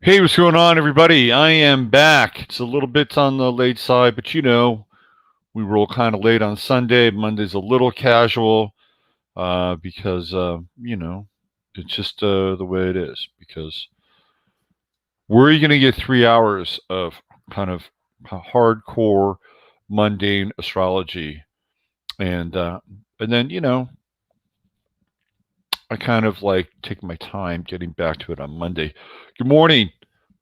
Hey, what's going on, everybody? I am back. It's a little bit on the late side, but we roll kind of late on Sunday. Monday's a little casual because, it's just the way it is. Because where are you going to get 3 hours of kind of hardcore, mundane astrology? And then, I kind of like take my time getting back to it on Monday. Good morning,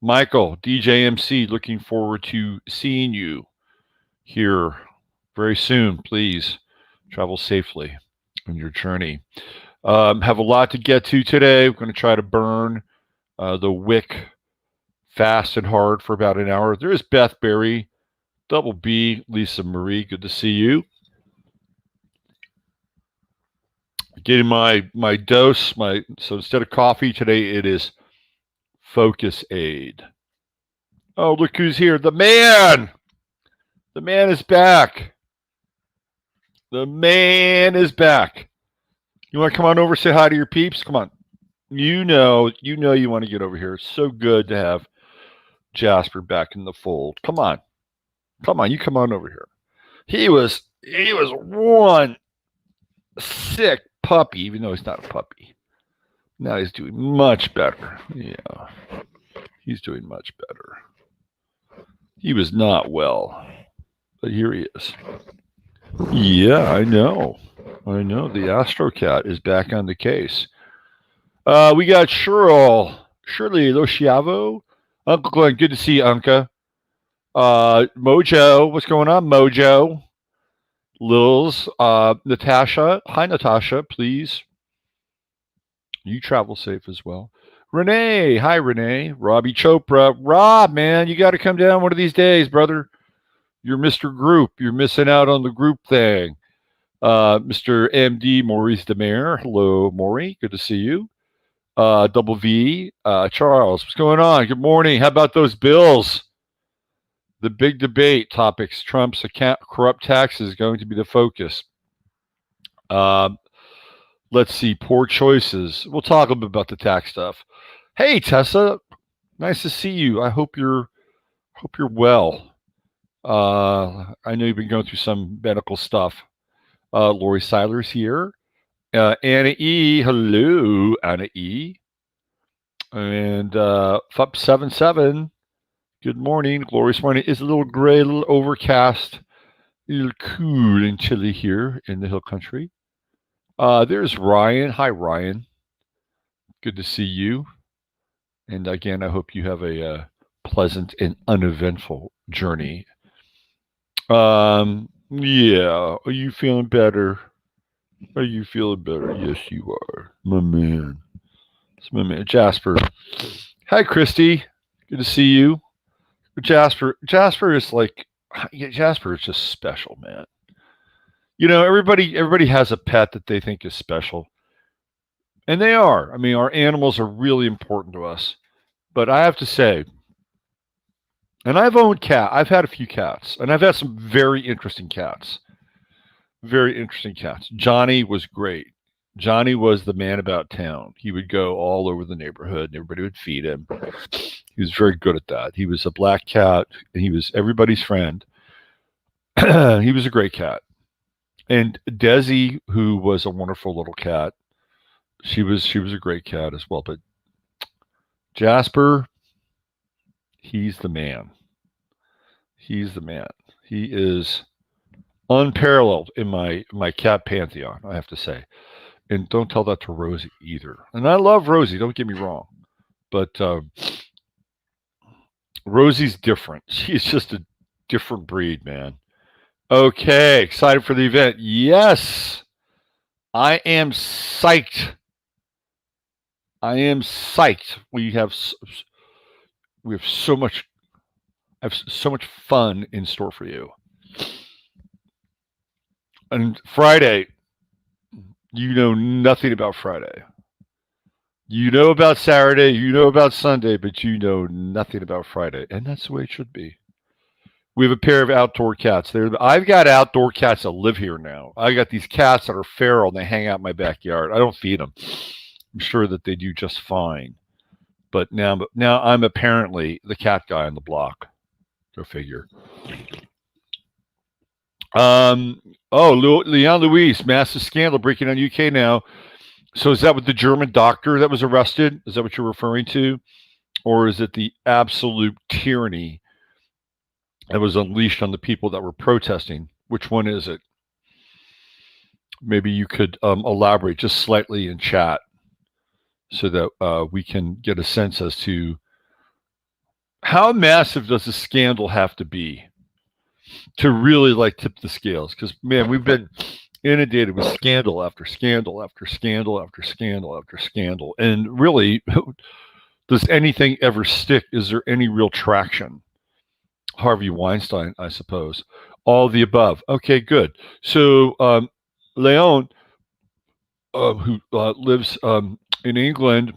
Michael, DJMC. Looking forward to seeing you here very soon. Please travel safely on your journey. Have a lot to get to today. We're going to try to burn the wick fast and hard for about an hour. There's Beth Berry, Double B, Lisa Marie. Good to see you. Getting my dose. So instead of coffee today, it is Focus Aid. Oh, look who's here. The man. The man is back. The man is back. You want to come on over, say hi to your peeps? Come on. You know you want to get over here. It's so good to have Jasper back in the fold. Come on. You come on over here. He was one sick puppy, even though he's not a puppy. Now he's doing much better. Yeah. He's doing much better. He was not well, but here he is. Yeah, I know. The Astro Cat is back on the case. We got Shirley Losciavo. Uncle Glenn, good to see you, Unca. Mojo, what's going on, Mojo? Lils, Natasha. Hi, Natasha, please. You travel safe as well. Renee, hi, Renee. Robbie Chopra. Rob, man, you got to come down one of these days, brother. You're Mr. Group. You're missing out on the group thing. Mr. MD Maurice Demare. Hello, Maury. Good to see you. Double V. Charles, what's going on? Good morning. How about those bills? The big debate topics. Trump's corrupt taxes is going to be the focus. Let's see. Poor choices. We'll talk a bit about the tax stuff. Hey, Tessa. Nice to see you. I hope you're well. I know you've been going through some medical stuff. Lori Seiler's here. Anna E. Hello, Anna E. And FUP77. Good morning. Glorious morning. It's a little gray, a little overcast, a little cool and chilly here in the Hill Country. There's Ryan. Hi, Ryan. Good to see you. And again, I hope you have a pleasant and uneventful journey. Yeah. Are you feeling better? Yes, you are. My man. It's my man. Jasper. Hi, Christy. Good to see you. Jasper is Jasper is just special, man. Everybody has a pet that they think is special. And they are. I mean, our animals are really important to us. But I have to say, and I've owned cat. I've had a few cats, and I've had some very interesting cats. Johnny was great. Johnny was the man about town. He would go all over the neighborhood, and everybody would feed him. He was very good at that. He was a black cat, and he was everybody's friend. He was a great cat. And Desi, who was a wonderful little cat, she was a great cat as well. But Jasper, he's the man. He is unparalleled in my cat pantheon, I have to say. And don't tell that to Rosie either. And I love Rosie, don't get me wrong. But Rosie's different. She's just a different breed, man. Okay, excited for the event. Yes, I am psyched. We have so much fun in store for you. And Friday, you know nothing about Friday. You know about Saturday, you know about Sunday, but you know nothing about Friday. And that's the way it should be. We have a pair of outdoor cats. I've got outdoor cats that live here now. I got these cats that are feral and they hang out in my backyard. I don't feed them. I'm sure that they do just fine. But now I'm apparently the cat guy on the block. Go figure. Leon Louise, massive scandal breaking on UK now. So is that with the German doctor that was arrested? Is that what you're referring to? Or is it the absolute tyranny that was unleashed on the people that were protesting? Which one is it? Maybe you could elaborate just slightly in chat so that we can get a sense as to how massive does the scandal have to be to really like tip the scales? Because man, we've been inundated with scandal after scandal after scandal after scandal after scandal, and really, does anything ever stick? Is there any real traction? Harvey Weinstein, I suppose. All of the above. Okay, good. So Leon, who lives in England,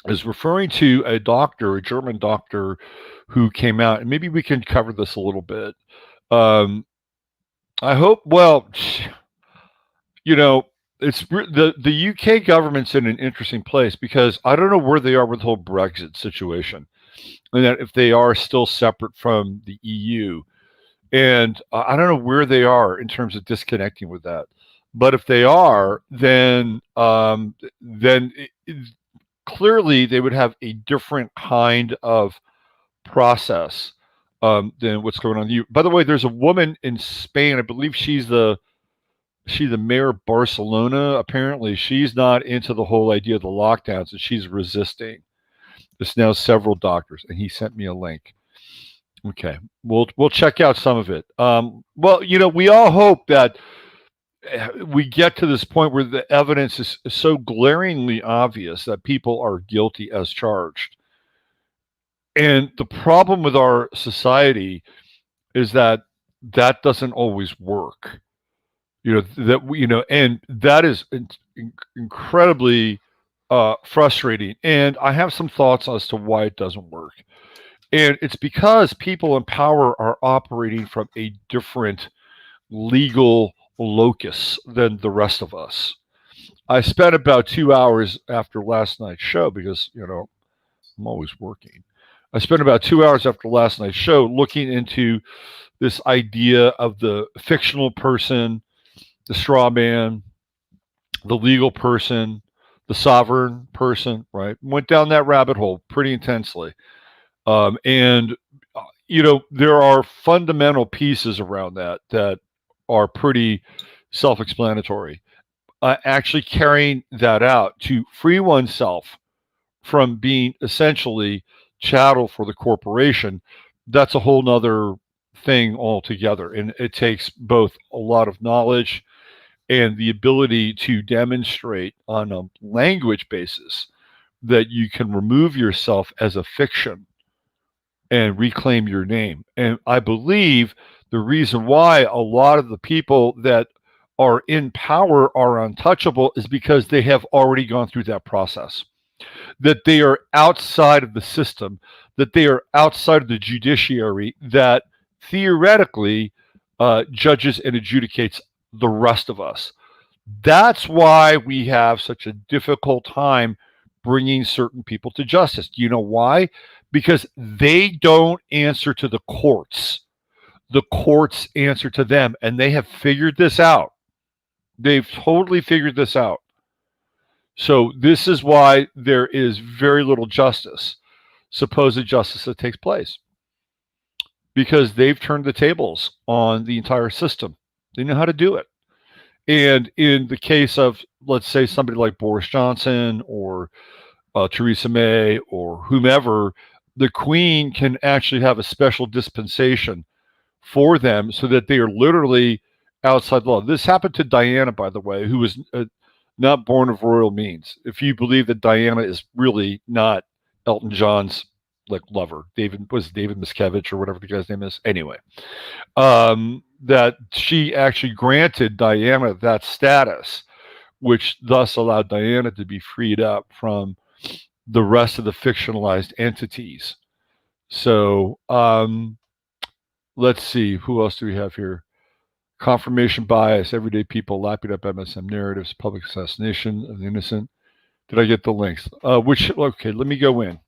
is referring to a doctor, a German doctor, who came out, and maybe we can cover this a little bit. I hope. Well, you know, it's the UK government's in an interesting place because I don't know where they are with the whole Brexit situation, and that if they are still separate from the EU, and I don't know where they are in terms of disconnecting with that. But if they are, then clearly they would have a different kind of process than what's going on. By the way, there's a woman in Spain. I believe she's the mayor of Barcelona. Apparently, she's not into the whole idea of the lockdowns, and she's resisting. There's now several doctors, and he sent me a link. Okay, we'll check out some of it. Well, we all hope that we get to this point where the evidence is so glaringly obvious that people are guilty as charged. And the problem with our society is that doesn't always work. And that is incredibly frustrating. And I have some thoughts as to why it doesn't work. And it's because people in power are operating from a different legal locus than the rest of us. I spent about 2 hours after last night's show because, I'm always working. I spent about 2 hours after last night's show looking into this idea of the fictional person, the straw man, the legal person, the sovereign person, right? Went down that rabbit hole pretty intensely. And there are fundamental pieces around that are pretty self-explanatory. Actually carrying that out to free oneself from being essentially chattel for the corporation, that's a whole nother thing altogether. And it takes both a lot of knowledge and the ability to demonstrate on a language basis that you can remove yourself as a fiction and reclaim your name. And I believe the reason why a lot of the people that are in power are untouchable is because they have already gone through that process, that they are outside of the system, that they are outside of the judiciary that theoretically judges and adjudicates the rest of us. That's why we have such a difficult time bringing certain people to justice. Do you know why? Because they don't answer to the courts. The courts answer to them, and they have figured this out. They've totally figured this out. So this is why there is very little justice, supposed justice, that takes place. Because they've turned the tables on the entire system. They know how to do it. And in the case of, let's say, somebody like Boris Johnson or Theresa May or whomever, the Queen can actually have a special dispensation for them so that they are literally outside law. This happened to Diana, by the way, who was not born of royal means. If you believe that Diana is really not Elton John's lover, David Miscavige or whatever the guy's name is. Anyway, that she actually granted Diana that status, which thus allowed Diana to be freed up from the rest of the fictionalized entities. So let's see, who else do we have here? Confirmation bias, everyday people lapping up MSM narratives, public assassination of the innocent, Did I get the links? Okay, let me go in.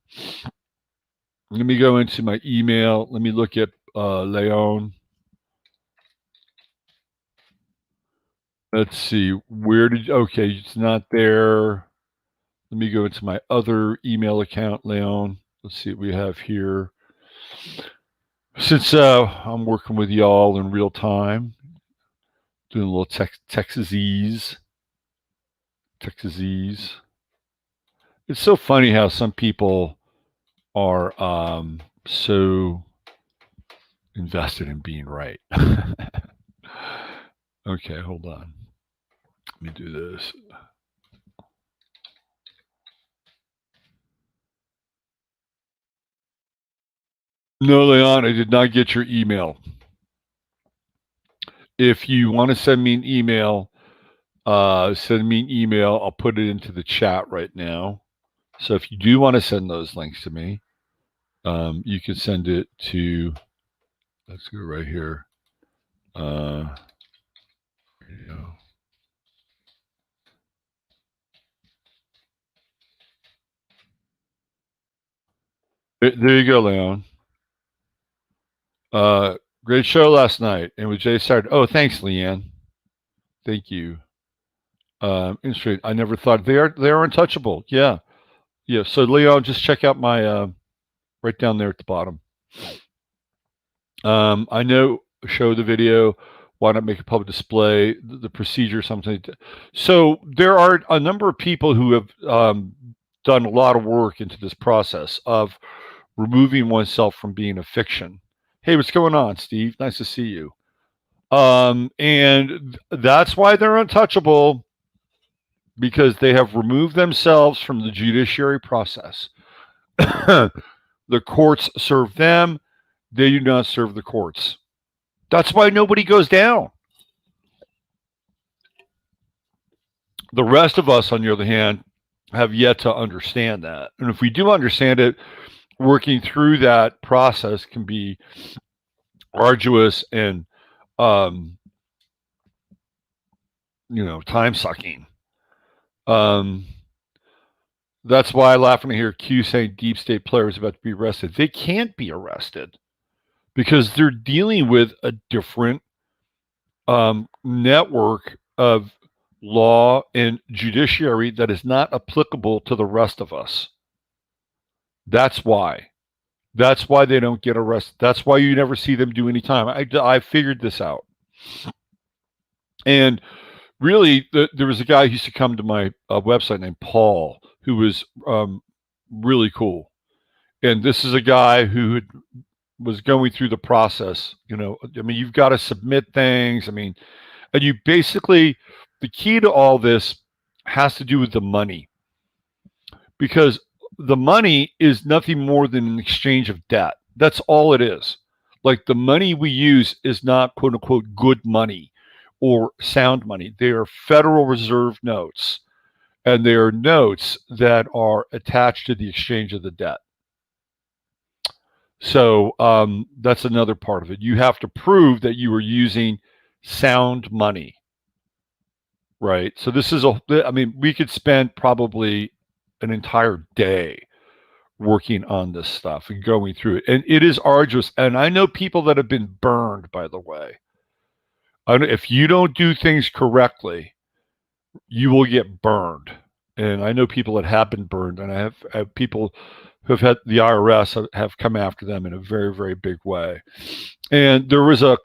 Let me go into my email. Let me look at Leon. Let's see. Okay, it's not there. Let me go into my other email account, Leon. Let's see what we have here. Since I'm working with y'all in real time, doing a little Texasese. It's so funny how some people are so invested in being right. Okay, hold on. Let me do this. No, Leon, I did not get your email. If you want to send me an email, send me an email. I'll put it into the chat right now. So if you do want to send those links to me, you can send it to, let's go right here. There you go. There you go, Leon. Great show last night. And with Jay started. Oh, thanks, Leanne. Thank you. Interesting. I never thought they are untouchable. Yeah. Yeah. So Leon, just check out my right down there at the bottom. I know show the video. Why not make a public display? The procedure, something. So there are a number of people who have done a lot of work into this process of removing oneself from being a fiction. Hey, what's going on, Steve? Nice to see you. And that's why they're untouchable, because they have removed themselves from the judiciary process. The courts serve them. They do not serve the courts. That's why nobody goes down. The rest of us, on the other hand, have yet to understand that. And if we do understand it, working through that process can be arduous and, time sucking. That's why I laugh when I hear Q saying deep state players about to be arrested. They can't be arrested because they're dealing with a different network of law and judiciary that is not applicable to the rest of us. That's why. That's why they don't get arrested. That's why you never see them do any time. I figured this out. And really, there was a guy who used to come to my website named Paul, who was really cool. And this is a guy who was going through the process. You've got to submit things. And you basically, the key to all this has to do with the money, because the money is nothing more than an exchange of debt. That's all it is. Like, the money we use is not quote unquote good money or sound money. They are Federal Reserve notes, and they are notes that are attached to the exchange of the debt. So that's another part of it. You have to prove that you are using sound money, right? So this is we could spend probably an entire day working on this stuff and going through it. And it is arduous. And I know people that have been burned, by the way. If you don't do things correctly, you will get burned. And I know people that have been burned, and I have people who have had the IRS have come after them in a very, very big way. And there was a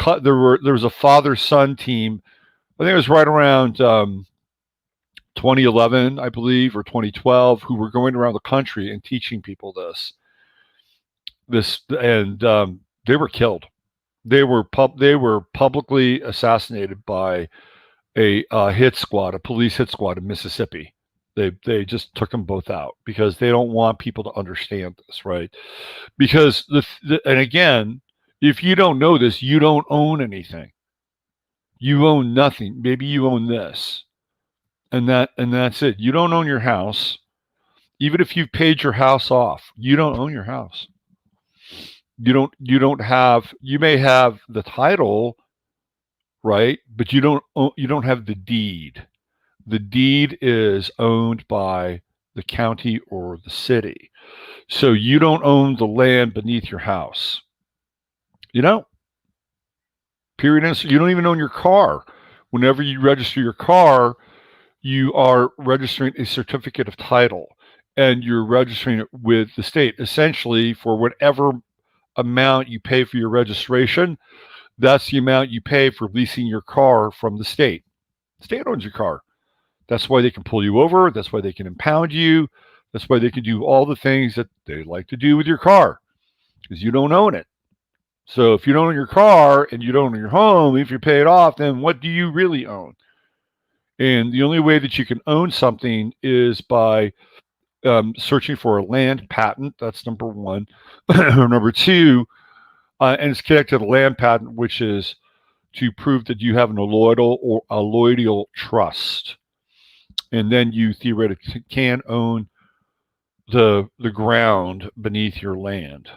father-son team. I think it was right around 2011, I believe, or 2012, who were going around the country and teaching people this, and they were killed. They were publicly assassinated by a police hit squad in Mississippi. They just took them both out because they don't want people to understand this, right? Because and again, if you don't know this, you don't own anything. You own nothing. Maybe you own this, and that's it. You don't own your house. Even if you've paid your house off, you don't own your house. You may have the title, right? But you don't have the deed. The deed is owned by the county, or the city. So you don't own the land beneath your house. You don't. Period. You don't even own your car. Whenever you register your car, you are registering a certificate of title, and you're registering it with the state. Essentially, for whatever amount you pay for your registration, that's the amount you pay for leasing your car from the state. The state owns your car. That's why they can pull you over. That's why they can impound you. That's why they can do all the things that they like to do with your car, because you don't own it. So if you don't own your car and you don't own your home, if you pay it off, then what do you really own? And the only way that you can own something is by searching for a land patent. That's number one. Number two, and it's connected to the land patent, which is to prove that you have an alloidial trust. And then you theoretically can own the ground beneath your land.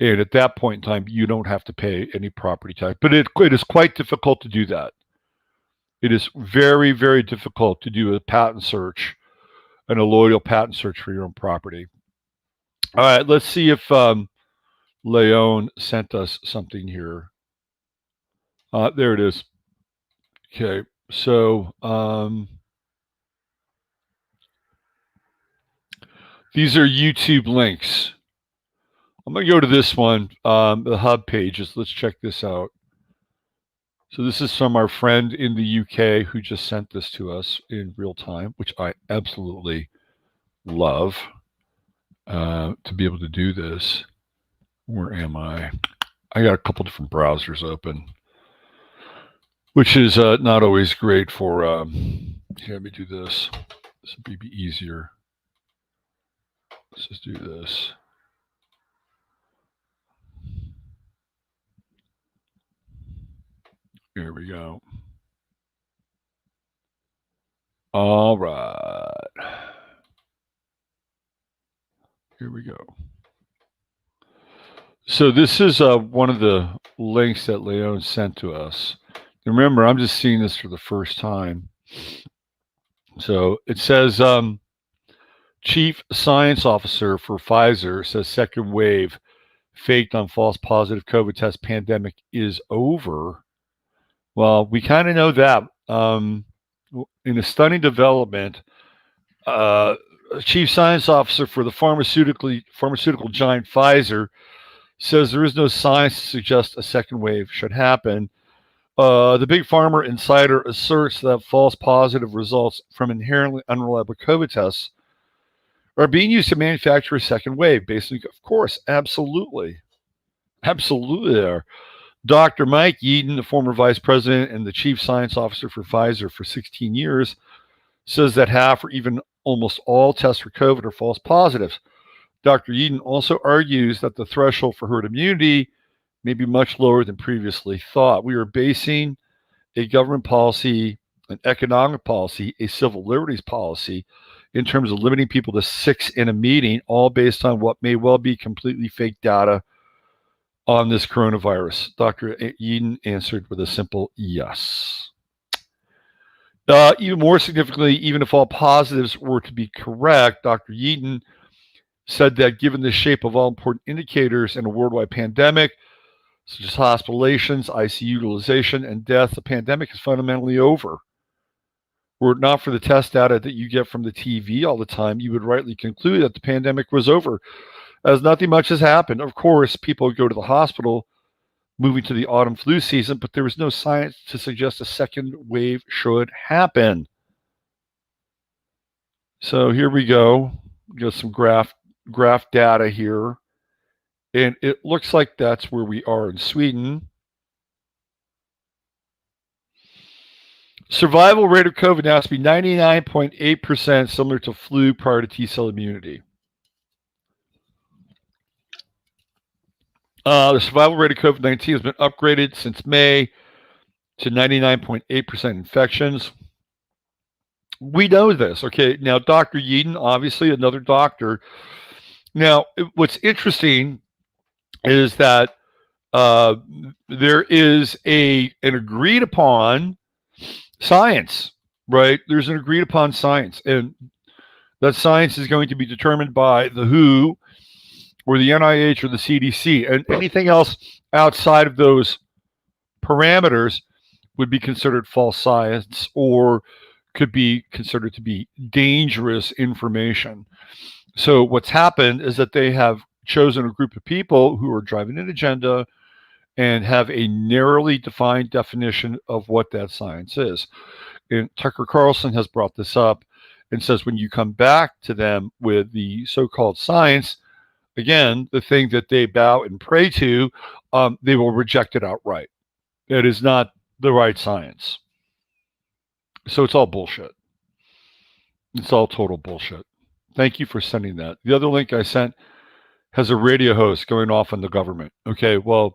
And at that point in time, you don't have to pay any property tax. But it is quite difficult to do that. It is very, very difficult to do a patent search, an alloidial patent search for your own property. All right, let's see if Leon sent us something here. There it is. Okay, so these are YouTube links. I'm going to go to this one, the hub pages. Let's check this out. So this is from our friend in the UK who just sent this to us in real time, which I absolutely love to be able to do this. Where am I? I got a couple different browsers open, which is not always great for, here, let me do this. This would be easier. Let's just do this. Here we go. All right. Here we go. So this is one of the links that Leon sent to us. Remember, I'm just seeing this for the first time. So it says, Chief Science Officer for Pfizer says second wave faked on false positive COVID test pandemic is over. Well, we kind of know that. In a stunning development, Chief Science Officer for the pharmaceutical giant Pfizer says there is no science to suggest a second wave should happen. The big pharma insider asserts that false positive results from inherently unreliable COVID tests are being used to manufacture a second wave. Basically, of course, absolutely. Absolutely they are. Dr. Mike Yeadon, the former vice president and the chief science officer for Pfizer for 16 years, says that half or even almost all tests for COVID are false positives. Dr. Yeadon also argues that the threshold for herd immunity may be much lower than previously thought. We are basing a government policy, an economic policy, a civil liberties policy in terms of limiting people to 6 in a meeting, all based on what may well be completely fake data on this coronavirus. Dr. Yeadon answered with a simple yes. Even more significantly, even if all positives were to be correct, Dr. Yeadon said that given the shape of all important indicators in a worldwide pandemic, such as hospitalizations, ICU utilization, and death, the pandemic is fundamentally over. Were it not for the test data that you get from the TV all the time, you would rightly conclude that the pandemic was over, as nothing much has happened. Of course, people go to the hospital moving to the autumn flu season, but there is no science to suggest a second wave should happen. So here we go. We got some graph data here. And it looks like that's where we are in Sweden. Survival rate of COVID now has to be 99.8%, similar to flu prior to T-cell immunity. The survival rate of COVID-19 has been upgraded since May to 99.8% infections. We know this. Okay, now Dr. Yeadon, obviously another doctor. Now, what's interesting is that there is an agreed upon science, right? There's an agreed upon science. And that science is going to be determined by the WHO or the NIH or the CDC, and anything else outside of those parameters would be considered false science or could be considered to be dangerous information. So what's happened is that they have chosen a group of people who are driving an agenda and have a narrowly defined definition of what that science is. And Tucker Carlson has brought this up and says when you come back to them with the so-called science, again, the thing that they bow and pray to, they will reject it outright. It is not the right science. So it's all bullshit. It's all total bullshit. Thank you for sending that. The other link I sent has a radio host going off on the government. Okay, well,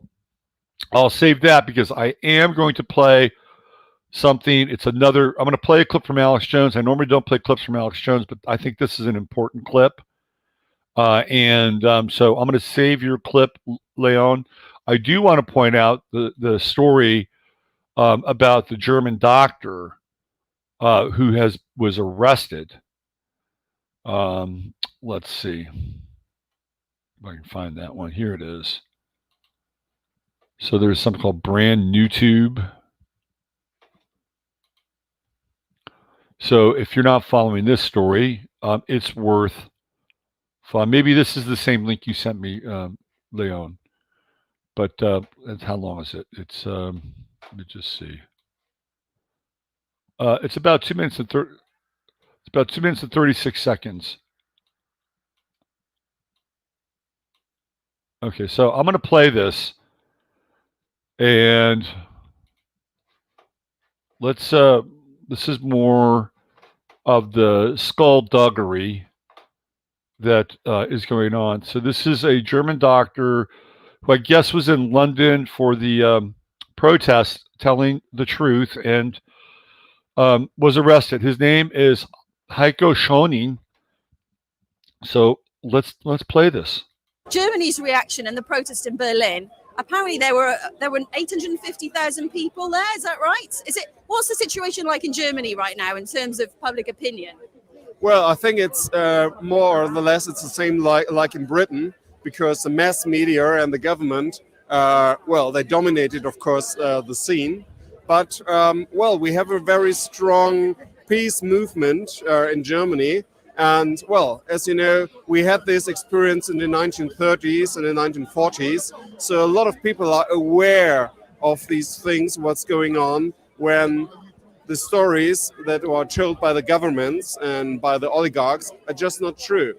I'll save that because I am going to play something. I'm going to play a clip from Alex Jones. I normally don't play clips from Alex Jones, but I think this is an important clip. So I'm going to save your clip, Leon. I do want to point out the story about the German doctor who was arrested. Let's see if I can find that one. Here it is. So there's something called Brand New Tube. So if you're not following this story, it's worth. Maybe this is the same link you sent me, Leon. But how long is it? It's let me just see. It's about 2 minutes and 30. It's about 2 minutes and 36 seconds. Okay, so I'm going to play this, and let's. This is more of the skullduggery that is going on. So this is a German doctor who I guess was in London for the protest, telling the truth, and was arrested. His name is Heiko Schoening. So let's play this. Germany's reaction and the protest in Berlin. Apparently there were 850,000 people there. Is that right? What's the situation like in Germany right now in terms of public opinion? Well, I think it's more or less it's the same like in Britain, because the mass media and the government, they dominated, of course, the scene. But we have a very strong peace movement in Germany. And, as you know, we had this experience in the 1930s and the 1940s. So a lot of people are aware of these things, what's going on, when the stories that are told by the governments and by the oligarchs are just not true.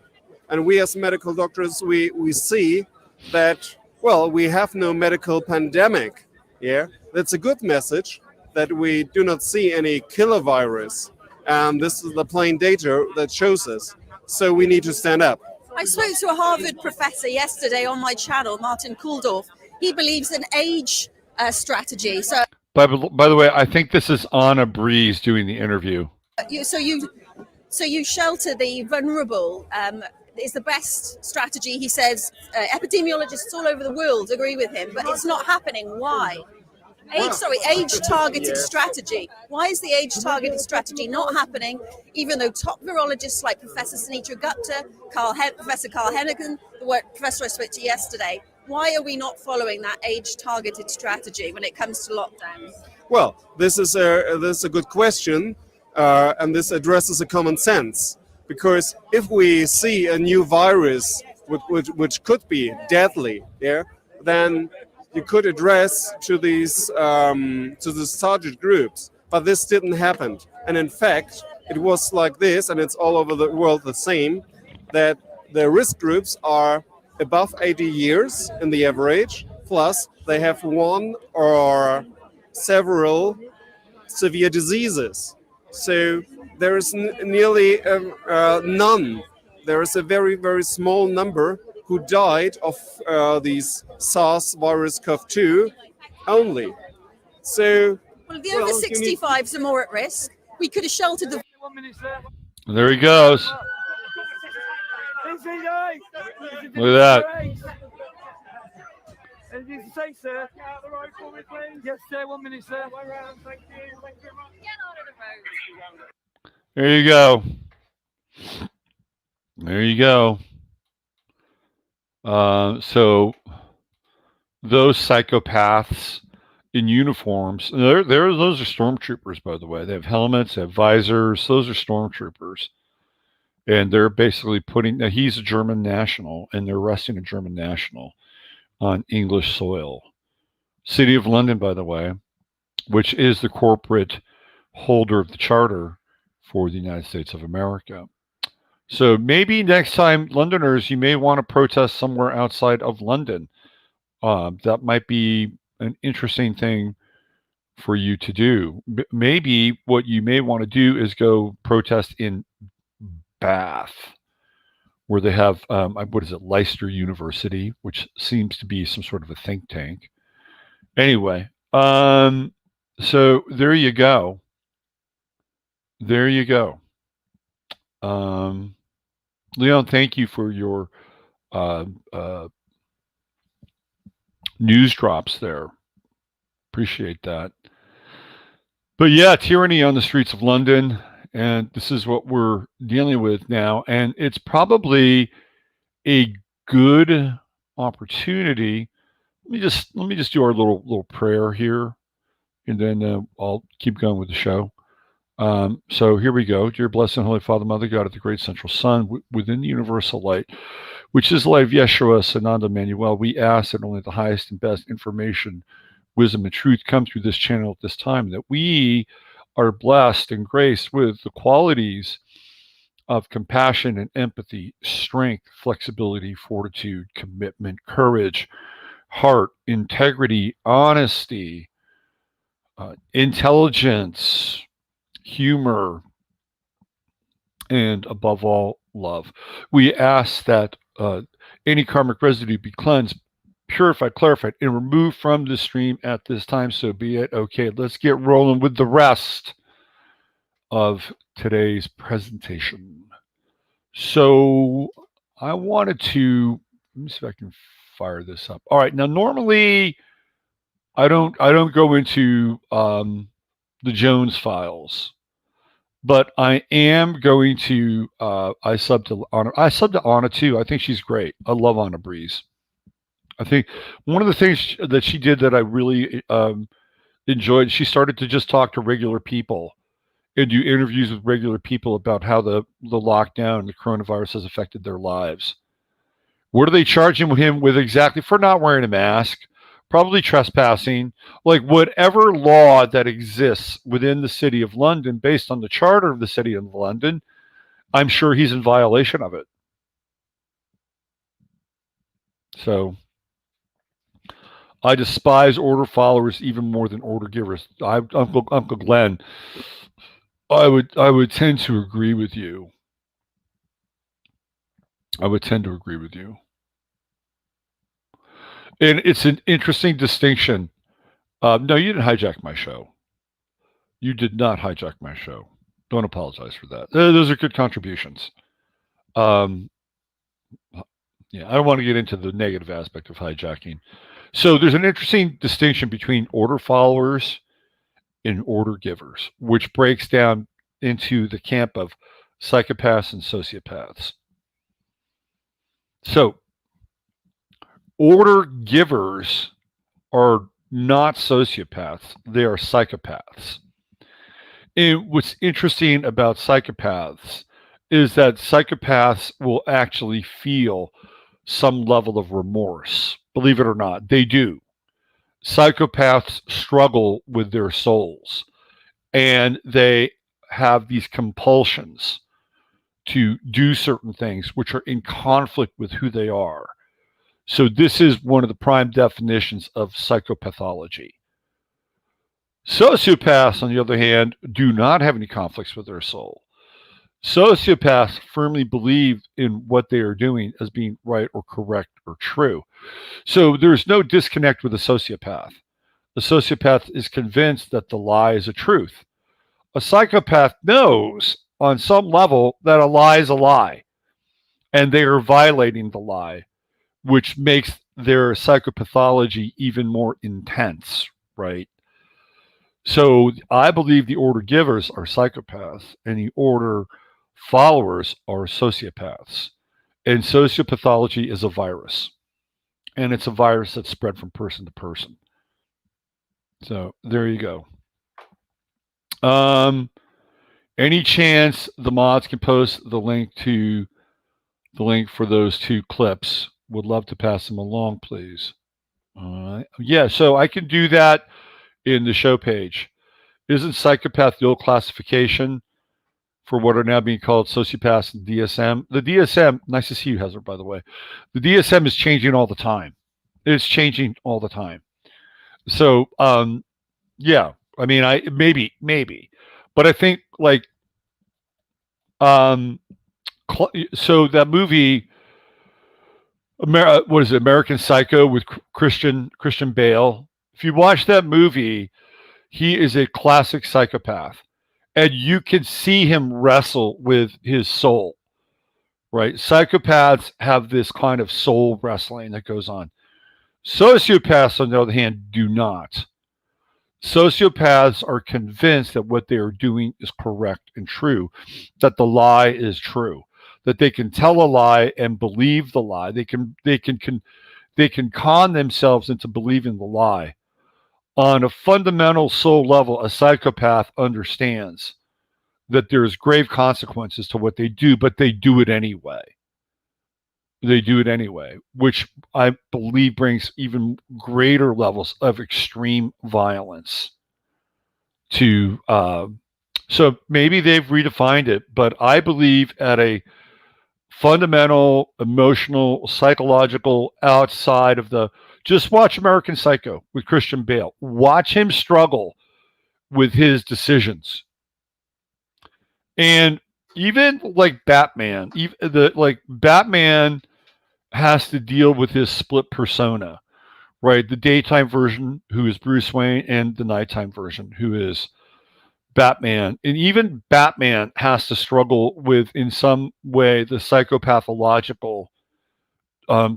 And we as medical doctors, we see that, we have no medical pandemic. Yeah, that's a good message, that we do not see any killer virus. And this is the plain data that shows us. So we need to stand up. I spoke to a Harvard professor yesterday on my channel, Martin Kulldorff. He believes in age strategy. So, by the way, I think this is Anna Breeze doing the interview. So you shelter the vulnerable is the best strategy. He says epidemiologists all over the world agree with him, but it's not happening. Why? Age-targeted strategy. Why is the age-targeted strategy not happening, even though top virologists like Professor Sunita Gupta, Professor Carl Hennigan, the professor I spoke to yesterday, why are we not following that age-targeted strategy when it comes to lockdowns? Well, this is a good question, and this addresses a common sense. Because if we see a new virus which could be deadly, then you could address to these target groups, but this didn't happen. And in fact, it was like this, and it's all over the world the same, that the risk groups are above 80 years in the average, plus they have one or several severe diseases. So there is nearly none. There is a very, very small number who died of these SARS virus CoV-2 only. So, the over 65s are more at risk. We could have sheltered the. There he goes. Look at that. Anything to say, sir? Get out of the road for me, please. Yes, sir. 1 minute, sir. Way round. Thank you. Thank you very much. There you go. There you go. So those psychopaths in uniforms, those are stormtroopers, by the way. They have helmets, they have visors. Those are stormtroopers. And they're basically putting, now he's a German national, and they're arresting a German national on English soil. City of London, by the way, which is the corporate holder of the charter for the United States of America. So maybe next time, Londoners, you may want to protest somewhere outside of London. That might be an interesting thing for you to do. Maybe what you may want to do is go protest in Bath, where they have, what is it, Leicester University, which seems to be some sort of a think tank. Anyway, so there you go. There you go. Leon, thank you for your news drops there. Appreciate that. But yeah, tyranny on the streets of London, and this is what we're dealing with now. And it's probably a good opportunity. Let me just do our little prayer here, and then I'll keep going with the show. So here we go. Dear blessed and holy Father, Mother God of the great central sun, within the universal light, which is the light of Yeshua, Sananda Emmanuel, we ask that only the highest and best information, wisdom, and truth come through this channel at this time, that we are blessed and graced with the qualities of compassion and empathy, strength, flexibility, fortitude, commitment, courage, heart, integrity, honesty, intelligence, humor, and above all, love. We ask that any karmic residue be cleansed, purified, clarified, and removed from the stream at this time. So be it. Okay, let's get rolling with the rest of today's presentation. So I wanted to, let me see if I can fire this up. All right, now normally I don't go into the Jones files, but I am going to. I sub to Anna. I sub to Anna too. I think she's great. I love Anna Breeze. I think one of the things that she did that I really enjoyed, she started to just talk to regular people and do interviews with regular people about how the lockdown and the coronavirus has affected their lives. What are they charging him with exactly? For not wearing a mask, probably trespassing, like whatever law that exists within the City of London based on the charter of the City of London, I'm sure he's in violation of it. So I despise order followers even more than order givers. Uncle Glenn, I would tend to agree with you. I would tend to agree with you. And it's an interesting distinction. No, you didn't hijack my show. You did not hijack my show. Don't apologize for that. Those are good contributions. Yeah, I don't want to get into the negative aspect of hijacking. So there's an interesting distinction between order followers and order givers, which breaks down into the camp of psychopaths and sociopaths. So order givers are not sociopaths, they are psychopaths. And what's interesting about psychopaths is that psychopaths will actually feel some level of remorse. Believe it or not, they do. Psychopaths struggle with their souls, and they have these compulsions to do certain things which are in conflict with who they are. So this is one of the prime definitions of psychopathology. Sociopaths, on the other hand, do not have any conflicts with their soul. Sociopaths firmly believe in what they are doing as being right or correct or true. So there's no disconnect with a sociopath. The sociopath is convinced that the lie is a truth. A psychopath knows on some level that a lie is a lie, and they are violating the lie, which makes their psychopathology even more intense, right? So I believe the order givers are psychopaths, and the order Followers are sociopaths. And sociopathology is a virus. And it's a virus that's spread from person to person. So there you go. Any chance the mods can post the link for those 2 clips? Would love to pass them along, please. Yeah, so I can do that in the show page. Isn't psychopath the old classification for what are now being called sociopaths and DSM? The DSM, nice to see you, Heather, by the way. The DSM is changing all the time. It's changing all the time. So, yeah, I mean, maybe, but I think like, so that movie, what is it, American Psycho with Christian Bale? If you watch that movie, he is a classic psychopath, and you can see him wrestle with his soul. Right? Psychopaths have this kind of soul wrestling that goes on. Sociopaths, on the other hand, do not. Sociopaths are convinced that what they are doing is correct and true, that the lie is true, that they can tell a lie and believe the lie. They can con themselves into believing the lie. On a fundamental soul level, a psychopath understands that there's grave consequences to what they do, but they do it anyway. They do it anyway, which I believe brings even greater levels of extreme violence to, so maybe they've redefined it, but I believe at a fundamental, emotional, psychological, outside of the, just watch American Psycho with Christian Bale. Watch him struggle with his decisions. And even like Batman, Batman has to deal with his split persona, right? The daytime version, who is Bruce Wayne, and the nighttime version, who is Batman. And even Batman has to struggle with, in some way, the psychopathological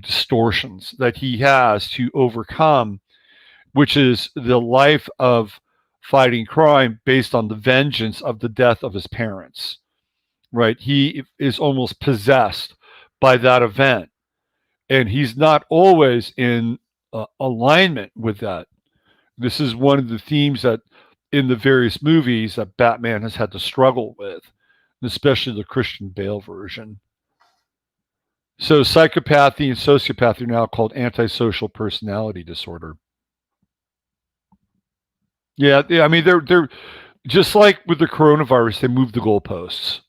distortions that he has to overcome, which is the life of fighting crime based on the vengeance of the death of his parents, right? He is almost possessed by that event. And he's not always in alignment with that. This is one of the themes that in the various movies that Batman has had to struggle with, especially the Christian Bale version. So psychopathy and sociopathy are now called antisocial personality disorder. Yeah, I mean, they're just like with the coronavirus, they moved the goalposts.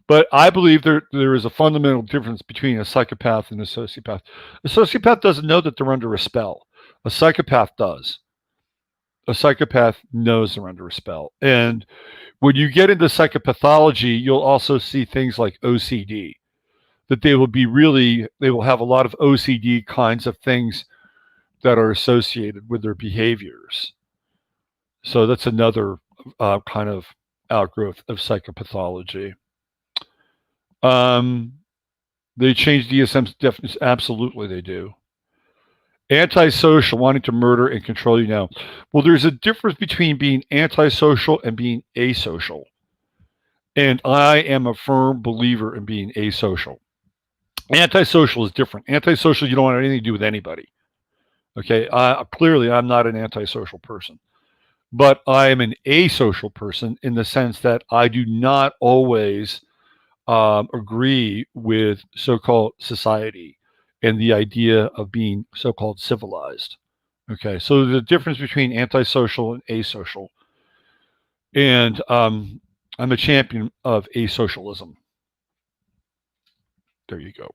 But I believe there is a fundamental difference between a psychopath and a sociopath. A sociopath doesn't know that they're under a spell. A psychopath does. A psychopath knows they're under a spell. And when you get into psychopathology, you'll also see things like OCD, that they will have a lot of OCD kinds of things that are associated with their behaviors. So that's another kind of outgrowth of psychopathology. They change DSM's definition. Absolutely, they do. Antisocial, wanting to murder and control you now. Well, there's a difference between being antisocial and being asocial. And I am a firm believer in being asocial. Antisocial is different. Antisocial, you don't want anything to do with anybody. Okay, clearly I'm not an antisocial person. But I am an asocial person in the sense that I do not always agree with so-called society and the idea of being so-called civilized. Okay, so the difference between antisocial and asocial. And I'm a champion of asocialism. There you go.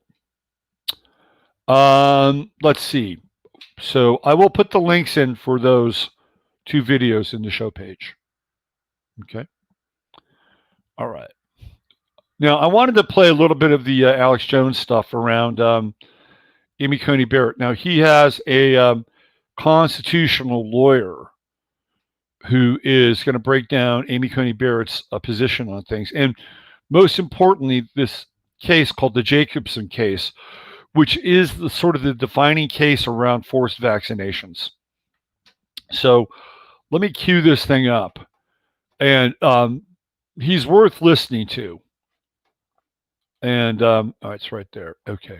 Let's see. So I will put the links in for those 2 videos in the show page. Okay. All right. Now, I wanted to play a little bit of the Alex Jones stuff around Amy Coney Barrett. Now, he has a constitutional lawyer who is going to break down Amy Coney Barrett's position on things. And most importantly, this case called the Jacobson case, which is the sort of the defining case around forced vaccinations. So let me cue this thing up. And he's worth listening to. And oh, it's right there. Okay.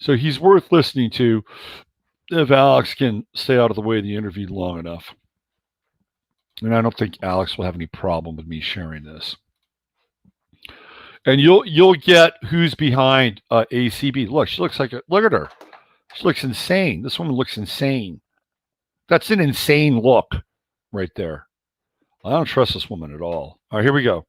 So he's worth listening to if Alex can stay out of the way of the interview long enough. And I don't think Alex will have any problem with me sharing this. And you'll get who's behind ACB. Look, she looks like look at her. She looks insane. This woman looks insane. That's an insane look right there. I don't trust this woman at all. All right, here we go.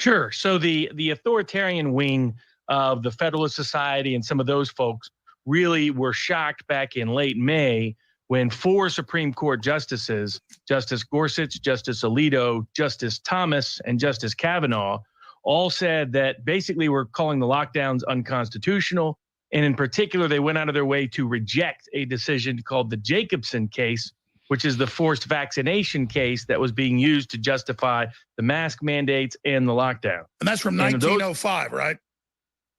Sure. So the authoritarian wing of the Federalist Society and some of those folks really were shocked back in late May when 4 Supreme Court justices, Justice Gorsuch, Justice Alito, Justice Thomas, and Justice Kavanaugh, all said that basically we're calling the lockdowns unconstitutional. And in particular, they went out of their way to reject a decision called the Jacobson case, which is the forced vaccination case that was being used to justify the mask mandates and the lockdown. And that's from 1905, right?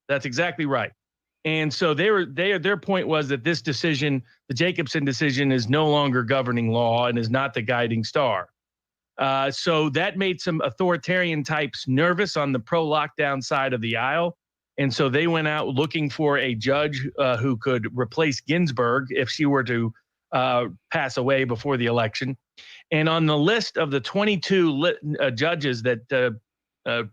That's exactly right. And so their point was that this decision, the Jacobson decision, is no longer governing law and is not the guiding star. So that made some authoritarian types nervous on the pro-lockdown side of the aisle. And so they went out looking for a judge who could replace Ginsburg if she were to pass away before the election. And on the list of the 22 judges that the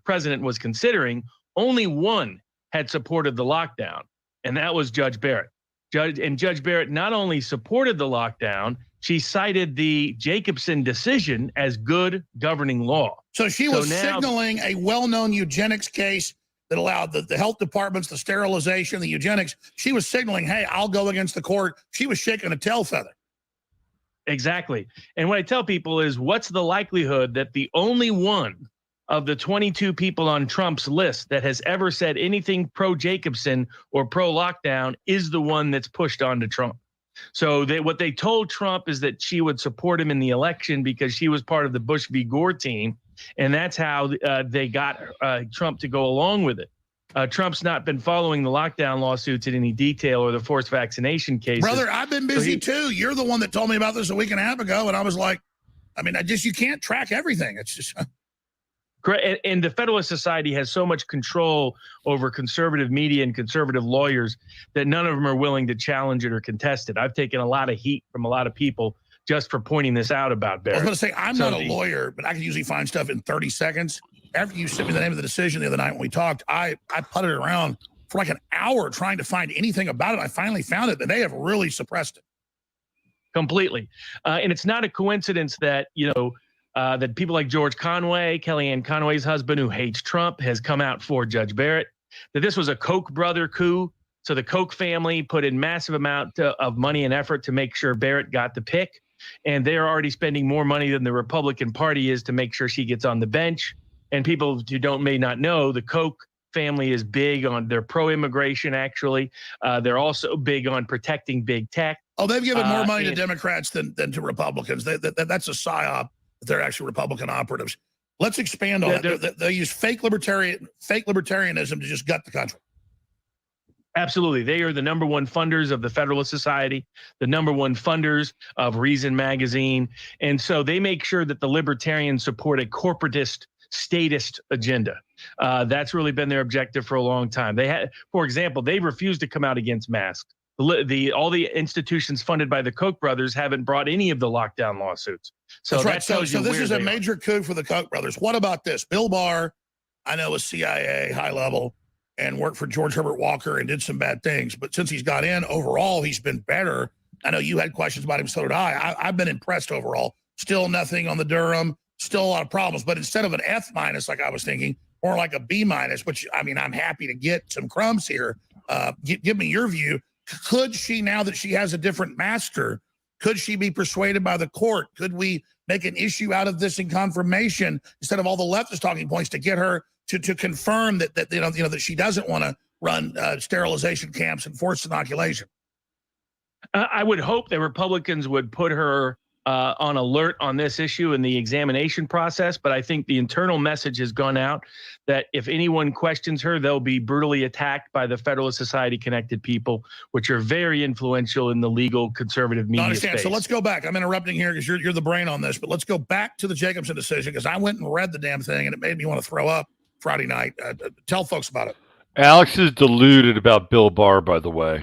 president was considering, only one had supported the lockdown, and that was Judge Barrett. Judge Barrett not only supported the lockdown, she cited the Jacobson decision as good governing law. So she was signaling a well-known eugenics case that allowed the health departments, the sterilization, the eugenics. She was signaling, hey, I'll go against the court. She was shaking a tail feather. Exactly. And what I tell people is, what's the likelihood that the only one of the 22 people on Trump's list that has ever said anything pro-Jacobson or pro-lockdown is the one that's pushed onto Trump? So what they told Trump is that she would support him in the election because she was part of the Bush v. Gore team. And that's how they got Trump to go along with it. Trump's not been following the lockdown lawsuits in any detail or the forced vaccination cases. Brother, I've been busy too. You're the one that told me about this a week and a half ago. And I was like, I mean, you can't track everything. It's just... And the Federalist Society has so much control over conservative media and conservative lawyers that none of them are willing to challenge it or contest it. I've taken a lot of heat from a lot of people just for pointing this out about Barrett. I was going to say, I'm not a lawyer, but I can usually find stuff in 30 seconds. After you sent me the name of the decision the other night when we talked, I putted it around for like an hour trying to find anything about it. I finally found it, and they have really suppressed it. Completely. And it's not a coincidence that, that people like George Conway, Kellyanne Conway's husband, who hates Trump, has come out for Judge Barrett, that this was a Koch brother coup. So the Koch family put in massive amount of money and effort to make sure Barrett got the pick. And they're already spending more money than the Republican Party is to make sure she gets on the bench. And people who may not know, the Koch family is big on, they're pro-immigration, actually. They're also big on protecting big tech. Oh, they've given more money to Democrats than to Republicans. That's a psyop. They're actually Republican operatives. Let's expand on it. They use fake libertarianism to just gut the country. Absolutely. They are the number one funders of the Federalist Society, the number one funders of Reason Magazine. And so they make sure that the libertarians support a corporatist, statist agenda. That's really been their objective for a long time. For example, they refused to come out against masks. All the institutions funded by the Koch brothers haven't brought any of the lockdown lawsuits. So that's right. So this is a major are. coup for the Koch brothers. What about this? Bill Barr, I know, was CIA high level and worked for George Herbert Walker and did some bad things. But since he's got in, overall, he's been better. I know you had questions about him, so did I. I've been impressed overall. Still nothing on the Durham, still a lot of problems. But instead of an F- like I was thinking, or like a B-, which, I mean, I'm happy to get some crumbs here. Give me your view. Could she, now that she has a different master, could she be persuaded by the court? Could we make an issue out of this in confirmation instead of all the leftist talking points to get her to confirm that that she doesn't want to run sterilization camps and forced inoculation? I would hope that Republicans would put her on alert on this issue in the examination process, but I think the internal message has gone out that if anyone questions her, they'll be brutally attacked by the Federalist Society connected people, which are very influential in the legal conservative media space. So let's go back. I'm interrupting here because you're the brain on this, but let's go back to the Jacobson decision because I went and read the damn thing and it made me want to throw up Friday night. Tell folks about it. Alex is deluded about Bill Barr, by the way.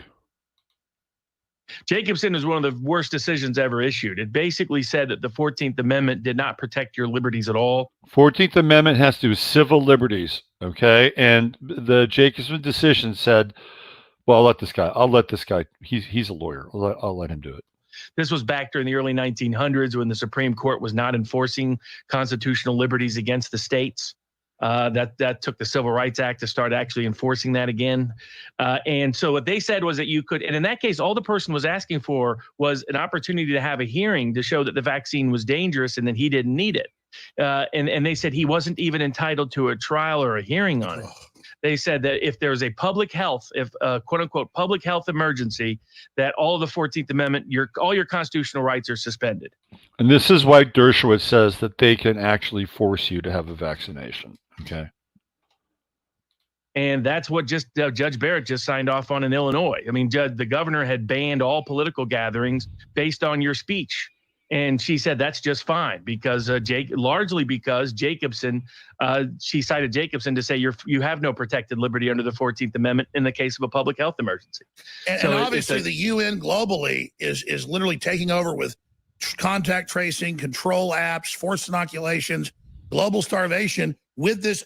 Jacobson is one of the worst decisions ever issued. It basically said that the 14th Amendment did not protect your liberties at all. 14th Amendment has to do with civil liberties, okay? And the Jacobson decision said, well, I'll let this guy. He's a lawyer. I'll let him do it. This was back during the early 1900s when the Supreme Court was not enforcing constitutional liberties against the states. That took the Civil Rights Act to start actually enforcing that again. And so what they said was that you could, and in that case, all the person was asking for was an opportunity to have a hearing to show that the vaccine was dangerous and that he didn't need it. And they said he wasn't even entitled to a trial or a hearing on it. They said that if there's a public health, quote unquote, public health emergency, that all of the 14th Amendment, all your constitutional rights are suspended. And this is why Dershowitz says that they can actually force you to have a vaccination. Okay. And that's what Judge Barrett just signed off on in Illinois. I mean, the governor had banned all political gatherings based on your speech. And she said that's just fine because largely because Jacobson, she cited Jacobson to say you have no protected liberty under the 14th Amendment in the case of a public health emergency. And obviously the UN globally is literally taking over with contact tracing, control apps, forced inoculations, global starvation with this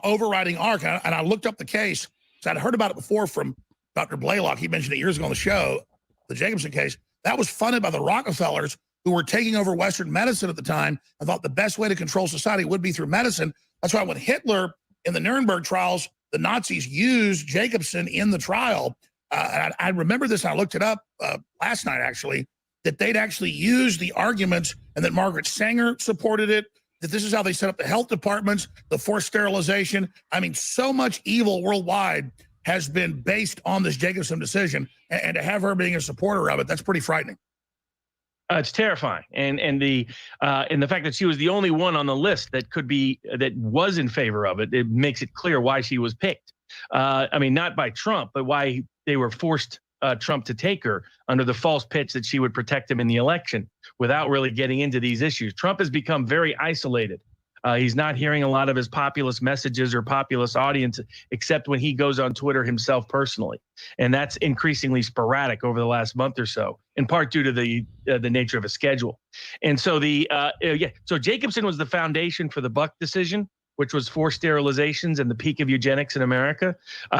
overriding arc. And I looked up the case. So I'd heard about it before from Dr. Blaylock. He mentioned it years ago on the show, the Jacobson case. That was funded by the Rockefellers, who were taking over Western medicine at the time and thought the best way to control society would be through medicine. That's why when Hitler in the Nuremberg trials, the Nazis used Jacobson in the trial. And I remember this, and I looked it up last night, actually, that they'd actually used the arguments and that Margaret Sanger supported it, that this is how they set up the health departments, the forced sterilization. I mean, so much evil worldwide has been based on this Jacobson decision, and to have her being a supporter of it, that's pretty frightening. It's terrifying, and the fact that she was the only one on the list that was in favor of it, it makes it clear why she was picked. I mean, not by Trump, but why they were forced Trump to take her under the false pitch that she would protect him in the election without really getting into these issues. Trump has become very isolated. He's not hearing a lot of his populist messages or populist audience, except when he goes on Twitter himself personally. And that's increasingly sporadic over the last month or so, in part due to the nature of his schedule. And so so Jacobson was the foundation for the Buck decision, which was forced sterilizations and the peak of eugenics in America.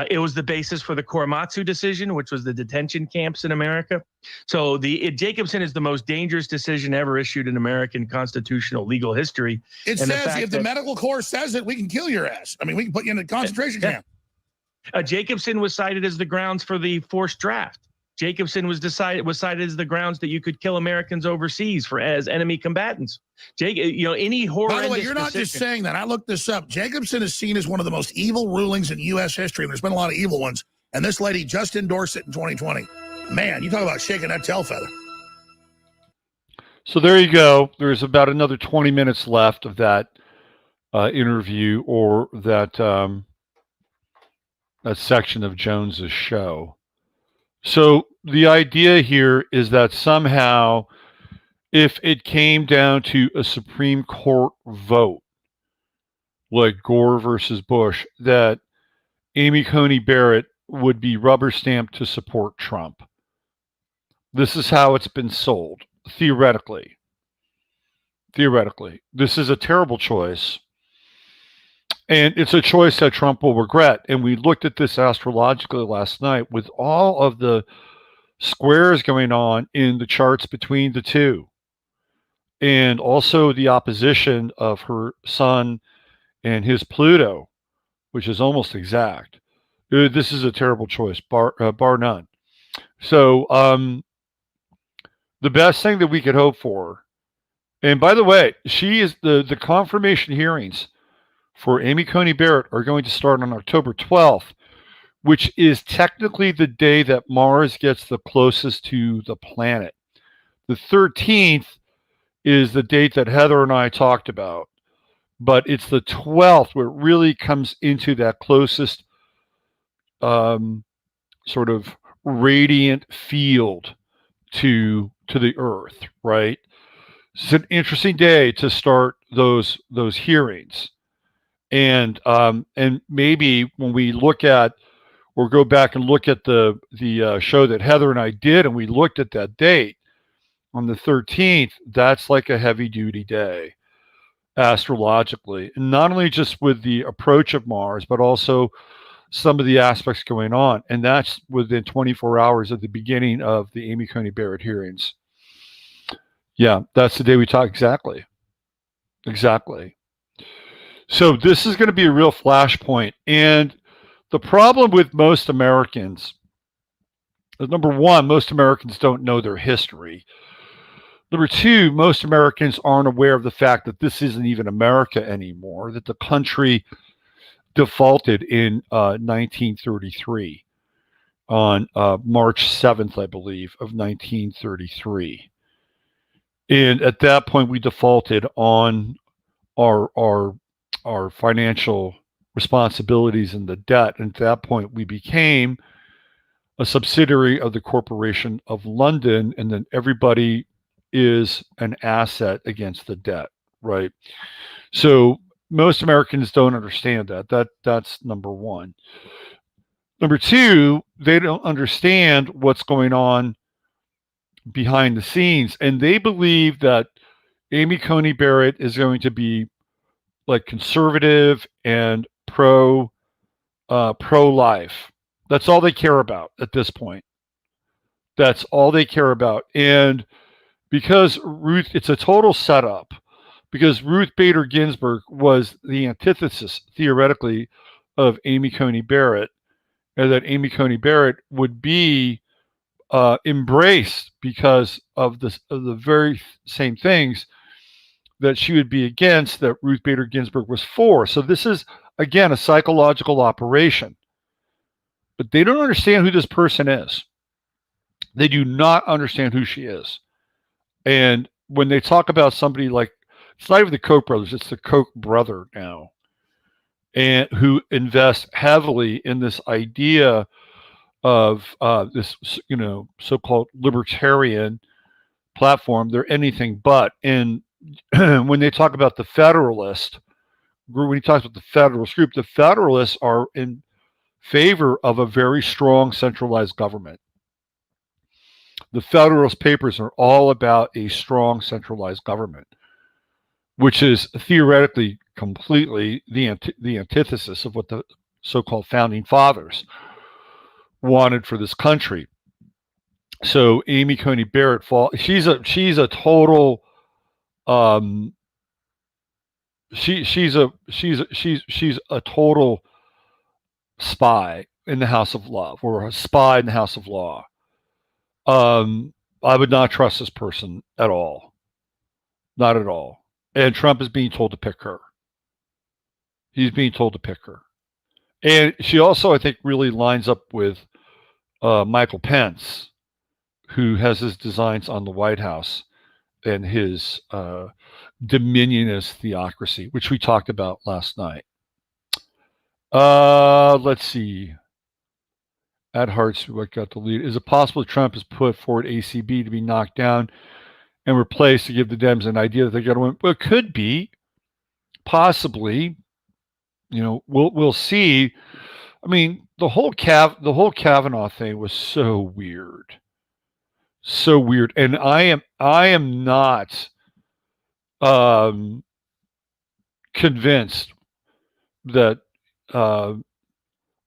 It was the basis for the Korematsu decision, which was the detention camps in America. So Jacobson is the most dangerous decision ever issued in American constitutional legal history. It and says if the medical corps says it, we can kill your ass. I mean, we can put you in a concentration camp. Jacobson was cited as the grounds for the forced draft. Jacobson was cited as the grounds that you could kill Americans overseas as enemy combatants. Any horror. By the way, you're not just saying that. I looked this up. Jacobson is seen as one of the most evil rulings in U.S. history, and there's been a lot of evil ones. And this lady just endorsed it in 2020. Man, you talk about shaking that tail feather. So there you go. There's about another 20 minutes left of that interview or that section of Jones's show. So the idea here is that somehow, if it came down to a Supreme Court vote, like Gore versus Bush, that Amy Coney Barrett would be rubber stamped to support Trump. This is how it's been sold, theoretically. Theoretically. This is a terrible choice. And it's a choice that Trump will regret. And we looked at this astrologically last night with all of the squares going on in the charts between the two. And also the opposition of her sun and his Pluto, which is almost exact. This is a terrible choice, bar none. So the best thing that we could hope for, and by the way, she is the confirmation hearings for Amy Coney Barrett are going to start on October 12th, which is technically the day that Mars gets the closest to the planet. The 13th is the date that Heather and I talked about, but it's the 12th where it really comes into that closest sort of radiant field to the Earth, right? It's an interesting day to start those hearings, and maybe when we look at or go back and look at the show that Heather and I did, and we looked at that date on the 13th, that's like a heavy duty day astrologically, and not only just with the approach of Mars, but also some of the aspects going on, and that's within 24 hours of the beginning of the Amy Coney Barrett hearings. Yeah, that's the day we talk. Exactly. So this is going to be a real flashpoint. And the problem with most Americans is, number one, most Americans don't know their history. Number two, most Americans aren't aware of the fact that this isn't even America anymore, that the country defaulted in 1933 on March 7th, I believe, of 1933. And at that point, we defaulted on our financial responsibilities and the debt. And at that point, we became a subsidiary of the Corporation of London, and then everybody is an asset against the debt, right? So most Americans don't understand that. That's number one. Number two, they don't understand what's going on behind the scenes, and they believe that Amy Coney Barrett is going to be like conservative and pro life. That's all they care about at this point. That's all they care about. And because Ruth, it's a total setup, because Ruth Bader Ginsburg was the antithesis, theoretically, of Amy Coney Barrett, and that Amy Coney Barrett would be embraced because of the very same things that she would be against that Ruth Bader Ginsburg was for. So this is, again, a psychological operation. But they don't understand who this person is. They do not understand who she is. And when they talk about somebody like, it's not even the Koch brothers, it's the Koch brother now, and who invest heavily in this idea of this, so-called libertarian platform. They're anything but. And when they talk about the Federalist, when he talks about the Federalist group, the Federalists are in favor of a very strong centralized government. The Federalist Papers are all about a strong centralized government, which is theoretically completely the antithesis of what the so-called founding fathers wanted for this country. So Amy Coney Barrett, she's a total she's a total spy in the House of Love, or a spy in the House of Law. I would not trust this person at all. Not at all. And Trump is being told to pick her. He's being told to pick her. And she also, I think, really lines up with Michael Pence, who has his designs on the White House and his dominionist theocracy, which we talked about last night. Let's see. At Hearts, what got the lead? Is it possible Trump has put forward ACB to be knocked down and replaced to give the Dems an idea that they're going to win? Well, it could be, possibly. We'll see. I mean, the whole Kavanaugh thing was so weird, and I am not convinced that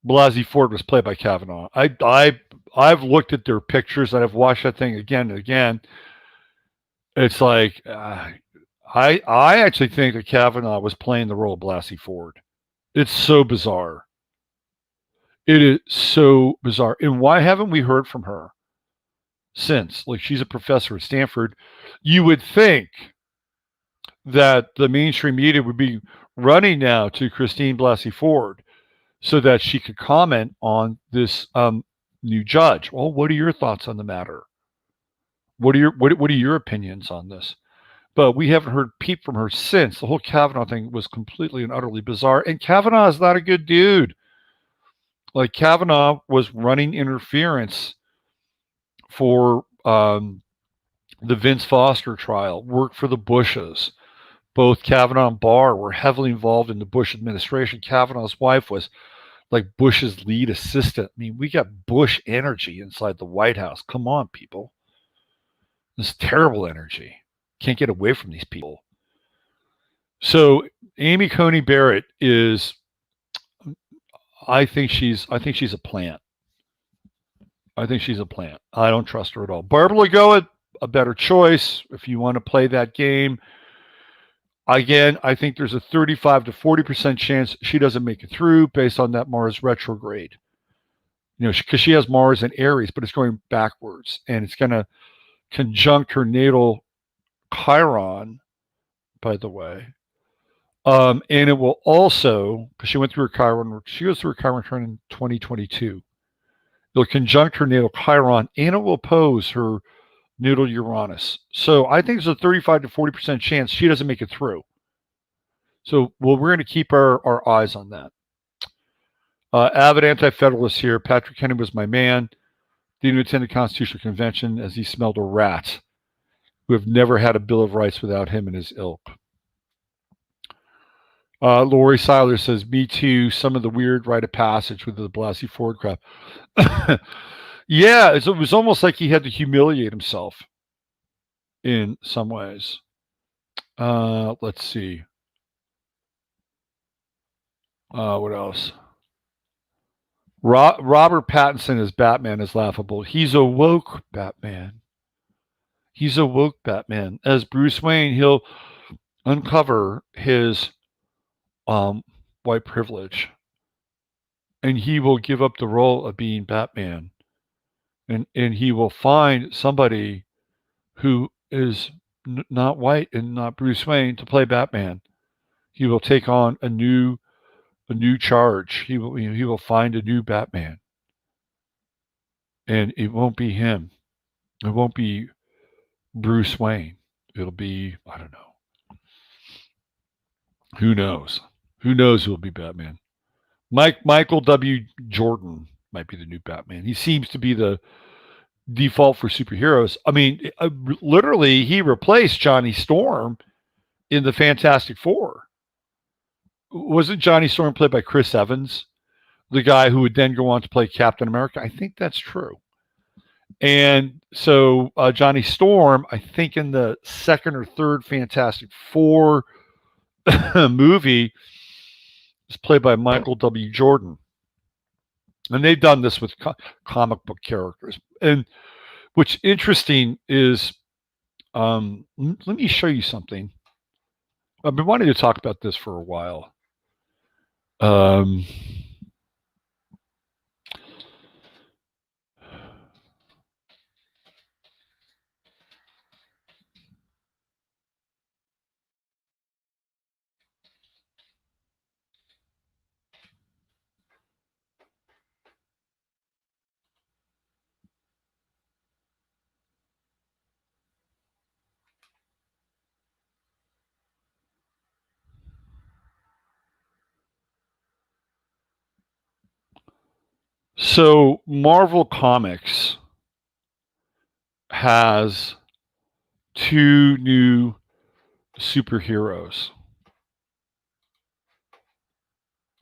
Blasey Ford was played by Kavanaugh. I've looked at their pictures and I've watched that thing again and again. It's like I actually think that Kavanaugh was playing the role of Blasey Ford. It's so bizarre. It is so bizarre. And why haven't we heard from her since? Like, she's a professor at Stanford. You would think that the mainstream media would be running now to Christine Blasey Ford so that she could comment on this new judge. Well, what are your thoughts on the matter? What are your opinions on this? but we haven't heard peep from her since. The whole Kavanaugh thing was completely and utterly bizarre. And Kavanaugh is not a good dude. Like, Kavanaugh was running interference for the Vince Foster trial, worked for the Bushes. Both Kavanaugh and Barr were heavily involved in the Bush administration. Kavanaugh's wife was like Bush's lead assistant. I mean, we got Bush energy inside the White House. Come on, people. This terrible energy. Can't get away from these people. So Amy Coney Barrett is, I think she's a plant. I think she's a plant. I don't trust her at all. Barbara Lagoa, a better choice if you want to play that game. Again, I think there's a 35 to 40% chance she doesn't make it through based on that Mars retrograde. You know, because she has Mars in Aries, but it's going backwards, and it's going to conjunct her natal Chiron, by the way. And it will also, because she went through her Chiron, she goes through her Chiron turn in 2022. It'll conjunct her natal Chiron, and it will oppose her natal Uranus. So I think there's a 35 to 40% chance she doesn't make it through. So, well, we're going to keep our eyes on that. Avid anti-federalist here. Patrick Henry was my man. Didn't attend the Constitutional Convention as he smelled a rat. We have never had a Bill of Rights without him and his ilk. Lori Seiler says, me too. Some of the weird rite of passage with the Blasey Ford crap. Yeah, it was almost like he had to humiliate himself in some ways. Let's see. What else? Robert Pattinson as Batman is laughable. He's a woke Batman. He's a woke Batman. As Bruce Wayne, he'll uncover his white privilege, and he will give up the role of being Batman, and he will find somebody who is not white and not Bruce Wayne to play Batman. He will take on a new charge. He will find a new Batman, and it won't be him. It won't be Bruce Wayne. It'll be, I don't know. Who knows? Who knows who will be Batman? Michael W. Jordan might be the new Batman. He seems to be the default for superheroes. I mean, literally, he replaced Johnny Storm in the Fantastic Four. Wasn't Johnny Storm played by Chris Evans, the guy who would then go on to play Captain America? I think that's true. And so Johnny Storm, I think in the second or third Fantastic Four movie, is played by Michael W. Jordan. And they've done this with comic book characters. And what's interesting is, let me show you something. I've been wanting to talk about this for a while. So Marvel Comics has two new superheroes.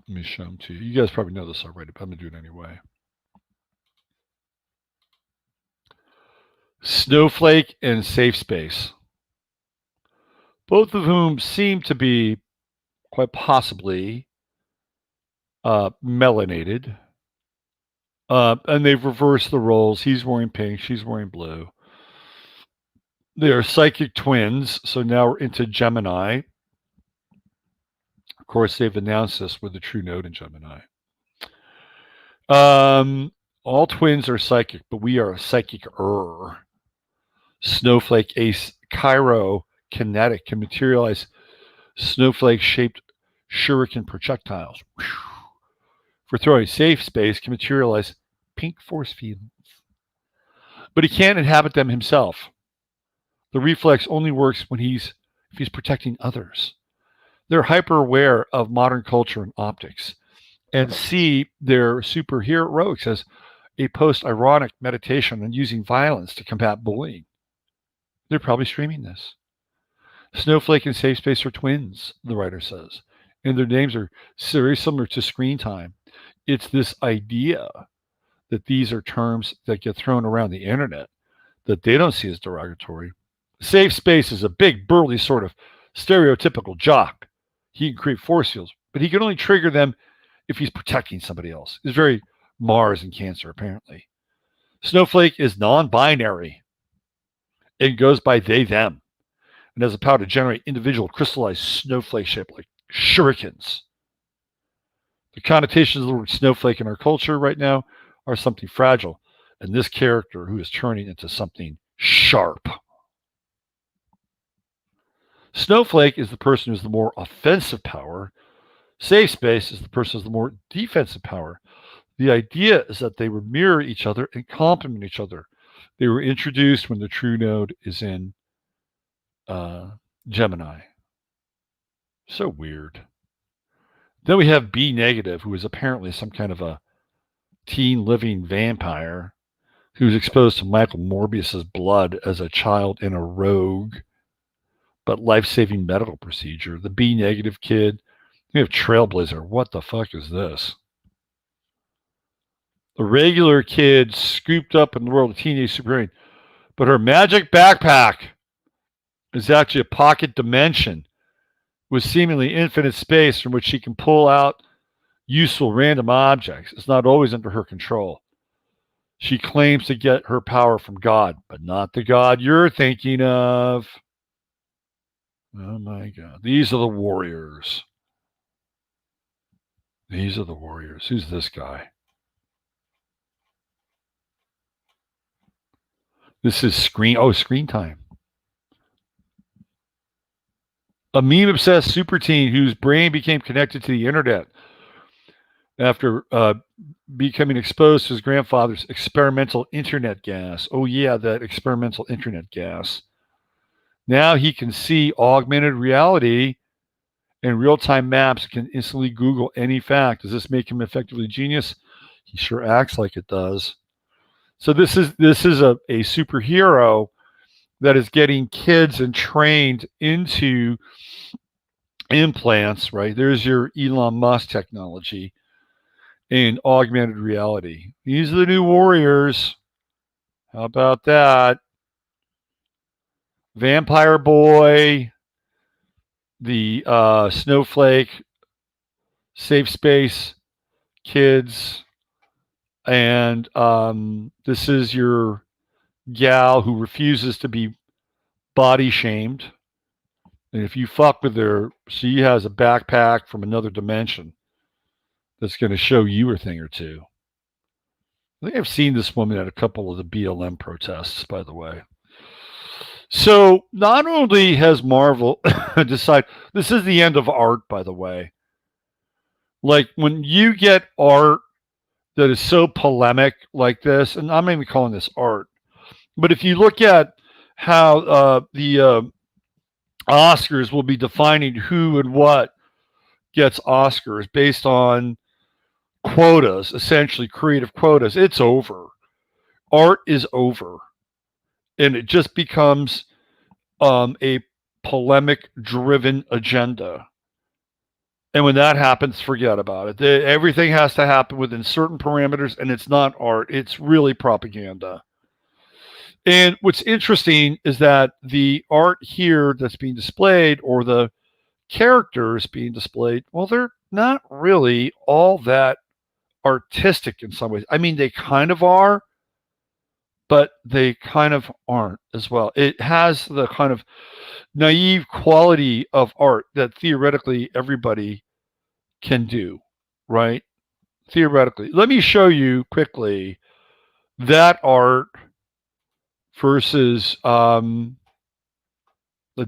Let me show them to you. You guys probably know this already, but I'm going to do it anyway. Snowflake and Safe Space. Both of whom seem to be quite possibly melanated. And they've reversed the roles. He's wearing pink, she's wearing blue. They are psychic twins, so now we're into Gemini. Of course, they've announced this with the true node in Gemini. All twins are psychic, but we are psychic-er. Snowflake Ace Cairo Kinetic can materialize snowflake-shaped shuriken projectiles. For throwing Safe Space can materialize pink force fields. But he can't inhabit them himself. The reflex only works when he's if he's protecting others. They're hyper aware of modern culture and optics and see their superheroics as a post-ironic meditation on using violence to combat bullying. They're probably streaming this. Snowflake and Safe Space are twins, the writer says, and their names are very similar to screen time. It's this idea that these are terms that get thrown around the internet that they don't see as derogatory. Safe Space is a big, burly sort of stereotypical jock. He can create force fields, but he can only trigger them if he's protecting somebody else. It's very Mars and Cancer, apparently. Snowflake is non-binary. It goes by they, them, and has the power to generate individual crystallized snowflake shaped like shurikens. The connotations of the word snowflake in our culture right now are something fragile, and this character who is turning into something sharp. Snowflake is the person who's the more offensive power. Safe Space is the person who's the more defensive power. The idea is that they would mirror each other and complement each other. They were introduced when the true node is in Gemini. So weird. Then we have B negative, who is apparently some kind of a teen living vampire who was exposed to Michael Morbius's blood as a child in a rogue but life-saving medical procedure. The B negative kid. We have Trailblazer. What the fuck is this? A regular kid scooped up in the world of teenage superhero, but her magic backpack is actually a pocket dimension with seemingly infinite space from which she can pull out useful random objects. It's not always under her control. She claims to get her power from God, but not the God you're thinking of. Oh my God. These are the warriors. These are the warriors. Who's this guy? This is screen time. A meme-obsessed super teen whose brain became connected to the internet after becoming exposed to his grandfather's experimental internet gas. Oh yeah, that experimental internet gas. Now he can see augmented reality and real-time maps, can instantly Google any fact. Does this make him effectively genius? He sure acts like it does. So this is a superhero that is getting kids and trained into implants, right? There's your Elon Musk technology in augmented reality. These are the new warriors. How about that? Vampire Boy, the Snowflake, Safe Space kids, and this is your gal who refuses to be body shamed. And if you fuck with her, she has a backpack from another dimension that's going to show you a thing or two. I think I've seen this woman at a couple of the BLM protests, by the way. So not only has Marvel decided, this is the end of art, by the way. Like when you get art that is so polemic like this, and I'm not even calling this art, but if you look at how the Oscars will be defining who and what gets Oscars based on quotas, essentially creative quotas, it's over. Art is over. And it just becomes a polemic-driven agenda. And when that happens, forget about it. Everything has to happen within certain parameters, and it's not art. It's really propaganda. And what's interesting is that the art here that's being displayed, or the characters being displayed, well, they're not really all that artistic in some ways. I mean, they kind of are, but they kind of aren't as well. It has the kind of naive quality of art that theoretically everybody can do, right? Theoretically. Let me show you quickly that art versus a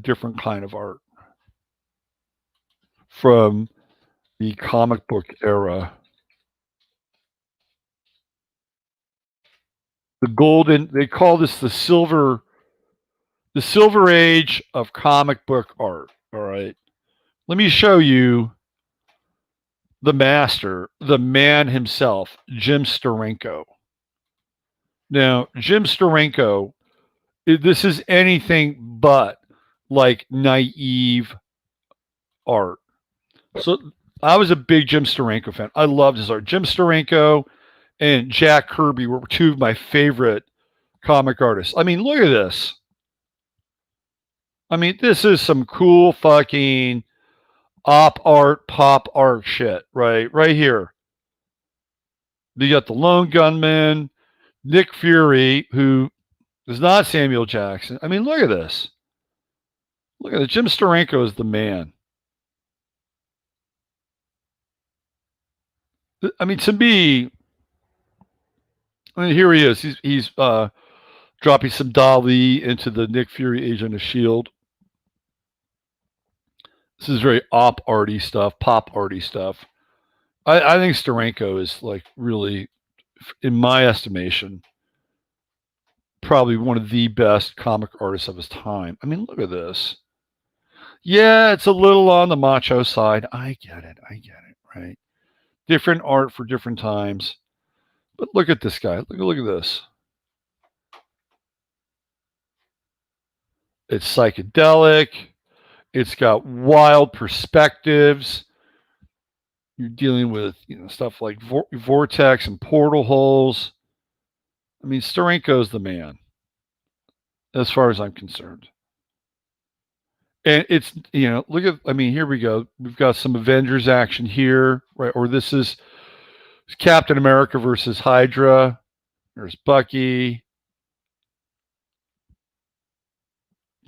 different kind of art from the comic book era. The golden, they call this the silver The Silver Age of comic book art. All right. Let me show you the master, the man himself, Jim Steranko. Now, Jim Steranko, this is anything but like naive art. So I was a big Jim Steranko fan. I loved his art. Jim Steranko and Jack Kirby were two of my favorite comic artists. I mean, look at this. I mean, this is some cool fucking pop art shit, right? Right here. You got the Lone Gunman, Nick Fury, who is not Samuel Jackson. I mean, look at this. Look at it. Jim Steranko is the man. I mean, to me, I mean, here he is. He's dropping some Dali into the Nick Fury Agent of S.H.I.E.L.D. This is very pop arty stuff. I think Steranko is like really, in my estimation, probably one of the best comic artists of his time. I mean, look at this. Yeah, it's a little on the macho side. I get it, right? Different art for different times. But look at this guy. Look at this. It's psychedelic. It's got wild perspectives. You're dealing with stuff like vortex and portal holes. I mean, Steranko's the man, as far as I'm concerned. And it's, look at, I mean, here we go. We've got some Avengers action here, right? Or this is Captain America versus Hydra. There's Bucky.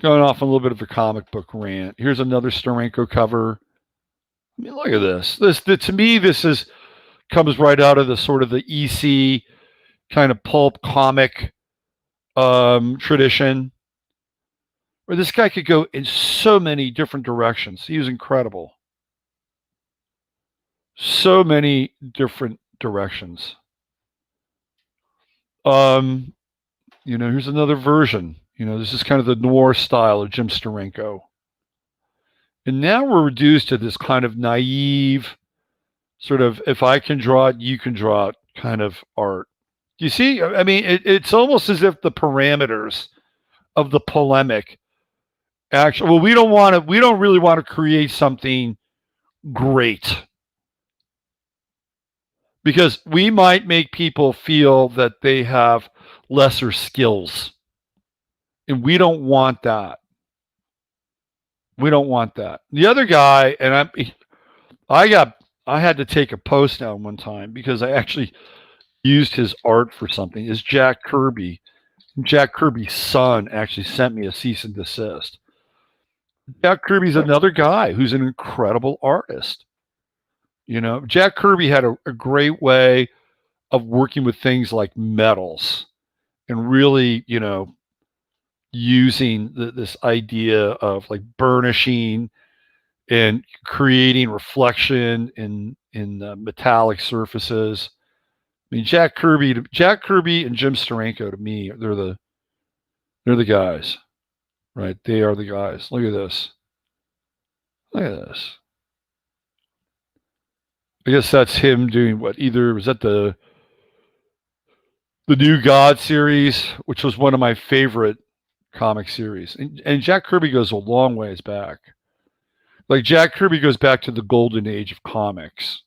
Going off on a little bit of a comic book rant. Here's another Steranko cover. I mean, look at this. To me, this comes right out of the sort of the EC kind of pulp comic tradition, where this guy could go in so many different directions. He was incredible. So many different directions. Here's another version. This is kind of the noir style of Jim Steranko. And now we're reduced to this kind of naive, sort of, if I can draw it, you can draw it kind of art. You see, I mean, it's almost as if the parameters of the polemic actually, well, we don't really want to create something great, because we might make people feel that they have lesser skills. And we don't want that. We don't want that. The other guy, and I had to take a post down one time because I actually used his art for something, is Jack Kirby. Jack Kirby's son actually sent me a cease and desist. Jack Kirby's another guy who's an incredible artist. Jack Kirby had a great way of working with things like metals and really, using this idea of like burnishing and creating reflection in metallic surfaces. I mean, Jack Kirby and Jim Steranko, to me, they're the guys, right? They are the guys. Look at this. Look at this. I guess that's him doing what? Either was that the New God series, which was one of my favorite comic series, and Jack Kirby goes a long ways back. Like Jack Kirby goes back to the golden age of comics,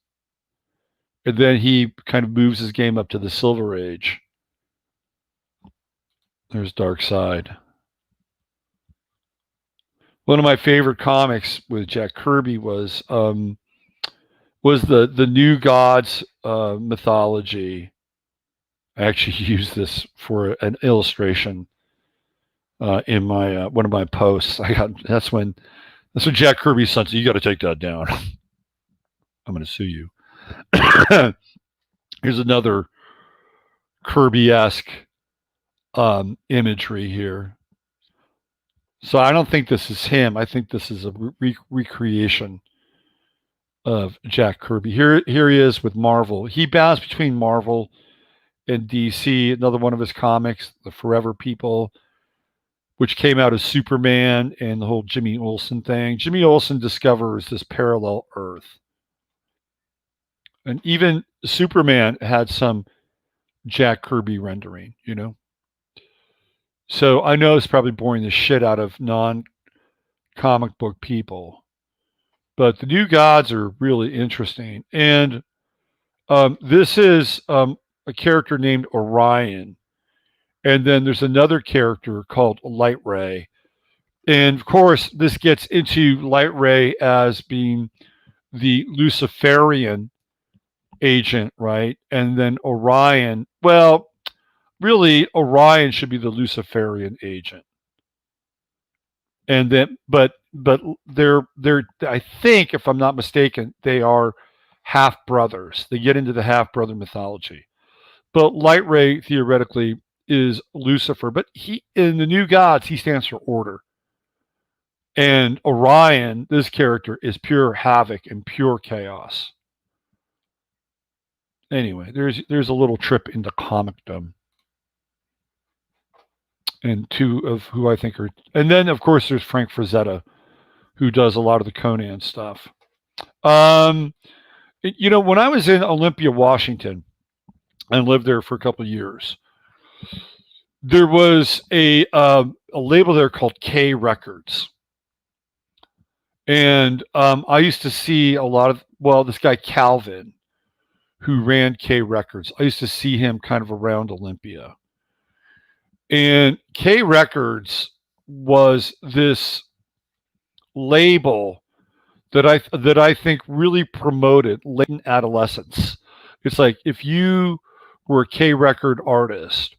and then he kind of moves his game up to the Silver Age. There's Dark Side. One of my favorite comics with Jack Kirby was the New Gods mythology. I actually used this for an illustration in my one of my posts. That's when Jack Kirby's son said, "You got to take that down. I'm going to sue you." Here's another Kirby-esque imagery here. So I don't think this is him. I think this is a recreation of Jack Kirby. Here he is with Marvel. He bounced between Marvel and DC. Another one of his comics, The Forever People. which came out as Superman and the whole Jimmy Olsen thing. Jimmy Olsen discovers this parallel Earth. And even Superman had some Jack Kirby rendering, you know? So I know it's probably boring the shit out of non-comic book people. But the New Gods are really interesting. And this is a character named Orion. And then there's another character called Light Ray. And of course, this gets into Light Ray as being the Luciferian agent, right? And then Orion, well, really, Orion should be the Luciferian agent. And then, but they're I think, if I'm not mistaken, they are half brothers. They get into the half brother mythology. But Light Ray theoretically is Lucifer, but he in the New Gods he stands for order. And Orion, this character, is pure havoc and pure chaos. Anyway, there's a little trip into comicdom. And two of who I think are, and then of course there's Frank Frazetta, who does a lot of the Conan stuff. You know, when I was in Olympia, Washington, and lived there for a couple of years, there was a label there called K Records. And I used to see a lot of, well, this guy Calvin, who ran K Records, I used to see him kind of around Olympia. And K Records was this label that I think really promoted latent adolescence. It's like if you were a K record artist,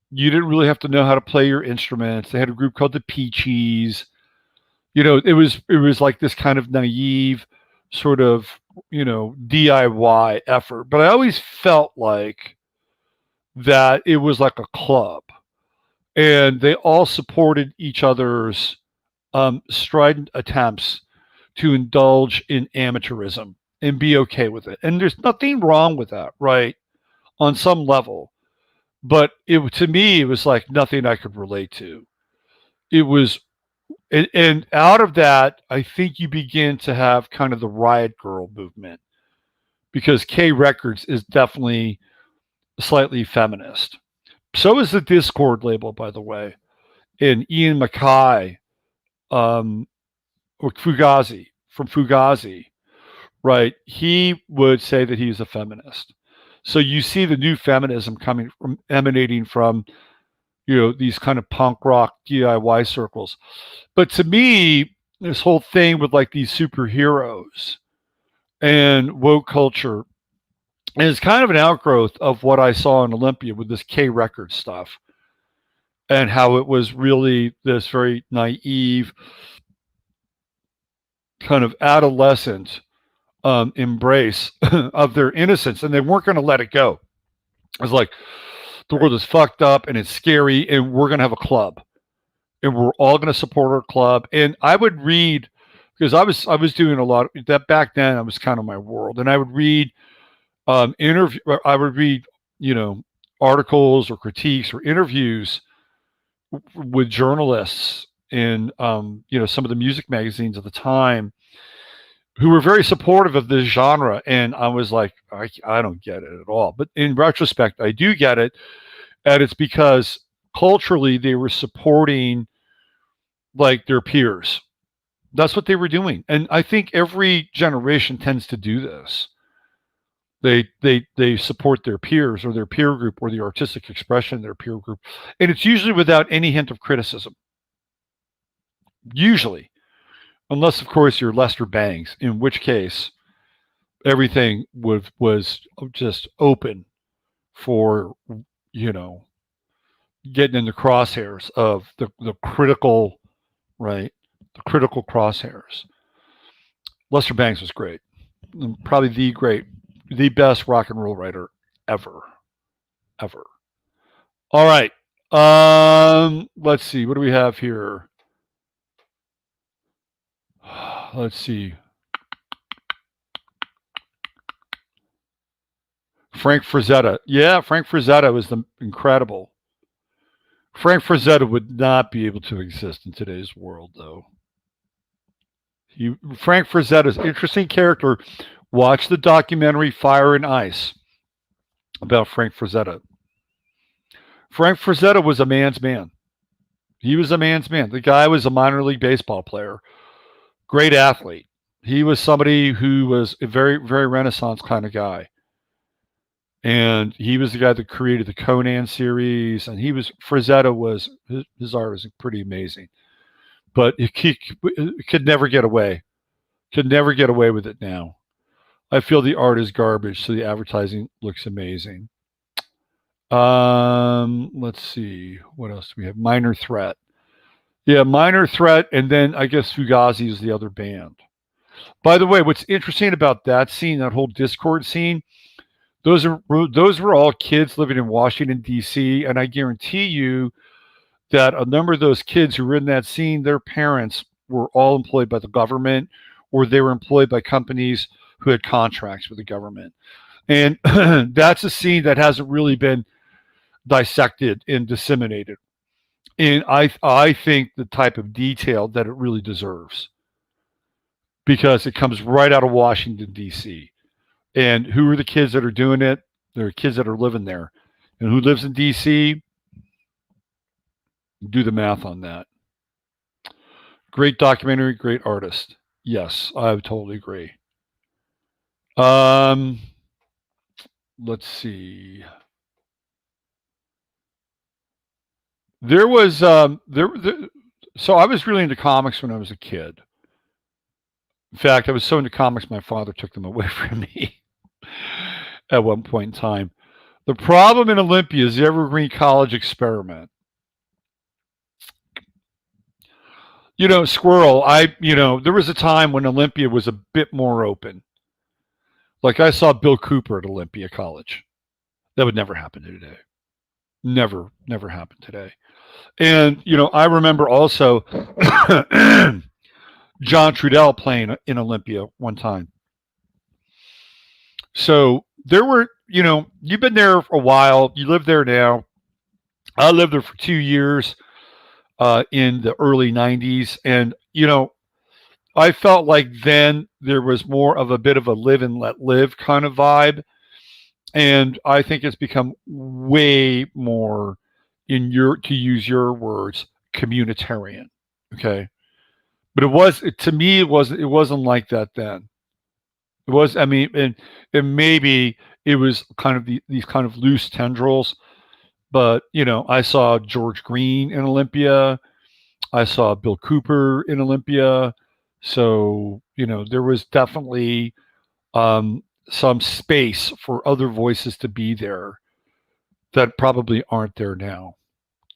you didn't really have to know how to play your instruments. They had a group called the Peaches. You know, it was like this kind of naive sort of, you know, DIY effort. But I always felt like that it was like a club, and they all supported each other's strident attempts to indulge in amateurism and be okay with it. And there's nothing wrong with that, right? On some level. But to me, it was like nothing I could relate to. It was, and out of that, I think you begin to have kind of the Riot Girl movement, because K Records is definitely slightly feminist. So is the Discord label, by the way. And Ian Mackay, or Fugazi, from Fugazi, right? He would say that he's a feminist. So you see the new feminism emanating from, you know, these kind of punk rock DIY circles. But to me, this whole thing with like these superheroes and woke culture is kind of an outgrowth of what I saw in Olympia with this K record stuff, and how it was really this very naive kind of adolescent embrace of their innocence, and they weren't going to let it go. It was like, the world is fucked up and it's scary, and we're going to have a club, and we're all going to support our club. And I would read, because I was doing a lot that back then. I was kind of my world, and I would read I would read, you know, articles or critiques or interviews with journalists in you know, some of the music magazines at the time, who were very supportive of this genre. And I was like, I don't get it at all. But in retrospect, I do get it. And it's because culturally they were supporting like their peers. That's what they were doing. And I think every generation tends to do this. They support their peers or their peer group or the artistic expression of their peer group. And it's usually without any hint of criticism. Usually. Unless, of course, you're Lester Bangs, in which case everything was just open for, you know, getting in the crosshairs of the critical, right? The critical crosshairs. Lester Bangs was great. Probably the best rock and roll writer ever. All right. Let's see. What do we have here? Let's see. Frank Frazetta. Yeah, Frank Frazetta was incredible. Frank Frazetta would not be able to exist in today's world, though. Frank Frazetta's an interesting character. Watch the documentary Fire and Ice about Frank Frazetta. Frank Frazetta was a man's man. He was a man's man. The guy was a minor league baseball player, great athlete. He was somebody who was a very, very Renaissance kind of guy. And he was the guy that created the Conan series. And Frazetta was, his art is pretty amazing. But he could never get away. Could never get away with it now. I feel the art is garbage, so the advertising looks amazing. Let's see. What else do we have? Minor Threat. Yeah, Minor Threat, and then I guess Fugazi is the other band. By the way, what's interesting about that scene, that whole Discord scene, those were all kids living in Washington, D.C., and I guarantee you that a number of those kids who were in that scene, their parents were all employed by the government, or they were employed by companies who had contracts with the government. And that's a scene that hasn't really been dissected and disseminated. And I think the type of detail that it really deserves, because it comes right out of Washington, D.C. And who are the kids that are doing it? There are kids that are living there. And who lives in D.C.? Do the math on that. Great documentary, great artist. Yes, I would totally agree. Let's see. There was so I was really into comics when I was a kid. In fact, I was so into comics, my father took them away from me at one point in time. The problem in Olympia is the Evergreen College experiment. Squirrel, there was a time when Olympia was a bit more open. Like I saw Bill Cooper at Olympia College. That would never happen today. Never happen today. And, I remember also John Trudell playing in Olympia one time. So there were, you've been there for a while. You live there now. I lived there for 2 years in the early 90s. And, I felt like then there was more of a bit of a live and let live kind of vibe. And I think it's become way more, to use your words, communitarian. Okay. But to me, it wasn't like that then. It was, and maybe it was kind of these kind of loose tendrils. But, I saw George Green in Olympia. I saw Bill Cooper in Olympia. So, there was definitely some space for other voices to be there that probably aren't there now.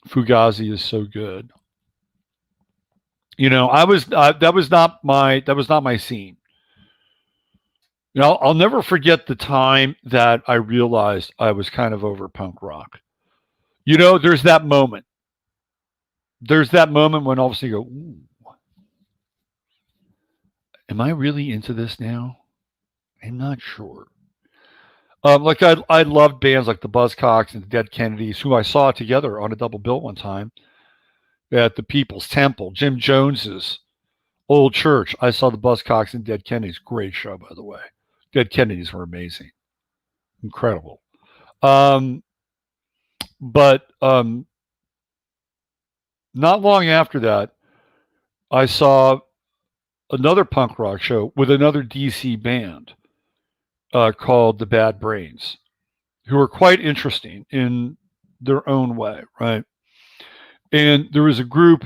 Fugazi is so good. That was not my scene. I'll never forget the time that I realized I was kind of over punk rock. There's that moment. There's that moment when all of a sudden you go, ooh, am I really into this now? I'm not sure. Like I loved bands like the Buzzcocks and the Dead Kennedys, who I saw together on a double bill one time at the People's Temple, Jim Jones's old church. I saw the Buzzcocks and Dead Kennedys. Great show, by the way. Dead Kennedys were amazing, incredible. But not long after that, I saw another punk rock show with another DC band called the Bad Brains, who are quite interesting in their own way, right? And there was a group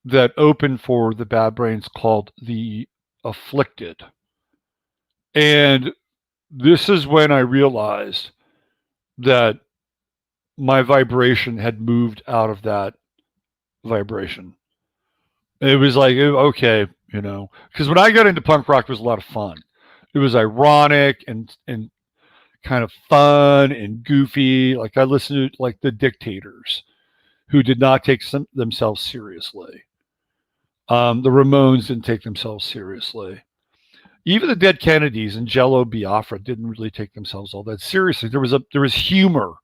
that opened for the Bad Brains called the Afflicted. And this is when I realized that my vibration had moved out of that vibration. It was like, okay, because when I got into punk rock, it was a lot of fun. It was ironic and kind of fun and goofy. Like I listened to like the Dictators, who did not take themselves seriously. The Ramones didn't take themselves seriously. Even the Dead Kennedys and Jello Biafra didn't really take themselves all that seriously. There was humor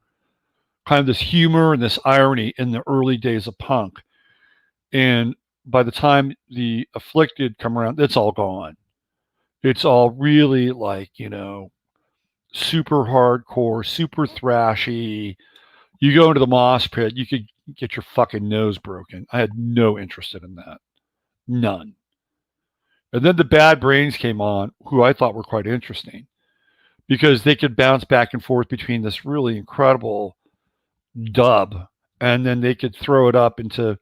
kind of this humor and this irony in the early days of punk. And by the time the Afflicted come around, it's all gone. It's all really like, super hardcore, super thrashy. You go into the mosh pit, you could get your fucking nose broken. I had no interest in that. None. And then the Bad Brains came on, who I thought were quite interesting because they could bounce back and forth between this really incredible dub and then they could throw it up into,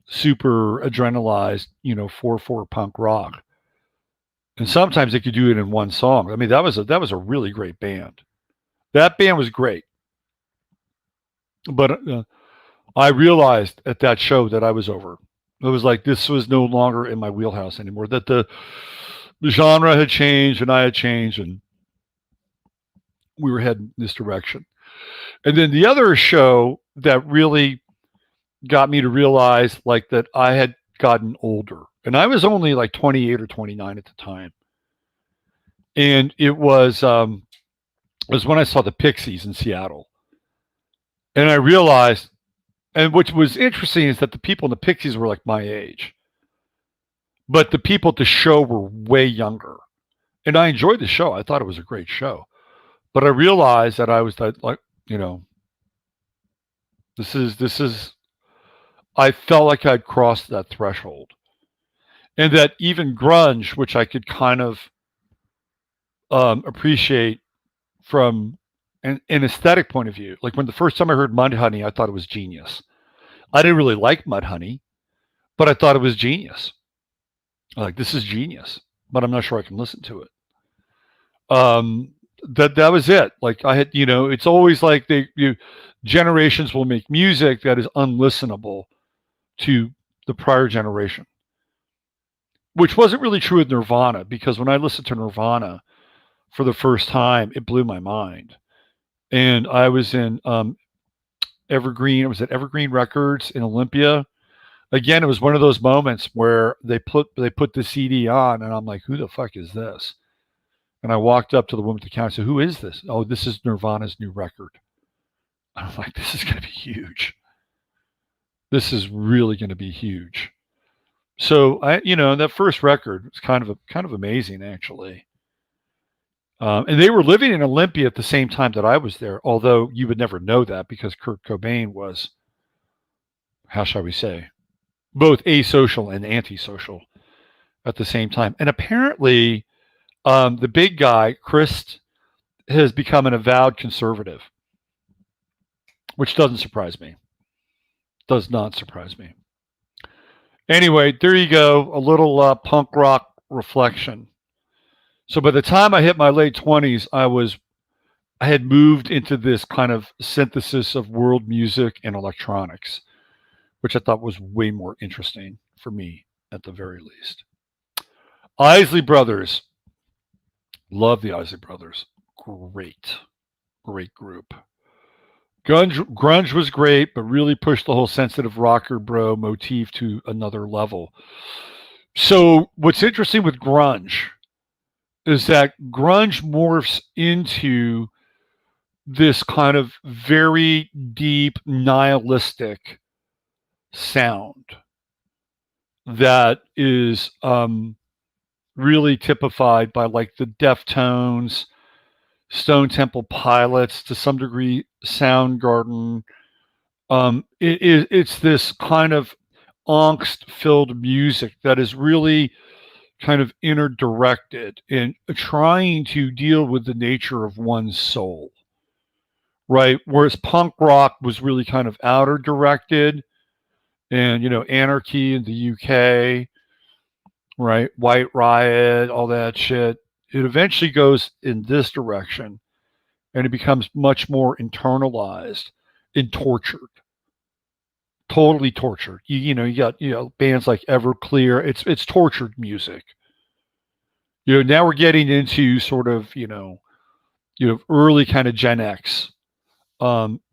super adrenalized, 4/4 punk rock. And sometimes they could do it in one song. I mean, that was a really great band. That band was great. But I realized at that show that I was over. It was like this was no longer in my wheelhouse anymore. That the genre had changed and I had changed and we were heading this direction. And then the other show that really got me to realize like that I had gotten older. And I was only like 28 or 29 at the time. And it was when I saw the Pixies in Seattle. And I realized, and which was interesting is that the people in the Pixies were like my age. But the people at the show were way younger. And I enjoyed the show. I thought it was a great show. But I realized that I was like, this is I felt like I'd crossed that threshold. And that even grunge, which I could kind of appreciate from an aesthetic point of view. Like when the first time I heard Mudhoney, I thought it was genius. I didn't really like Mudhoney, but I thought it was genius. Like, this is genius, but I'm not sure I can listen to it. That was it. Like I had, it's always like generations will make music that is unlistenable to the prior generation, which wasn't really true with Nirvana, because when I listened to Nirvana for the first time, it blew my mind. And I was in Evergreen. It was at Evergreen Records in Olympia. Again, it was one of those moments where they put the CD on, and I'm like, "Who the fuck is this?" And I walked up to the woman at the counter and said, "Who is this?" "Oh, this is Nirvana's new record." I'm like, "This is going to be huge. This is really going to be huge." So that first record was kind of amazing, actually. And they were living in Olympia at the same time that I was there, although you would never know that because Kurt Cobain was, how shall we say, both asocial and antisocial at the same time. And apparently, the big guy, Chris, has become an avowed conservative, which doesn't surprise me. Does not surprise me. Anyway, there you go. A little punk rock reflection. So by the time I hit my late 20s, I had moved into this kind of synthesis of world music and electronics, which I thought was way more interesting for me at the very least. Isley Brothers. Love the Isley Brothers. Great group. Grunge was great, but really pushed the whole sensitive rocker bro motif to another level. So what's interesting with grunge is that grunge morphs into this kind of very deep nihilistic sound that is really typified by like the Deftones, Stone Temple Pilots, to some degree Soundgarden. It's this kind of angst-filled music that is really kind of inner directed and trying to deal with the nature of one's soul, right? Whereas punk rock was really kind of outer directed, and Anarchy in the UK, right? White Riot, all that shit. It eventually goes in this direction, and it becomes much more internalized and tortured. Totally tortured. You got bands like Everclear. It's tortured music. Now we're getting into sort of early kind of Gen X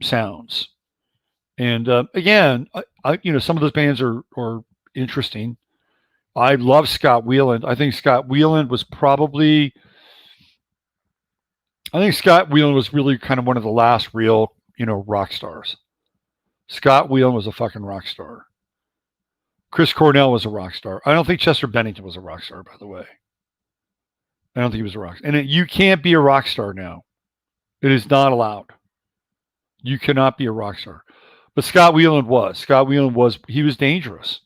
sounds. And again, I some of those bands are interesting. I love Scott Weiland. I think Scott Weiland was probably I think Scott Weiland was really kind of one of the last real, rock stars. Scott Weiland was a fucking rock star. Chris Cornell was a rock star. I don't think Chester Bennington was a rock star, by the way. I don't think he was a rock star. And you can't be a rock star now. It is not allowed. You cannot be a rock star. But Scott Weiland was. Scott Weiland he was dangerous.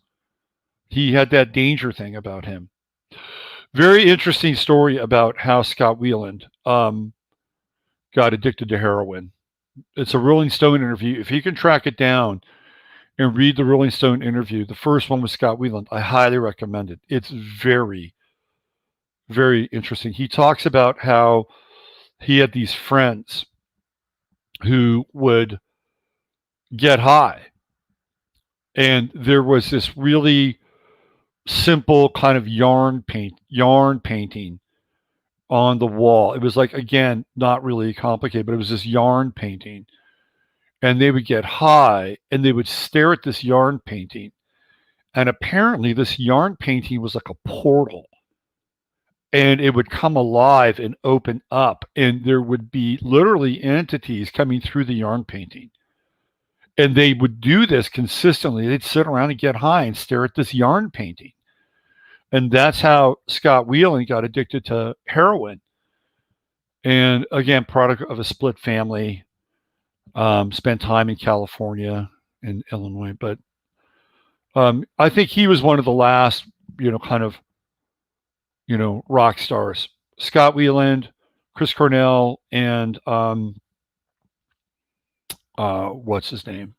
He had that danger thing about him. Very interesting story about how Scott Weiland got addicted to heroin. It's a Rolling Stone interview. If you can track it down and read the Rolling Stone interview, the first one with Scott Weiland, I highly recommend it. It's very, very interesting. He talks about how he had these friends who would get high. And there was this really simple kind of yarn painting on the wall. It was like, again, not really complicated, but it was this yarn painting. And they would get high and they would stare at this yarn painting. And apparently this yarn painting was like a portal. And it would come alive and open up. And there would be literally entities coming through the yarn painting. And they would do this consistently. They'd sit around and get high and stare at this yarn painting. And that's how Scott Weiland got addicted to heroin. And again, product of a split family, spent time in California and Illinois. But I think he was one of the last, rock stars. Scott Weiland, Chris Cornell, and what's his name?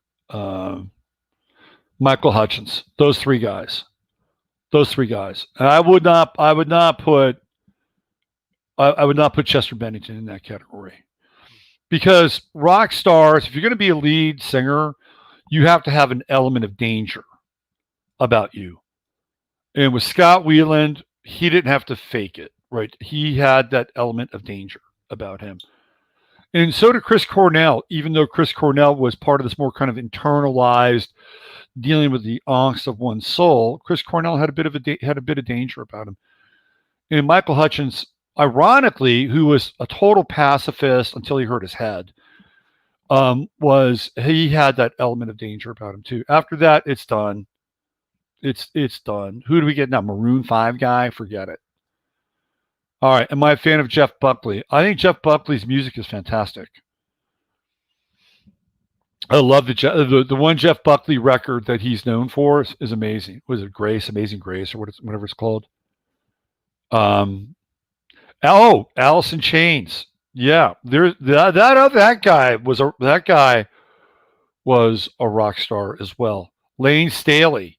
Michael Hutchence. Those three guys. And I would not put Chester Bennington in that category. Because rock stars, if you're going to be a lead singer, you have to have an element of danger about you. And with Scott Weiland, he didn't have to fake it, right? He had that element of danger about him. And so did Chris Cornell, even though Chris Cornell was part of this more kind of internalized dealing with the angst of one's soul. Chris Cornell had a bit of danger about him. And Michael Hutchence, ironically, who was a total pacifist until he hurt his head, he had that element of danger about him too. After that, it's done. It's done. Who do we get now? Maroon 5 guy? Forget it. All right. Am I a fan of Jeff Buckley? I think Jeff Buckley's music is fantastic. I love the one Jeff Buckley record that he's known for is amazing. Was it Grace, Amazing Grace, or whatever it's called? Alice in Chains. Yeah, that guy was a rock star as well. Lane Staley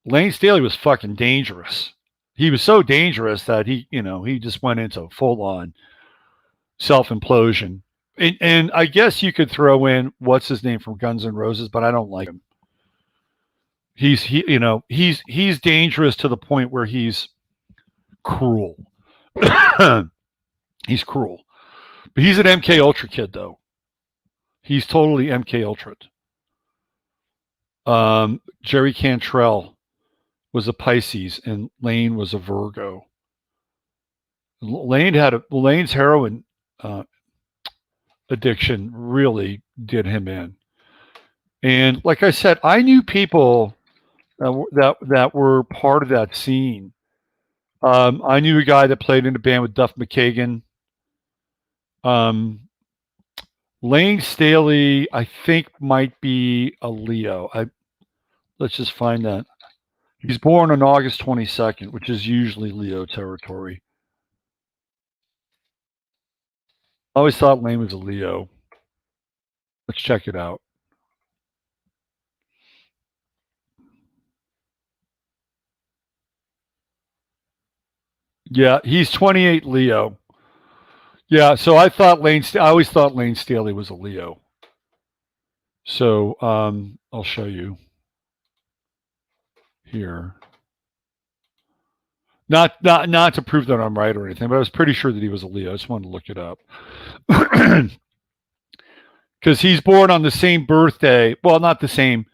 was fucking dangerous. He was so dangerous that he just went into full on self-implosion. And I guess you could throw in what's his name from Guns N' Roses, but I don't like him. He's dangerous to the point where he's cruel. He's cruel. But he's an MK Ultra kid though. He's totally MK Ultra. Jerry Cantrell was a Pisces and Lane was a Virgo. Lane's heroin addiction really did him in. And like I said, I knew people that were part of that scene. I knew a guy that played in a band with Duff McKagan. Lane Staley, I think, might be a Leo. Let's just find that. He's born on August 22nd, which is usually Leo territory. I always thought Lane was a Leo. Let's check it out. Yeah, he's 28 Leo. Yeah, so I always thought Lane Staley was a Leo. So I'll show you here. Not to prove that I'm right or anything, but I was pretty sure that he was a Leo. I just wanted to look it up. Because he's born on the same birthday. Well, not the same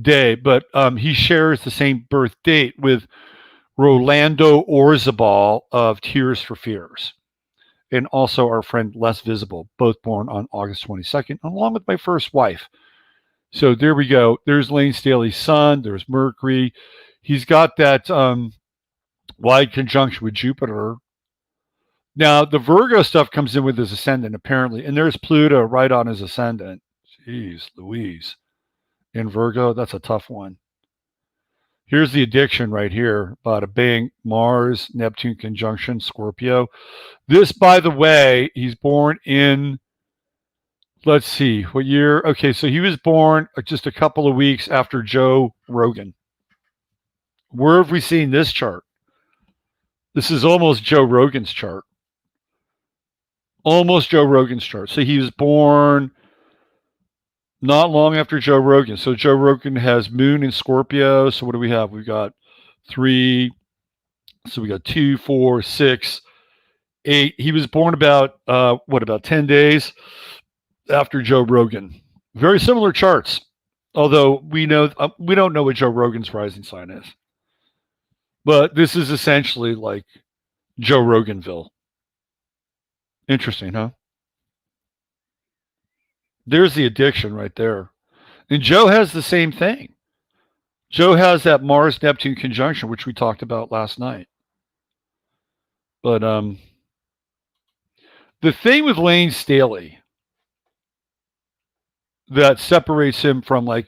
day, but he shares the same birth date with Rolando Orzabal of Tears for Fears. and also our friend Les Visible, both born on August 22nd, along with my first wife. So there we go. There's Lane Staley's son. There's Mercury. He's got that wide conjunction with Jupiter. Now, the Virgo stuff comes in with his ascendant, apparently. And there's Pluto right on his ascendant. Jeez Louise. In Virgo, that's a tough one. Here's the addiction right here. Bada bing. Mars, Neptune conjunction, Scorpio. This, by the way, he's born in, let's see, what year? Okay, so he was born just a couple of weeks after Joe Rogan. Where have we seen this chart? This is almost Joe Rogan's chart. Almost Joe Rogan's chart. So he was born not long after Joe Rogan. So Joe Rogan has Moon in Scorpio. So what do we have? We've got 3. So we got 2, 4, 6, 8. He was born about, about 10 days after Joe Rogan. Very similar charts. Although we don't know what Joe Rogan's rising sign is. But this is essentially like Joe Roganville. Interesting, huh? There's the addiction right there. And Joe has the same thing. Joe has that Mars-Neptune conjunction, which we talked about last night. But the thing with Lane Staley that separates him from like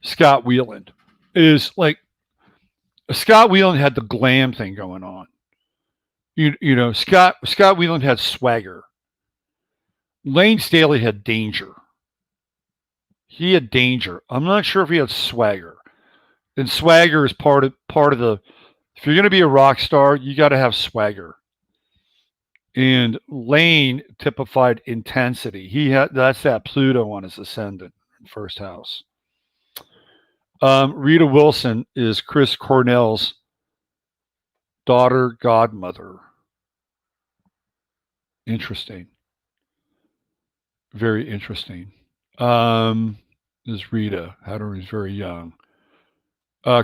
Scott Weiland is like Scott Weiland had the glam thing going on. You know, Scott Weiland had swagger. Lane Staley had danger. He had danger. I'm not sure if he had swagger. And swagger is part of the. If you're going to be a rock star, you got to have swagger. And Lane typified intensity. That's that Pluto on his ascendant, first house. Rita Wilson is Chris Cornell's daughter godmother. Interesting. Very interesting. Is Rita. Had her when he was very young.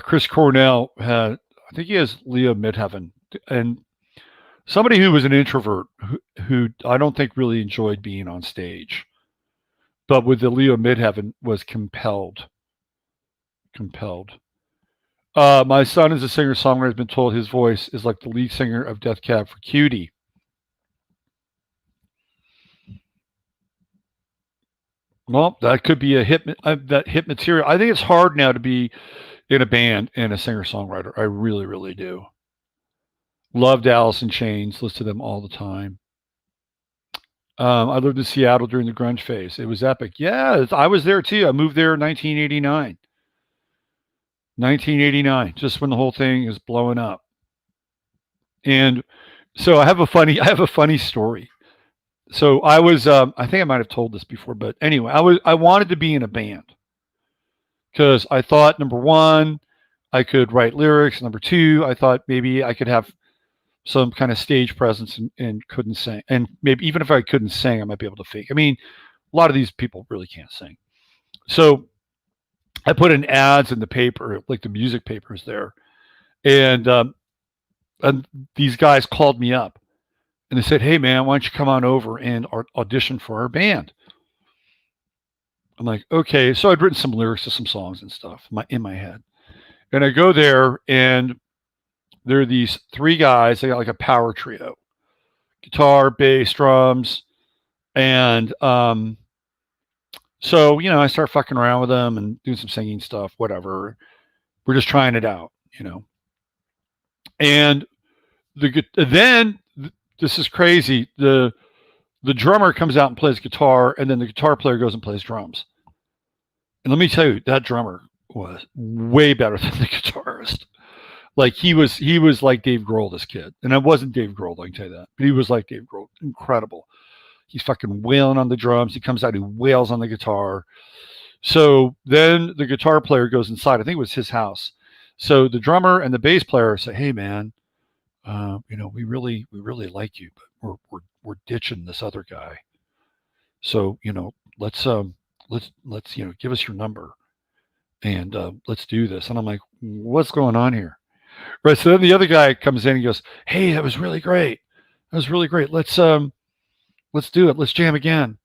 Chris Cornell I think he has Leo Midheaven. And somebody who was an introvert who I don't think really enjoyed being on stage. But with the Leo Midheaven was compelled. My son is a singer-songwriter. Has been told his voice is like the lead singer of Death Cab for Cutie. Well, that could be a hit. That hit material. I think it's hard now to be in a band and a singer-songwriter. I really, really do. Loved Alice in Chains. Listen to them all the time. I lived in Seattle during the grunge phase. It was epic. Yeah, I was there too. I moved there in 1989. 1989, just when the whole thing is blowing up. And so I have a funny story. So I was, I think I might have told this before, but anyway, I wanted to be in a band because I thought, number one, I could write lyrics. Number two, I thought maybe I could have some kind of stage presence and couldn't sing. And maybe even if I couldn't sing, I might be able to fake. I mean, a lot of these people really can't sing. So I put in ads in the paper, like the music papers there. And these guys called me up and they said, "Hey man, why don't you come on over and audition for our band?" I'm like, okay. So I'd written some lyrics to some songs and stuff in my head. And I go there and there are these 3 guys. They got like a power trio, guitar, bass, drums. And so, I start fucking around with them and doing some singing stuff, whatever. We're just trying it out, And then this is crazy. The drummer comes out and plays guitar, and then the guitar player goes and plays drums. And let me tell you, that drummer was way better than the guitarist. Like he was like Dave Grohl, this kid. And I wasn't Dave Grohl, I can tell you that. But he was like Dave Grohl. Incredible. He's fucking wailing on the drums. He comes out, he wails on the guitar. So then the guitar player goes inside. I think it was his house. So the drummer and the bass player say, "Hey man, we really like you, but we're ditching this other guy. So, let's give us your number and let's do this." And I'm like, "What's going on here?" Right. So then the other guy comes in and goes, "Hey, that was really great." That was really great. Let's do it. Let's jam again.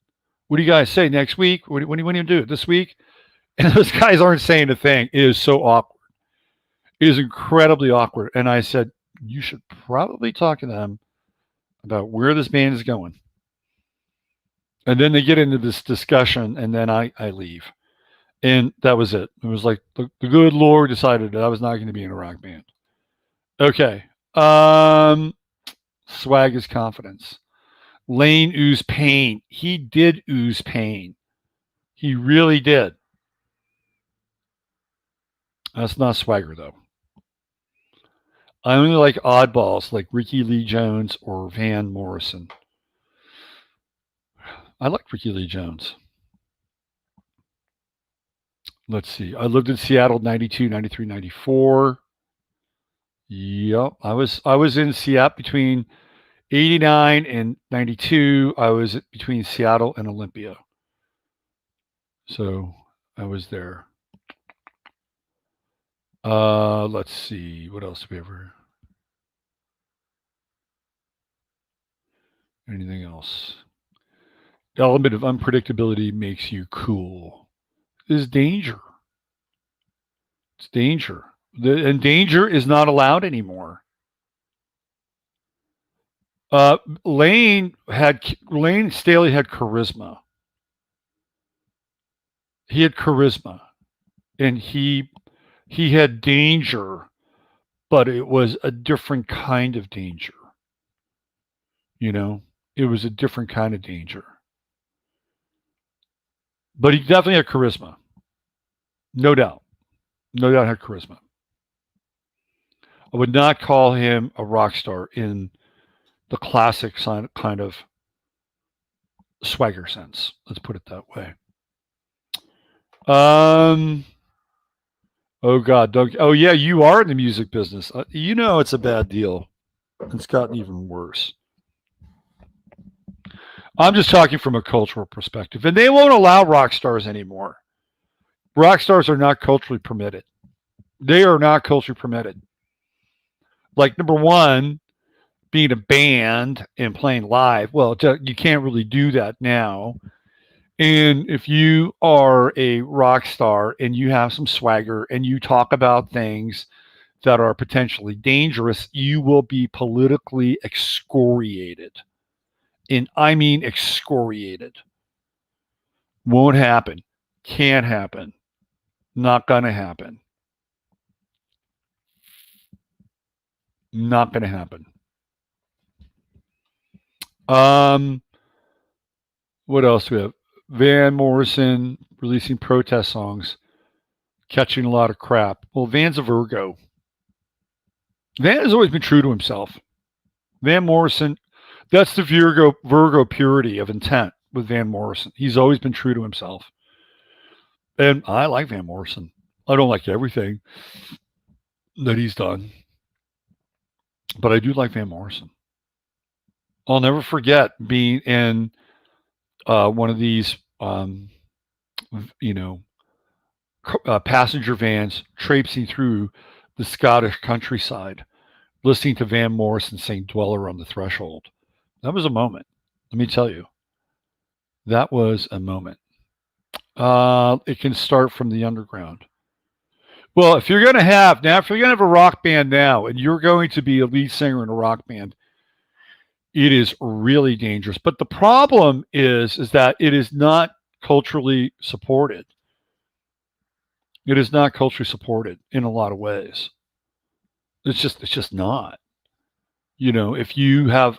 What do you guys say next week? When do you do it? This week? And those guys aren't saying a thing. It is so awkward. It is incredibly awkward. And I said, you should probably talk to them about where this band is going. And then they get into this discussion, and then I leave. And that was it. It was like the good Lord decided that I was not going to be in a rock band. Okay. Swag is confidence. Lane oozed pain. He did ooze pain. He really did. That's not swagger, though. I only like oddballs like Ricky Lee Jones or Van Morrison. I like Ricky Lee Jones. Let's see. I lived in Seattle 92, 93, 94. Yep. I was in Seattle between 89 and 92. I was between Seattle and Olympia. So I was there. Let's see. What else do we ever? Anything else? The element of unpredictability makes you cool. Is danger. It's danger. And danger is not allowed anymore. Lane Staley had charisma. He had charisma. And he had danger, but it was a different kind of danger. You know, it was a different kind of danger. But he definitely had charisma. No doubt. No doubt had charisma. I would not call him a rock star in the classic kind of swagger sense. Let's put it that way. Oh God, Doug. Oh yeah, you are in the music business. You know it's a bad deal. It's gotten even worse. I'm just talking from a cultural perspective, and they won't allow rock stars anymore. Rock stars are not culturally permitted. They are not culturally permitted. Like, number one, being a band and playing live. Well, you can't really do that now. And if you are a rock star and you have some swagger and you talk about things that are potentially dangerous, you will be politically excoriated. And I mean excoriated. Won't happen. Can't happen. Not going to happen. Not going to happen. What else do we have? Van Morrison releasing protest songs, catching a lot of crap. Well, Van's a Virgo. Van has always been true to himself. Van Morrison, that's the Virgo purity of intent with Van Morrison. He's always been true to himself. And I like Van Morrison. I don't like everything that he's done, but I do like Van Morrison. I'll never forget being in one of these, passenger vans traipsing through the Scottish countryside, listening to Van Morrison sing "Dweller on the Threshold." That was a moment. Let me tell you, that was a moment. It can start from the underground. Well, if you're going to have a rock band now, and you're going to be a lead singer in a rock band, it is really dangerous. But the problem is that it is not culturally supported. It is not culturally supported in a lot of ways. It's just not. You know, if you have,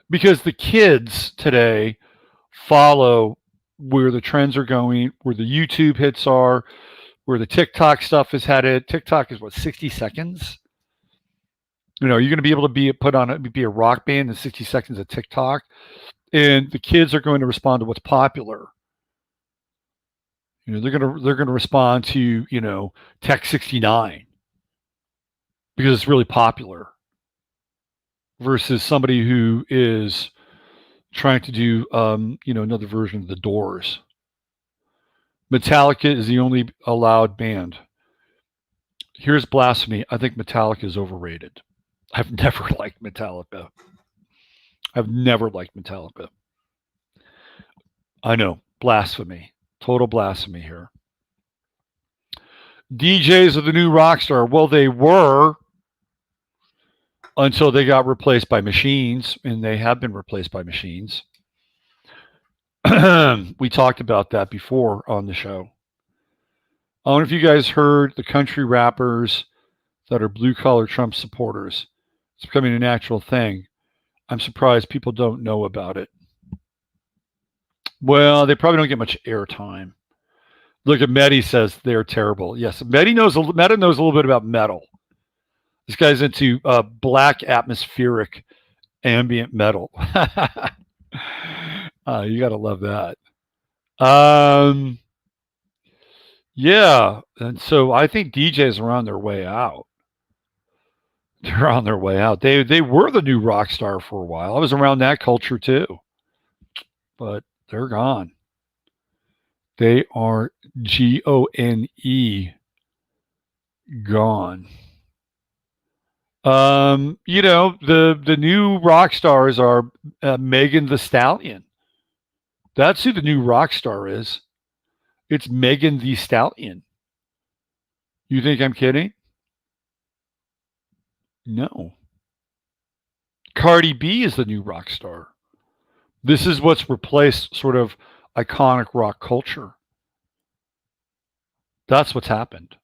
because the kids today follow where the trends are going, where the YouTube hits are, where the TikTok stuff is headed. TikTok is 60 seconds. You know, you're going to be able to be a rock band in 60 seconds of TikTok, and the kids are going to respond to what's popular. You know, they're going to respond to, Tech 69 because it's really popular, versus somebody who is trying to do, another version of the Doors. Metallica is the only allowed band. Here's blasphemy. I think Metallica is overrated. I've never liked Metallica. I've never liked Metallica. I know, blasphemy, total blasphemy here. DJs are the new rock star. Well, they were until they got replaced by machines, and they have been replaced by machines. We talked about that before on the show. I don't know if you guys heard the country rappers that are blue-collar Trump supporters. It's becoming a natural thing. I'm surprised people don't know about it. Well, they probably don't get much airtime. Look at Mehdi says they're terrible. Yes, Mehdi knows a little bit about metal. This guy's into black atmospheric ambient metal. You got to love that. Yeah, and so I think DJs are on their way out. They're on their way out. They were the new rock star for a while. I was around that culture too, but they're gone. They are gone. Gone. You know, the new rock stars are Megan Thee Stallion. That's who the new rock star is. It's Megan Thee Stallion. You think I'm kidding? No. Cardi B is the new rock star. This is what's replaced sort of iconic rock culture. That's what's happened.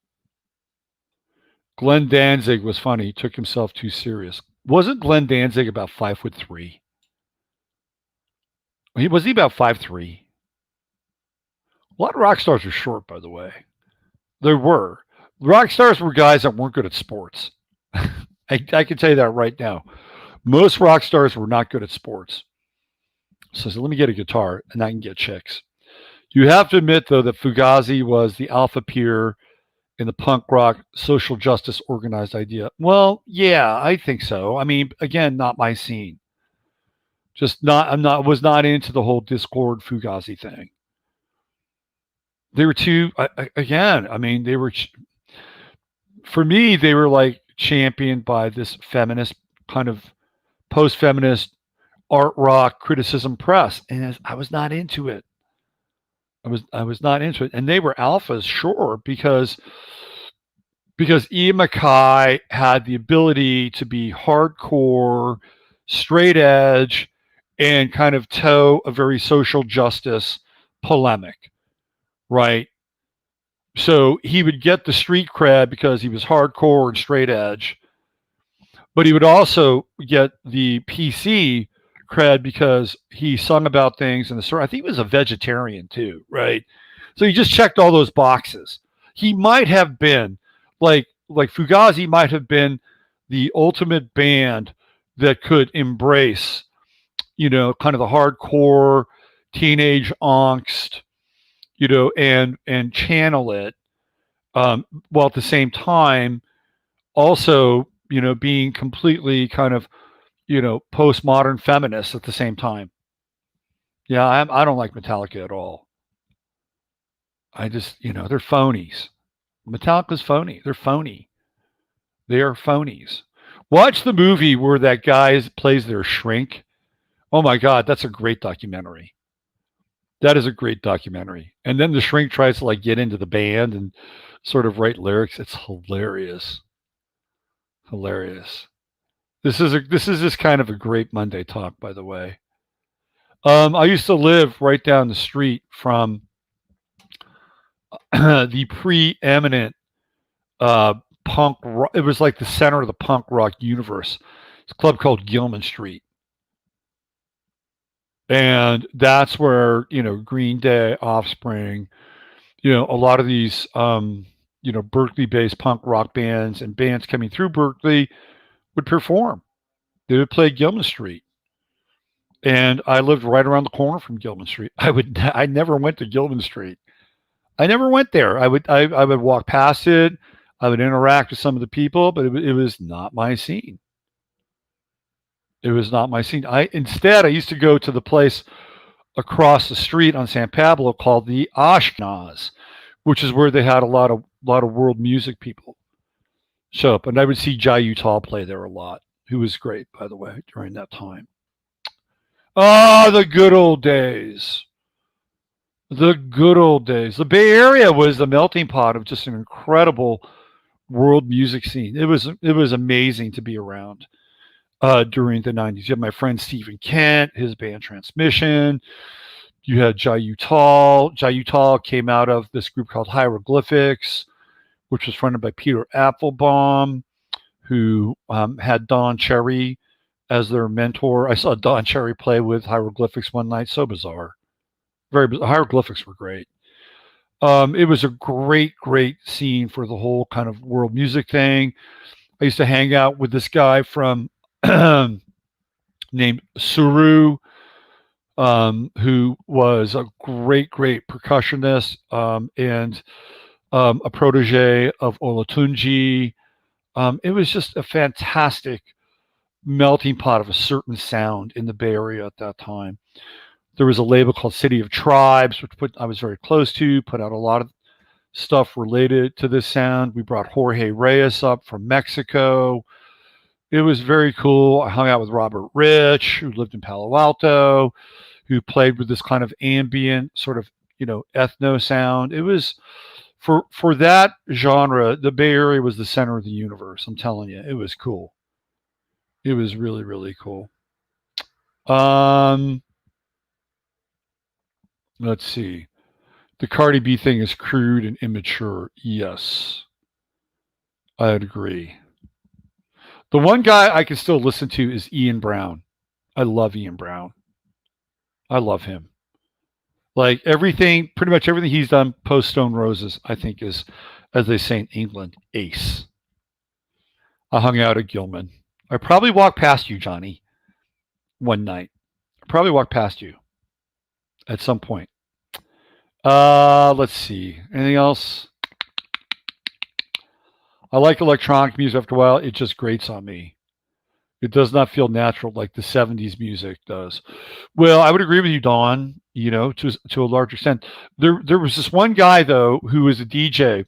Glenn Danzig was funny. He took himself too serious. Wasn't Glenn Danzig about 5'3"? Was he about 5'3"? A lot of rock stars are short, by the way. There were. Rock stars were guys that weren't good at sports. I can tell you that right now. Most rock stars were not good at sports. So let me get a guitar and I can get chicks. You have to admit, though, that Fugazi was the alpha peer in the punk rock social justice organized idea. Well, yeah, I think so. I mean, again, not my scene. Was not into the whole Discord Fugazi thing. They were too, again, I mean, for me, they were like championed by this feminist kind of post-feminist art rock criticism press. And I was not into it. I was not into it. And they were alphas, sure, because Ian MacKaye had the ability to be hardcore, straight edge, and kind of toe a very social justice polemic, right? So he would get the street cred because he was hardcore and straight edge, but he would also get the PC cred because he sung about things in the story. I think he was a vegetarian too, right? So he just checked all those boxes. He might have been like Fugazi might have been the ultimate band that could embrace, you know, kind of the hardcore teenage angst, you know, and channel it, while at the same time also, you know, being completely kind of, you know, postmodern feminists at the same time. Yeah, I don't like Metallica at all. I just, you know, they're phonies. Metallica's phony. They're phony. They are phonies. Watch the movie where that guy plays their shrink. Oh my God, that's a great documentary. That is a great documentary. And then the shrink tries to like get into the band and sort of write lyrics. It's hilarious. Hilarious. This is just kind of a great Monday talk, by the way. I used to live right down the street from the preeminent punk rock. It was like the center of the punk rock universe. It's a club called Gilman Street. And that's where, you know, Green Day, Offspring, you know, a lot of these, you know, Berkeley-based punk rock bands and bands coming through Berkeley would perform. They would play Gilman Street. And I lived right around the corner from Gilman Street. I never went to Gilman Street. I never went there. I would walk past it. I would interact with some of the people, but it was not my scene. It was not my scene. Instead, I used to go to the place across the street on San Pablo called the Ashkenaz, which is where they had a lot of world music people show up. And I would see Jai Utah play there a lot, who was great, by the way, during that time. Oh, the good old days. The good old days. The Bay Area was the melting pot of just an incredible world music scene. It was amazing to be around during the 90s. You had my friend Stephen Kent, his band Transmission. You had Jai Uttal. Jai Uttal came out of this group called Hieroglyphics, which was fronted by Peter Applebaum, who had Don Cherry as their mentor. I saw Don Cherry play with Hieroglyphics one night. So bizarre. Very bizarre. Hieroglyphics were great. It was a great, great scene for the whole kind of world music thing. I used to hang out with this guy from named Suru, who was a great, great percussionist and a protege of Olatunji. It was just a fantastic melting pot of a certain sound in the Bay Area at that time. There was a label called City of Tribes, which I was very close to, put out a lot of stuff related to this sound. We brought Jorge Reyes up from Mexico. It was very cool. I hung out with Robert Rich, who lived in Palo Alto, who played with this kind of ambient sort of, ethno sound. It was for that genre, the Bay Area was the center of the universe. I'm telling you, it was cool. It was really, really cool. Let's see. The Cardi B thing is crude and immature. Yes, I'd agree. The one guy I can still listen to is Ian Brown. I love Ian Brown. I love him. Like everything, pretty much everything he's done post Stone Roses, I think is, as they say in England, ace. I hung out at Gilman. I probably walked past you, Johnny, one night. I probably walked past you at some point. Let's see. Anything else? I like electronic music. After a while, it just grates on me. It does not feel natural like the 70s music does. Well, I would agree with you, Don, to a large extent. There was this one guy, though, who was a DJ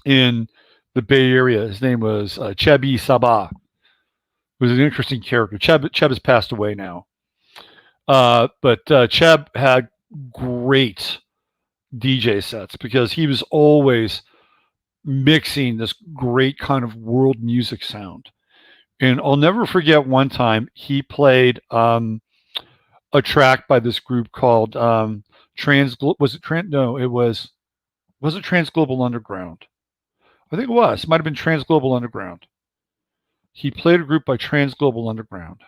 in the Bay Area. His name was Chebi Sabah. He was an interesting character. Cheb has passed away now. But Cheb had great DJ sets because he was always mixing this great kind of world music sound. And I'll never forget one time he played a track by this group called was it Transglobal Underground? I think it was. It might have been Transglobal Underground. He played a group by Transglobal Underground.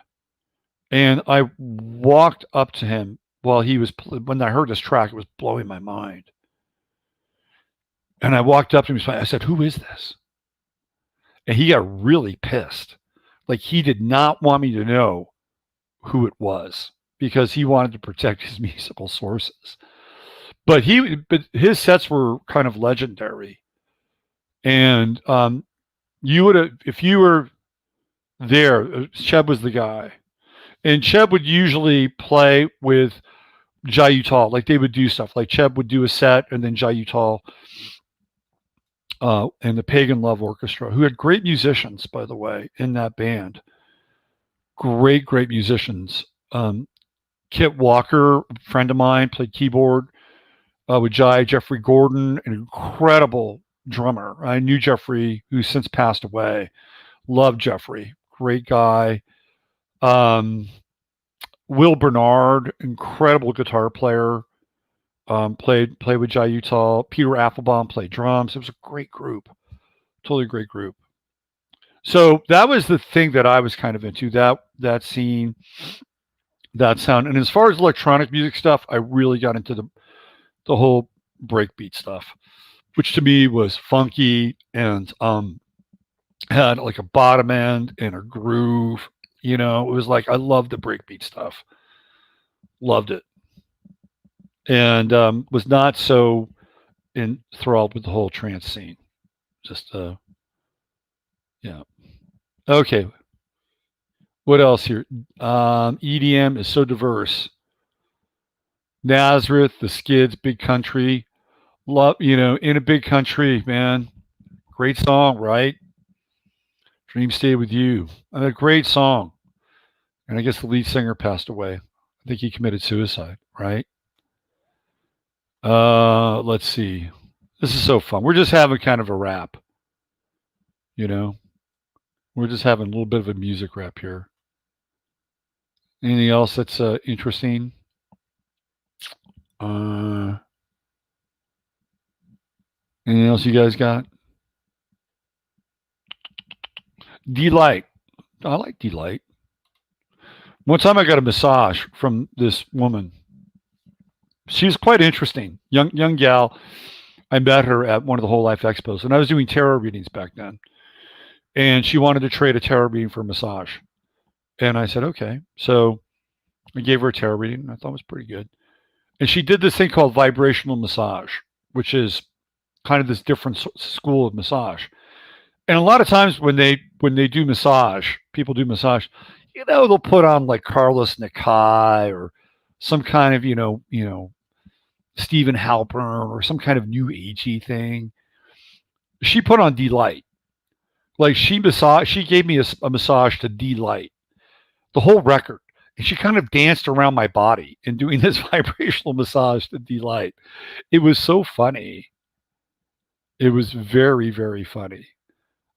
And I walked up to him while he was, when I heard this track, it was blowing my mind. And I walked up to him, I said, "Who is this?" And he got really pissed. Like he did not want me to know who it was because he wanted to protect his musical sources. But his sets were kind of legendary. And you would have, if you were there, Cheb was the guy. And Cheb would usually play with Jai Uttal. Like they would do stuff. Like Cheb would do a set and then Jai Uttal and the Pagan Love Orchestra, who had great musicians, by the way, in that band. Great, great musicians. Kit Walker, a friend of mine, played keyboard with Jai. Jeffrey Gordon, an incredible drummer. I knew Jeffrey, who's since passed away. Loved Jeffrey. Great guy. Will Bernard, incredible guitar player. Played with Jai Uttal. Peter Applebaum played drums. It was a great group. Totally great group. So that was the thing that I was kind of into, that scene, that sound. And as far as electronic music stuff, I really got into the whole breakbeat stuff, which to me was funky and had like a bottom end and a groove. It was like I loved the breakbeat stuff. Loved it. And was not so enthralled with the whole trance scene. Just, yeah. Okay. What else here? EDM is so diverse. Nazareth, the Skids, Big Country. Love, In a Big Country, man. Great song, right? Dream Stay With You. A great song. And I guess the lead singer passed away. I think he committed suicide, right? Let's see. This is so fun. We're just having kind of a rap, you know. We're just having a little bit of a music rap here. Anything else that's interesting? Anything else you guys got? Delight. I like Delight. One time I got a massage from this woman. She was quite interesting. Young gal. I met her at one of the Whole Life Expos, and I was doing tarot readings back then. And she wanted to trade a tarot reading for a massage. And I said, okay. So I gave her a tarot reading, and I thought it was pretty good. And she did this thing called vibrational massage, which is kind of this different school of massage. And a lot of times when they do massage, people do massage, you know, they'll put on like Carlos Nakai or some kind of, you know, Stephen Halpern or some kind of new agey thing. She put on Delight. Like she gave me a massage to Delight, the whole record. And she kind of danced around my body in doing this vibrational massage to Delight. It was so funny. It was very, very funny.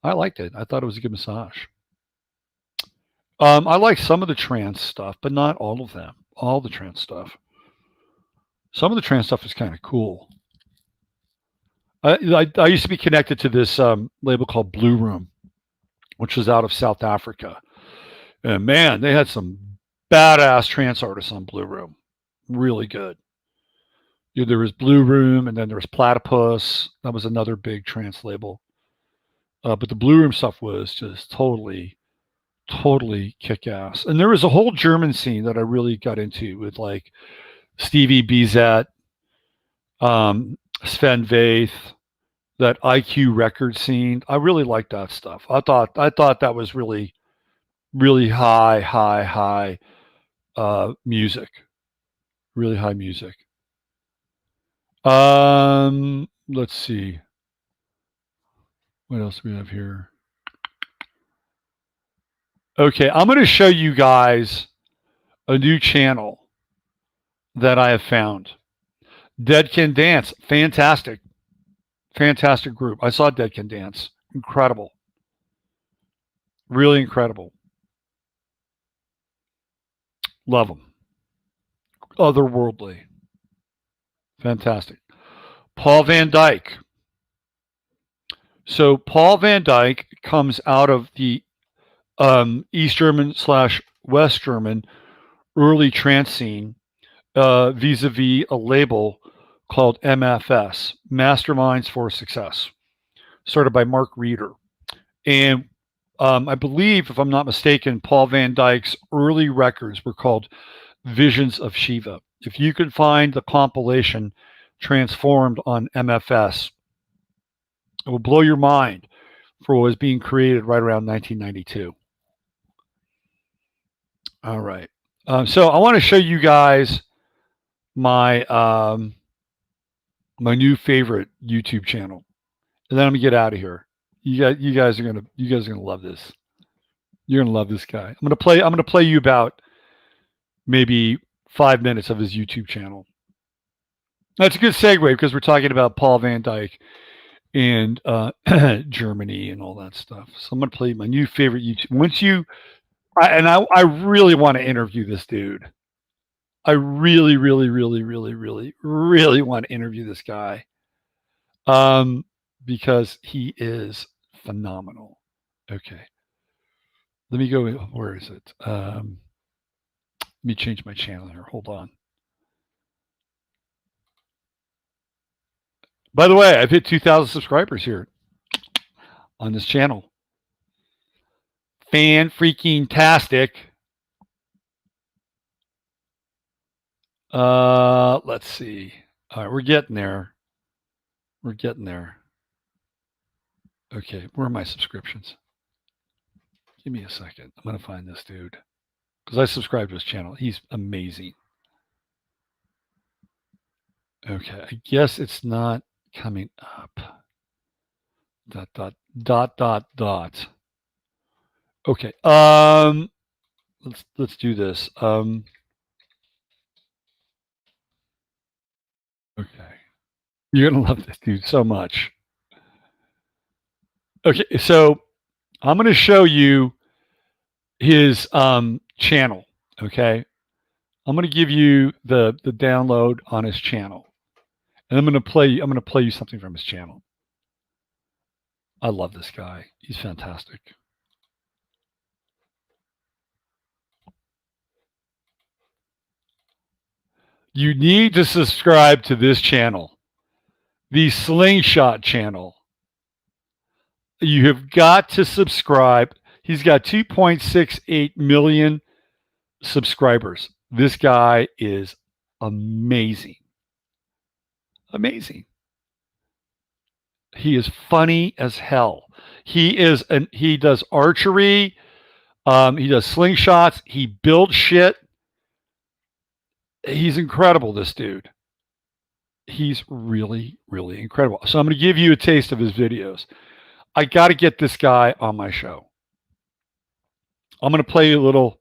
I liked it. I thought it was a good massage. I like some of the trance stuff, but not all of them. All the trance stuff. Some of the trance stuff is kind of cool. I used to be connected to this label called Blue Room, which was out of South Africa. And man, they had some badass trance artists on Blue Room. Really good. Yeah, there was Blue Room, and then there was Platypus. That was another big trance label. But the Blue Room stuff was just totally kick-ass. And there was a whole German scene that I really got into with like Stevie Bizet, Sven Vaith, that IQ record scene. I really liked that stuff. I thought that was really, really high music. Really high music. Let's see. What else do we have here? Okay, I'm going to show you guys a new channel that I have found. Dead Can Dance. Fantastic group. I saw Dead Can Dance. Incredible. Really incredible. Love them. Otherworldly. Fantastic. Paul Van Dyke. So Paul Van Dyke comes out of the East German / West German early trance scene vis-a-vis a label called MFS, Masterminds for Success, started by Mark Reeder. And I believe, if I'm not mistaken, Paul Van Dyke's early records were called Visions of Shiva. If you could find the compilation Transformed on MFS, it will blow your mind for what was being created right around 1992. All right. So I want to show you guys my my new favorite YouTube channel, and then I'm gonna get out of here. You guys are gonna love this. You're gonna love this guy. I'm gonna play you about maybe 5 minutes of his YouTube channel. That's a good segue because we're talking about Paul Van Dyke and Germany and all that stuff. So I'm gonna play my new favorite YouTube. I really want to interview this dude. I really want to interview this guy. Because he is phenomenal. Okay. Let me go. Where is it? Let me change my channel here. Hold on. By the way, I've hit 2,000 subscribers here on this channel. Fan freaking tastic. Let's see. All right, we're getting there. We're getting there. Okay, where are my subscriptions? Give me a second. I'm going to find this dude because I subscribe to his channel. He's amazing. Okay, I guess it's not coming up. ... Okay. let's do this. Okay. You're gonna love this dude so much. Okay, so I'm gonna show you his channel. Okay. I'm gonna give you the download on his channel. And I'm gonna play you something from his channel. I love this guy. He's fantastic. You need to subscribe to this channel, the Slingshot channel. You have got to subscribe. He's got 2.68 million subscribers. This guy is amazing. Amazing. He is funny as hell. He does archery. He does slingshots. He builds shit. He's incredible, this dude. He's really, really incredible. So I'm going to give you a taste of his videos. I got to get this guy on my show. I'm going to play you a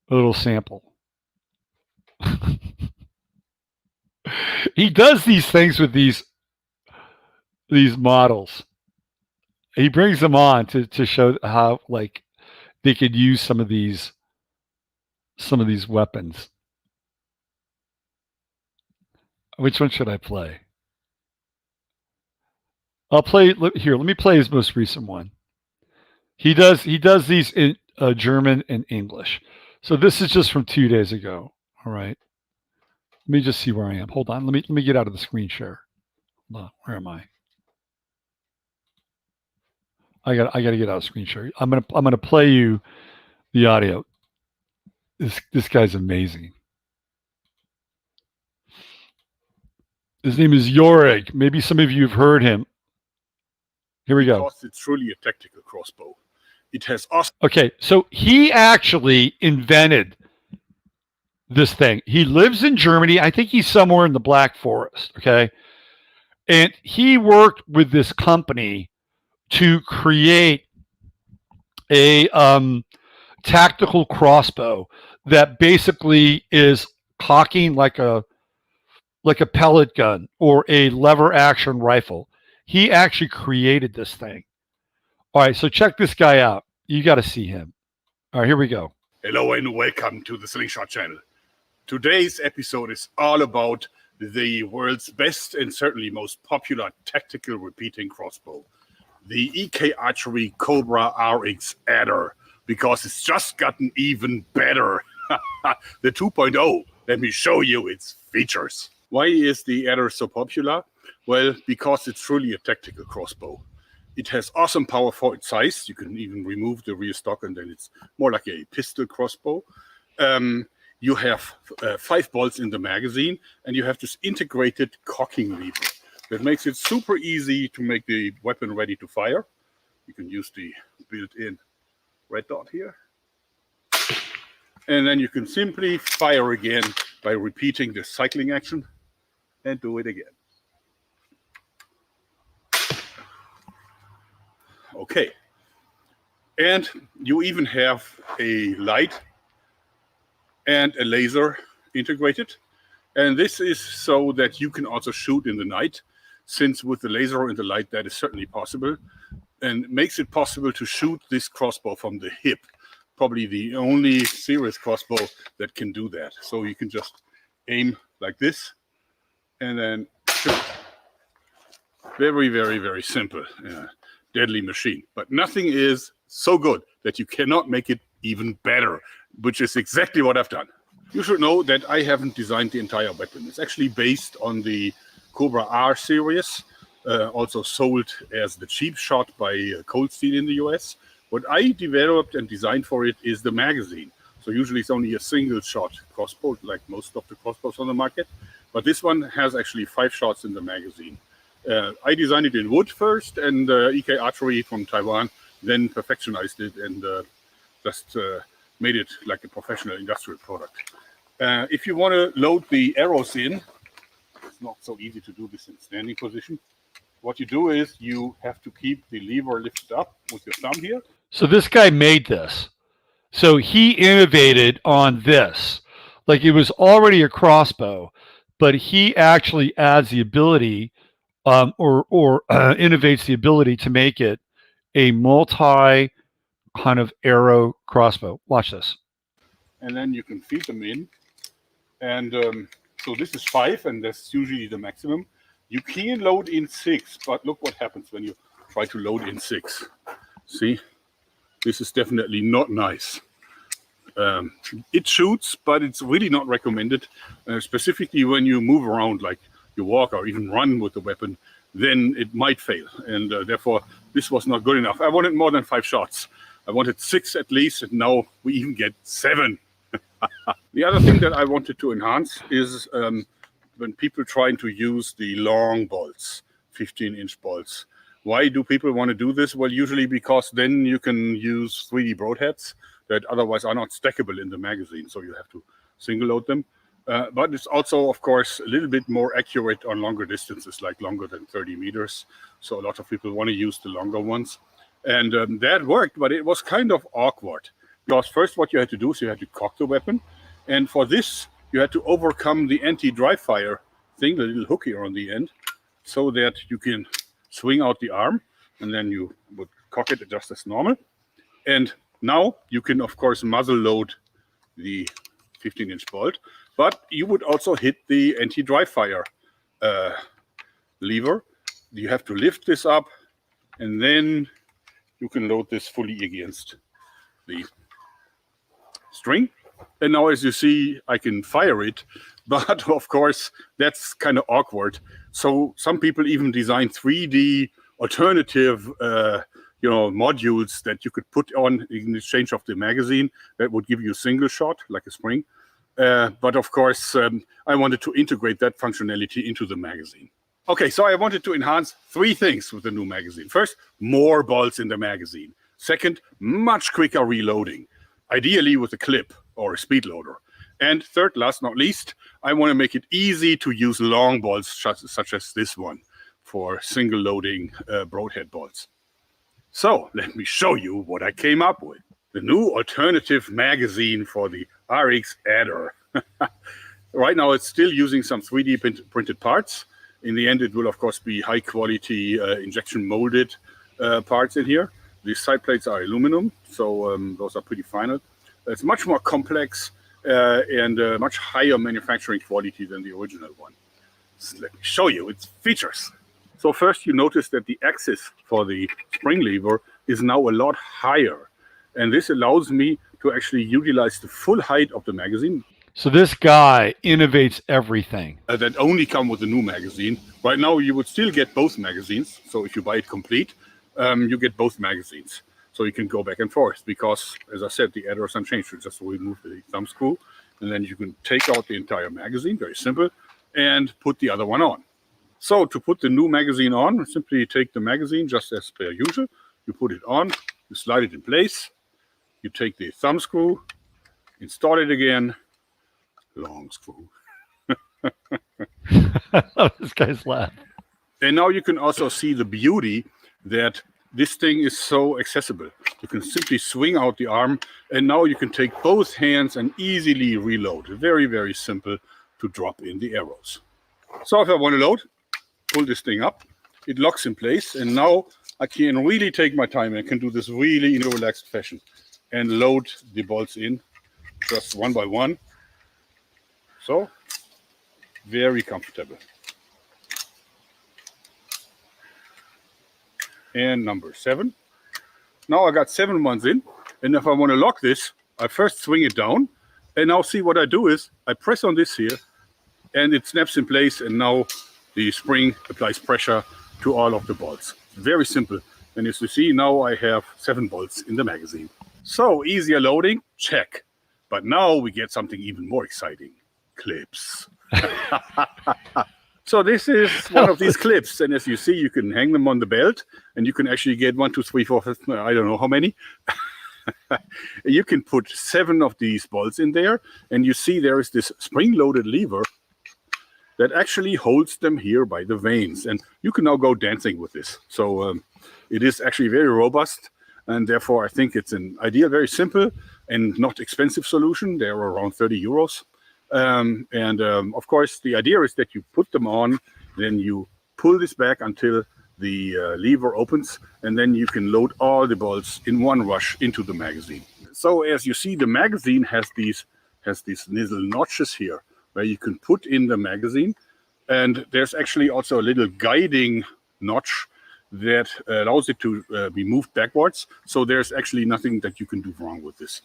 little sample. He does these things with these models. He brings them on to show how like they could use some of these weapons. Which one should I play? I'll play here. Let me play his most recent one. He does these in German and English. So this is just from 2 days ago. All right. Let me just see where I am. Hold on. Let me get out of the screen share. Hold on. Where am I? I got to get out of screen share. I'm gonna play you the audio. This guy's amazing. His name is Jorig. Maybe some of you have heard him. Here we go. Because it's really a tactical crossbow. It has awesome. Okay, so he actually invented this thing. He lives in Germany. I think he's somewhere in the Black Forest. Okay, and he worked with this company to create a tactical crossbow that basically is cocking like a pellet gun or a lever action rifle. He actually created this thing. All right, so check this guy out. You got to see him. All right, here we go. Hello and welcome to the Slingshot channel. Today's episode is all about the world's best and certainly most popular tactical repeating crossbow, the EK Archery Cobra RX Adder, because it's just gotten even better. The 2.0. Let me show you its features. Why is the Adder so popular? Well, because it's truly a tactical crossbow. It has awesome power for its size. You can even remove the rear stock and then it's more like a pistol crossbow. You have 5 bolts in the magazine and you have this integrated cocking lever that makes it super easy to make the weapon ready to fire. You can use the built-in red dot here. And then you can simply fire again by repeating the cycling action and do it again. Okay. And you even have a light and a laser integrated. And this is so that you can also shoot in the night, since with the laser and the light that is certainly possible, and makes it possible to shoot this crossbow from the hip. Probably the only serious crossbow that can do that. So you can just aim like this and then shoot. Very, very, very simple. Deadly machine. But nothing is so good that you cannot make it even better, which is exactly what I've done. You should know that I haven't designed the entire weapon. It's actually based on the Cobra R series, also sold as the cheap shot by Cold Steel in the US. What I developed and designed for it is the magazine. So usually it's only a single shot crossbow, like most of the crossbows on the market. But this one has actually 5 shots in the magazine. I designed it in wood first, and EK Archery from Taiwan then perfectionized it and just made it like a professional industrial product. If you want to load the arrows in, it's not so easy to do this in standing position. What you do is you have to keep the lever lifted up with your thumb here. So this guy made this. So he innovated on this. Like it was already a crossbow, but he actually adds the ability or innovates the ability to make it a multi kind of arrow crossbow. Watch this. And then you can feed them in. And so this is 5, and that's usually the maximum. You can load in 6, but look what happens when you try to load in 6. See, this is definitely not nice. It shoots, but it's really not recommended, specifically when you move around, like you walk or even run with the weapon, then it might fail. And therefore, this was not good enough. I wanted more than 5 shots. I wanted 6 at least, and now we even get 7. The other thing that I wanted to enhance is when people trying to use the long bolts, 15-inch bolts. Why do people want to do this? Well, usually because then you can use 3D broadheads that otherwise are not stackable in the magazine, so you have to single load them. But it's also, of course, a little bit more accurate on longer distances, like longer than 30 meters. So a lot of people want to use the longer ones. And that worked, but it was kind of awkward. Because first what you had to do is you had to cock the weapon. And for this, you had to overcome the anti-dry fire thing, the little hook here on the end, so that you can swing out the arm, and then you would cock it just as normal. And now you can, of course, muzzle load the 15-inch bolt, but you would also hit the anti-dry fire lever. You have to lift this up, and then you can load this fully against the string. And now, as you see, I can fire it, but of course, that's kind of awkward. So some people even design 3D alternative modules that you could put on in exchange of the magazine that would give you a single shot, like a spring. But of course, I wanted to integrate that functionality into the magazine. Okay, so I wanted to enhance 3 things with the new magazine. First, more bolts in the magazine. Second, much quicker reloading, ideally with a clip or a speed loader. And third, last not least, I want to make it easy to use long bolts such as this one for single loading broadhead bolts. So let me show you what I came up with. The new alternative magazine for the RX Adder. Right now it's still using some 3D printed parts. In the end, it will of course be high quality injection molded parts in here. The side plates are aluminum, so those are pretty final. It's much more complex and much higher manufacturing quality than the original one. So let me show you its features. So first you notice that the axis for the spring lever is now a lot higher. And this allows me to actually utilize the full height of the magazine. So this guy innovates everything. That only come with the new magazine. Right now you would still get both magazines. So if you buy it complete, you get both magazines. So you can go back and forth because, as I said, the adder is unchanged. You just remove the thumb screw and then you can take out the entire magazine, very simple, and put the other one on. So to put the new magazine on, simply take the magazine just as per usual. You put it on, you slide it in place, you take the thumb screw, install it again, long screw. I love this guy's laugh. And now you can also see the beauty that this thing is so accessible. You can simply swing out the arm, and now you can take both hands and easily reload. Very, very simple to drop in the arrows. So if I want to load, pull this thing up, it locks in place, and now I can really take my time. I can do this really in a relaxed fashion and load the bolts in just one by one. So, very comfortable. And number 7. Now I got 7 ones in, and if I want to lock this, I first swing it down, and now see what I do is I press on this here, and it snaps in place, and now the spring applies pressure to all of the bolts. Very simple. And as you see, now I have 7 bolts in the magazine. So easier loading, check. But now we get something even more exciting. Clips. So this is one of these clips, and as you see, you can hang them on the belt, and you can actually get 1, 2, 3, 4, 5, I don't know how many. You can put 7 of these bolts in there, and you see there is this spring-loaded lever that actually holds them here by the vanes, and you can now go dancing with this. So it is actually very robust, and therefore I think it's an ideal, very simple and not expensive solution. They're around 30 euros. Of course, the idea is that you put them on, then you pull this back until the lever opens, and then you can load all the bolts in one rush into the magazine. So as you see, the magazine has these little notches here where you can put in the magazine, and there's actually also a little guiding notch that allows it to be moved backwards. So there's actually nothing that you can do wrong with this.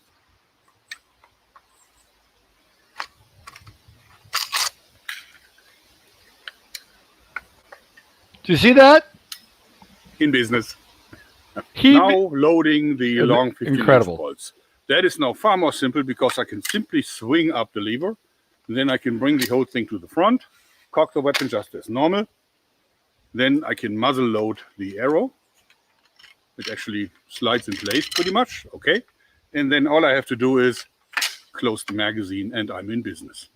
Do you see that? In business. Now loading the long 15-inch bolts. That is now far more simple because I can simply swing up the lever. Then I can bring the whole thing to the front, cock the weapon just as normal. Then I can muzzle load the arrow. It actually slides in place pretty much, okay? And then all I have to do is close the magazine and I'm in business.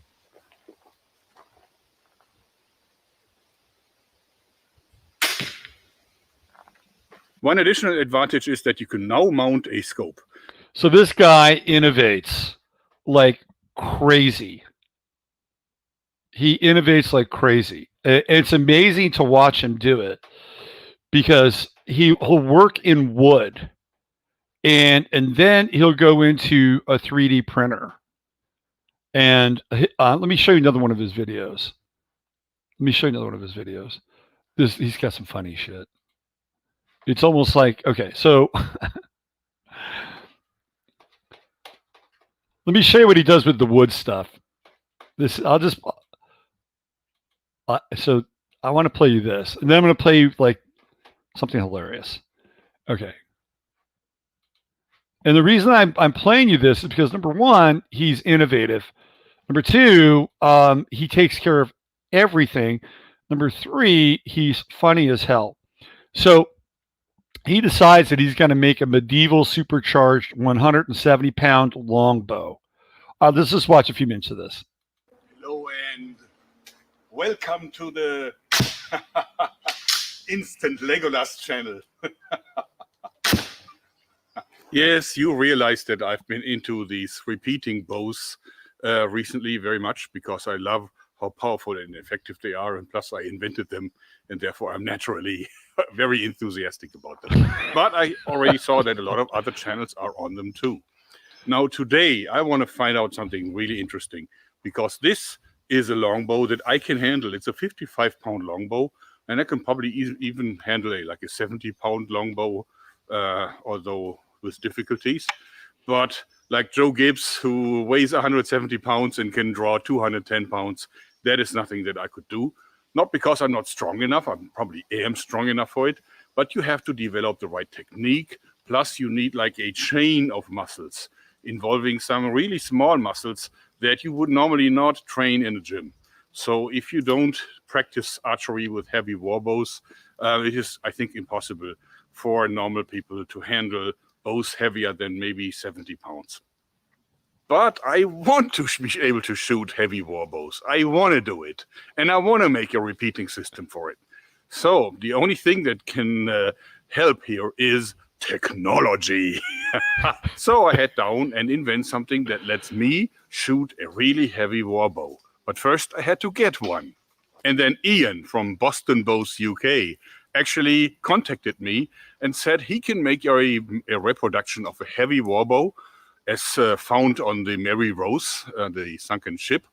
One additional advantage is that you can now mount a scope. So this guy innovates like crazy. He innovates like crazy. It's amazing to watch him do it because he'll work in wood and then he'll go into a 3D printer. And let me show you another one of his videos. He's got some funny shit. It's almost like, okay, so let me show you what he does with the wood stuff. So I want to play you this, and then I'm going to play you like something hilarious. Okay. And the reason I'm playing you this is because number one, he's innovative. Number two, he takes care of everything. Number three, he's funny as hell. So he decides that he's going to make a medieval supercharged 170-pound longbow. Let's just watch a few minutes of this. Hello and welcome to the Instant Legolas channel. Yes, you realize that I've been into these repeating bows recently very much because I love how powerful and effective they are, and plus I invented them, and therefore I'm naturally very enthusiastic about them. But I already saw that a lot of other channels are on them too. Now today I want to find out something really interesting because this is a longbow that I can handle. It's a 55-pound longbow, and I can probably even handle a 70-pound longbow, although with difficulties. But like Joe Gibbs, who weighs 170 pounds and can draw 210 pounds, that is nothing that I could do. Not because I'm not strong enough, I probably am strong enough for it, but you have to develop the right technique. Plus you need like a chain of muscles involving some really small muscles that you would normally not train in a gym. So if you don't practice archery with heavy war bows, it is, I think, impossible for normal people to handle bows heavier than maybe 70 pounds. But I want to be able to shoot heavy war bows. I want to do it. And I want to make a repeating system for it. So the only thing that can help here is technology. So I head down and invent something that lets me shoot a really heavy war bow. But first I had to get one. And then Ian from Boston Bows UK actually contacted me and said he can make a reproduction of a heavy war bow as found on the Mary Rose, the sunken ship.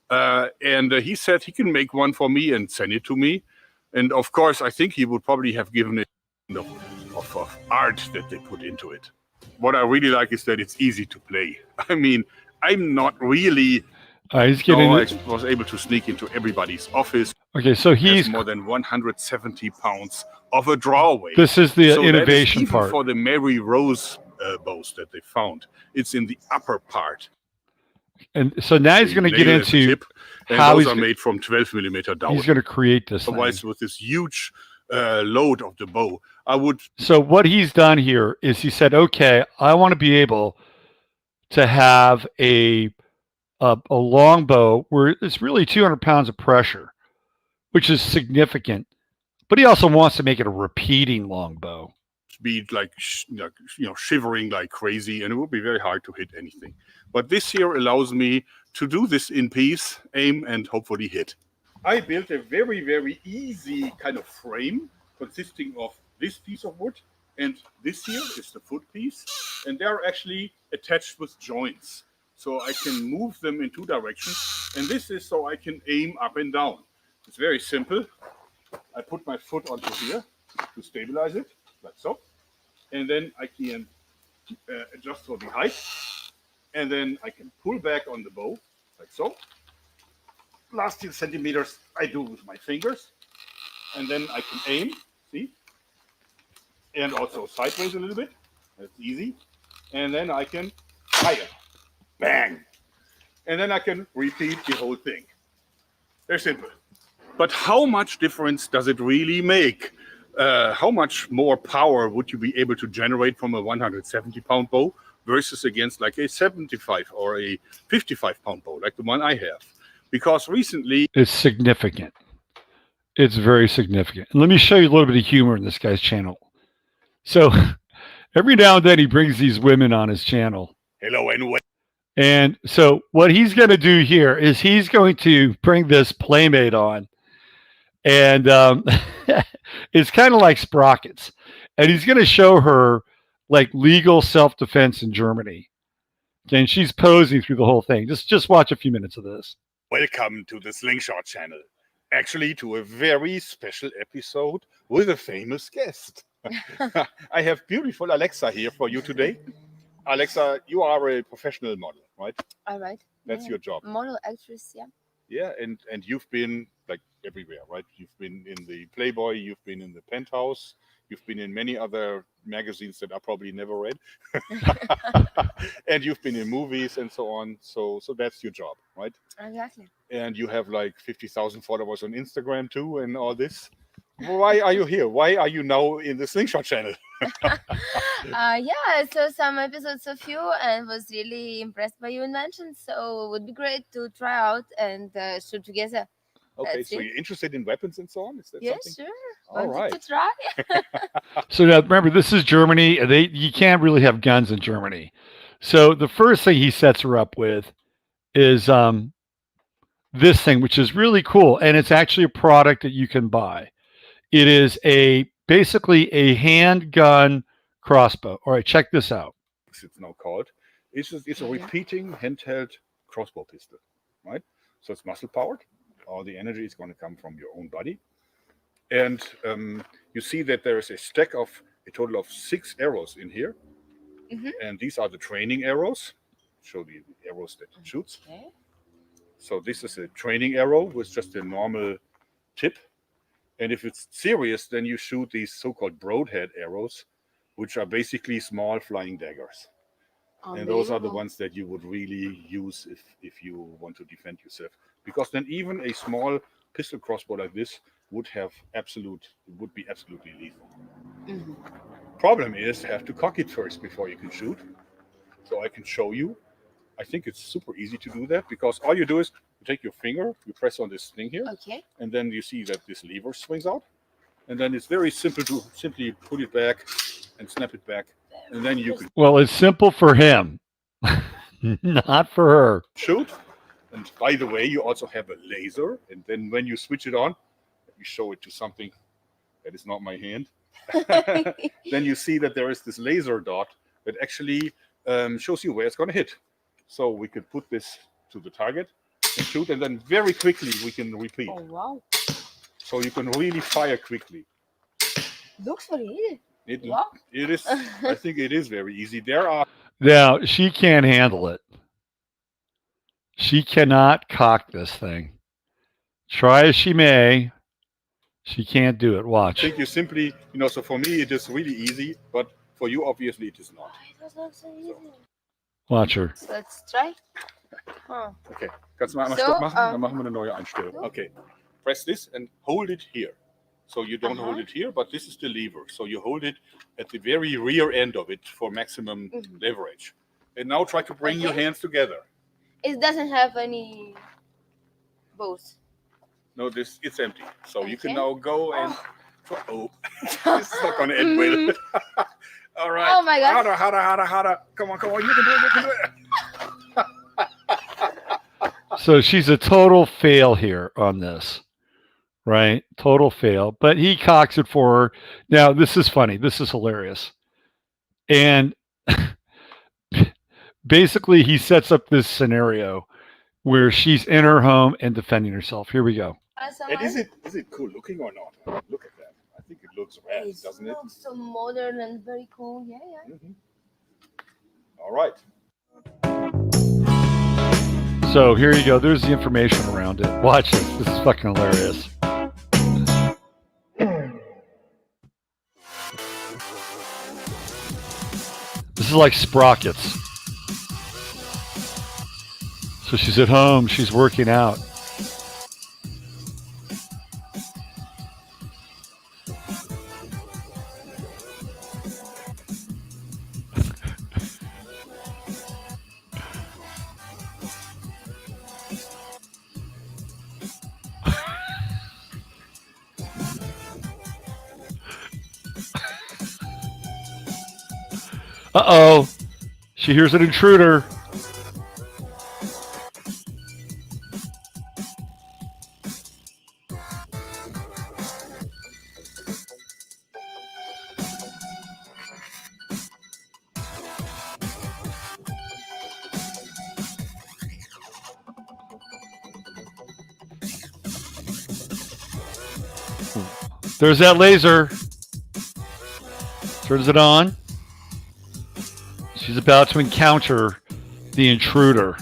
And he said he can make one for me and send it to me. And of course, I think he would probably have given it of art that they put into it. What I really like is that it's easy to play. I mean, I'm not really... I was able to sneak into everybody's office. Okay, so he's more than 170 pounds of a drawaway. This is the so innovation even part. For the Mary Rose bows that they found, it's in the upper part. And so now he's going to get into how those are made from 12 millimeter down. He's going to create this. Otherwise, with this huge load of the bow, I would. So what he's done here is he said, okay, I want to be able to have a long bow where it's really 200 pounds of pressure, which is significant. But he also wants to make it a repeating long bow. be like, shivering like crazy, and it would be very hard to hit anything. But this here allows me to do this in peace, aim, and hopefully hit. I built a very, very easy kind of frame consisting of this piece of wood, and this here is the foot piece, and they're actually attached with joints. So I can move them in two directions, and this is so I can aim up and down. It's very simple. I put my foot onto here to stabilize it, like so, and then I can adjust for the height, and then I can pull back on the bow, like so. Last 2 centimeters I do with my fingers, and then I can aim, see, and also sideways a little bit. That's easy. And then I can fire, bang, and then I can repeat the whole thing. Very simple. But how much difference does it really make? How much more power would you be able to generate from a 170-pound bow versus against like a 75 or a 55-pound bow, like the one I have? Because recently... It's significant. It's very significant. And let me show you a little bit of humor in this guy's channel. So every now and then he brings these women on his channel. Hello and welcome. And so what he's going to do here is he's going to bring this playmate on. And it's kind of like sprockets. And he's going to show her like legal self-defense in Germany. And she's posing through the whole thing. Just watch a few minutes of this. Welcome to the Slingshot channel. Actually, to a very special episode with a famous guest. I have beautiful Alexa here for you today. Alexa, you are a professional model, right? All right. That's your job. Model, actress, yeah. Yeah, and you've been like everywhere, right? You've been in the Playboy, you've been in the Penthouse, you've been in many other magazines that I probably never read. And you've been in movies and so on. So that's your job, right? Exactly. And you have like 50,000 followers on Instagram too and all this. Why are you here? Why are you now in the Slingshot channel? Yeah, I saw some episodes of you and was really impressed by your invention. So it would be great to try out and shoot together. Okay, That's so it. you're interested in weapons and so on? Is that Yeah, something? sure. All Wanted right. to try. So now remember, this is Germany. You can't really have guns in Germany. So the first thing he sets her up with is this thing, which is really cool. And it's actually a product that you can buy. It is basically a handgun crossbow. All right, check this out. It's now called. It's a repeating handheld crossbow pistol, right? So it's muscle powered. All the energy is going to come from your own body. And you see that there is a total of 6 arrows in here. Mhm. And these are the training arrows. Show the arrows that it shoots. Okay. So this is a training arrow with just a normal tip. And if it's serious, then you shoot these so-called broadhead arrows, which are basically small flying daggers. And those are the ones that you would really use if you want to defend yourself. Because then even a small pistol crossbow like this would be absolutely lethal. Mhm. Problem is, you have to cock it first before you can shoot. So I can show you. I think it's super easy to do that because all you do is you take your finger, you press on this thing here, Okay. and then you see that this lever swings out. And then it's very simple to simply put it back and snap it back. And then you can Well, it's simple for him, not for her. shoot. And by the way, you also have a laser. And then when you switch it on, let me show it to something that is not my hand. Then you see that there is this laser dot that actually shows you where it's going to hit. So we could put this to the target and shoot, and then very quickly we can repeat. Oh, wow. So you can really fire quickly. Looks very easy. Wow. It is. I think it is very easy. There are Now, she can't handle it. She cannot cock this thing. Try as she may, she can't do it. I Watch. think you simply, so for me it is really easy, but for you obviously it is not. It does look so easy. Watch her. So let's try. Huh. Okay, kannst du mal einmal So, Stopp machen? Dann machen wir eine neue Einstellung. Okay, press this and hold it here. So you don't hold it here, but this is the lever. So you hold it at the very rear end of it for maximum leverage. And now try to bring your hands together. It doesn't have any bows. No, it's empty. So you can Okay. now go and... Oh. This is not going to end well. All right. Oh my God. Harder. Come on. You can do it. So she's a total fail here on this, right? Total fail. But he cocks it for her. Now, this is funny. This is hilarious. And basically, he sets up this scenario where she's in her home and defending herself. Here we go. And is it cool looking or not? Look at that. I think it looks rad, doesn't it? Looks so modern and very cool. Yeah. Mm-hmm. All right. So here you go. There's the information around it. Watch this. This is fucking hilarious. This is like sprockets. So she's at home. She's working out. Uh-oh. She hears an intruder. There's that laser. Turns it on. She's about to encounter the intruder.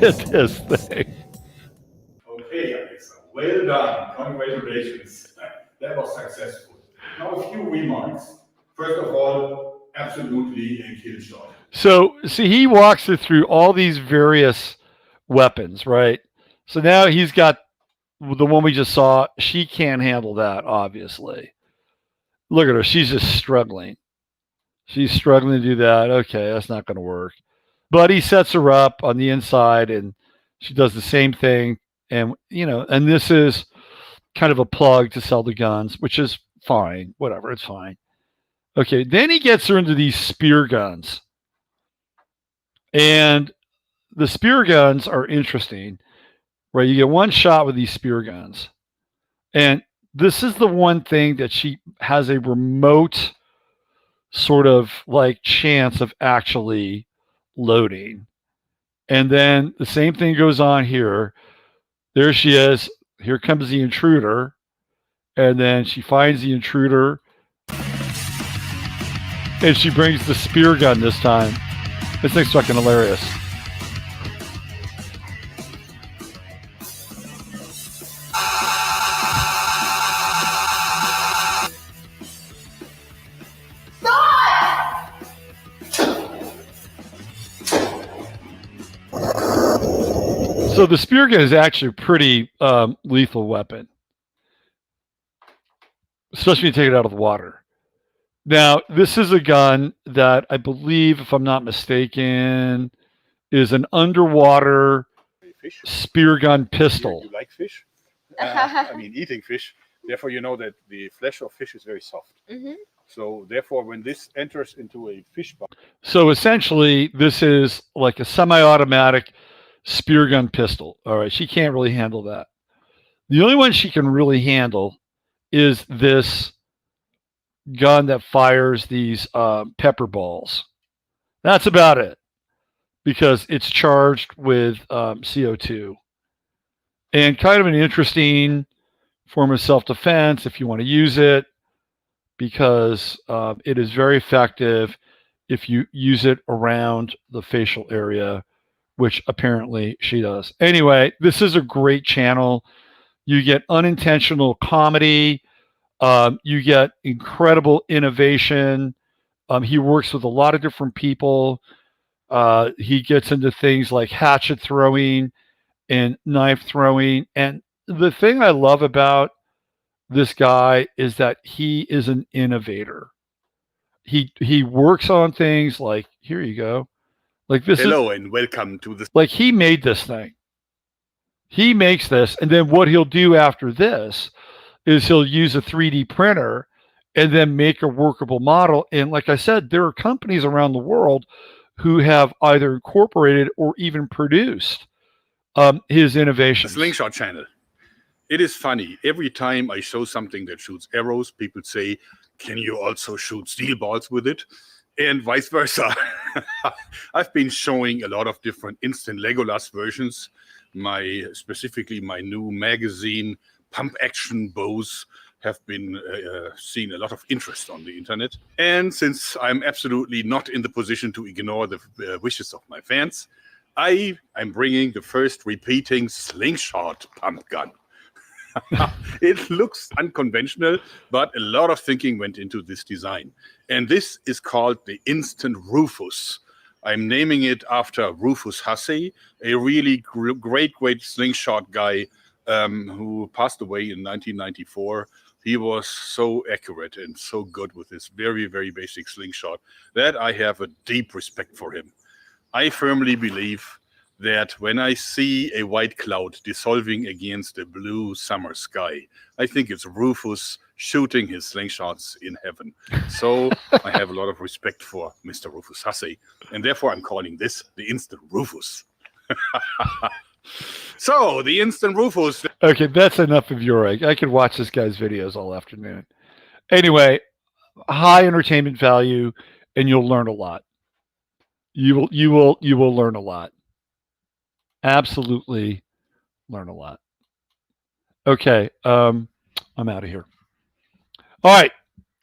Look at this thing. Okay, Alexa. Well done. Congratulations. That was successful. Now a few remarks. First of all, absolutely a kill shot. So, see, he walks it through all these various weapons, right? So now he's got the one we just saw. She can't handle that, obviously. Look at her. She's just struggling. She's struggling to do that. Okay, that's not going to work. But he sets her up on the inside, and she does the same thing. And, and this is kind of a plug to sell the guns, which is fine. Whatever, it's fine. Okay, then he gets her into these spear guns. And the spear guns are interesting, right? You get one shot with these spear guns. And this is the one thing that she has a remote sort of like chance of actually loading. And then the same thing goes on here. There she is. Here comes the intruder. And then she finds the intruder. And she brings the spear gun this time. This thing's fucking hilarious. So the spear gun is actually a pretty lethal weapon, especially when you take it out of the water. Now, this is a gun that I believe, if I'm not mistaken, is an underwater spear gun pistol. You like fish? I mean, eating fish. Therefore, you know that the flesh of fish is very soft. Mm-hmm. So, therefore, when this enters into a fish box. So, essentially, this is like a semi-automatic spear gun pistol. All right, she can't really handle that. The only one she can really handle is this gun that fires these pepper balls. That's about it, because it's charged with CO2. And kind of an interesting form of self-defense if you want to use it, because it is very effective if you use it around the facial area, which apparently she does. Anyway, this is a great channel. You get unintentional comedy. You get incredible innovation. He works with a lot of different people. He gets into things like hatchet throwing and knife throwing. And the thing I love about this guy is that he is an innovator. He works on things like, here you go. Like this Hello and welcome to the. like he made this thing. He makes this, and then what he'll do after this is he'll use a 3D printer and then make a workable model. And like I said, there are companies around the world who have either incorporated or even produced his innovations. The Slingshot channel. It is funny. Every time I show something that shoots arrows, people say, can you also shoot steel balls with it? And vice versa. I've been showing a lot of different instant Legolas versions. Specifically my new magazine, Pump Action Bows, have been seeing a lot of interest on the internet. And since I'm absolutely not in the position to ignore the wishes of my fans, I'm bringing the first repeating slingshot pump gun. It looks unconventional, but a lot of thinking went into this design. And this is called the Instant Rufus. I'm naming it after Rufus Hussey, a really great slingshot guy who passed away in 1994. He was so accurate and so good with this very, very basic slingshot that I have a deep respect for him. I firmly believe that when I see a white cloud dissolving against a blue summer sky, I think it's Rufus shooting his slingshots in heaven. So I have a lot of respect for Mr. Rufus Hussey, and therefore I'm calling this the Instant Rufus. So, the Instant Rufus. Okay, that's enough of your egg. I could watch this guy's videos all afternoon. Anyway, high entertainment value, and you'll learn a lot. You will learn a lot. Absolutely learn a lot. Okay, I'm out of here. All right,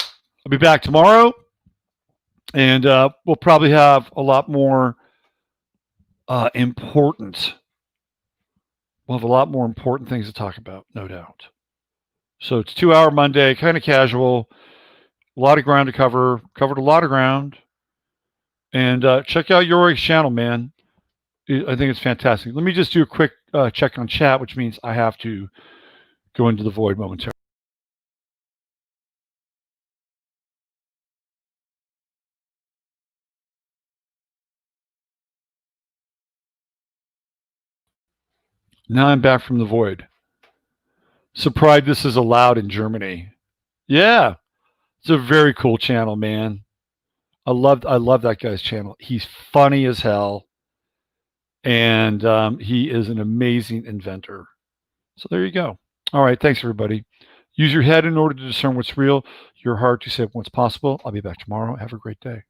I'll be back tomorrow, and we'll probably have a lot more important. We'll have a lot more important things to talk about, no doubt. So it's 2-hour Monday, kind of casual, a lot of ground to cover. Covered a lot of ground, and check out Yorik's channel, man. I think it's fantastic. Let me just do a quick check on chat, which means I have to go into the void momentarily. Now I'm back from the void. Surprised this is allowed in Germany. Yeah, it's a very cool channel, man. I love that guy's channel. He's funny as hell, and he is an amazing inventor. So there you go. All right, thanks everybody. Use your head in order to discern what's real, your heart to say what's possible. I'll be back tomorrow. Have a great day.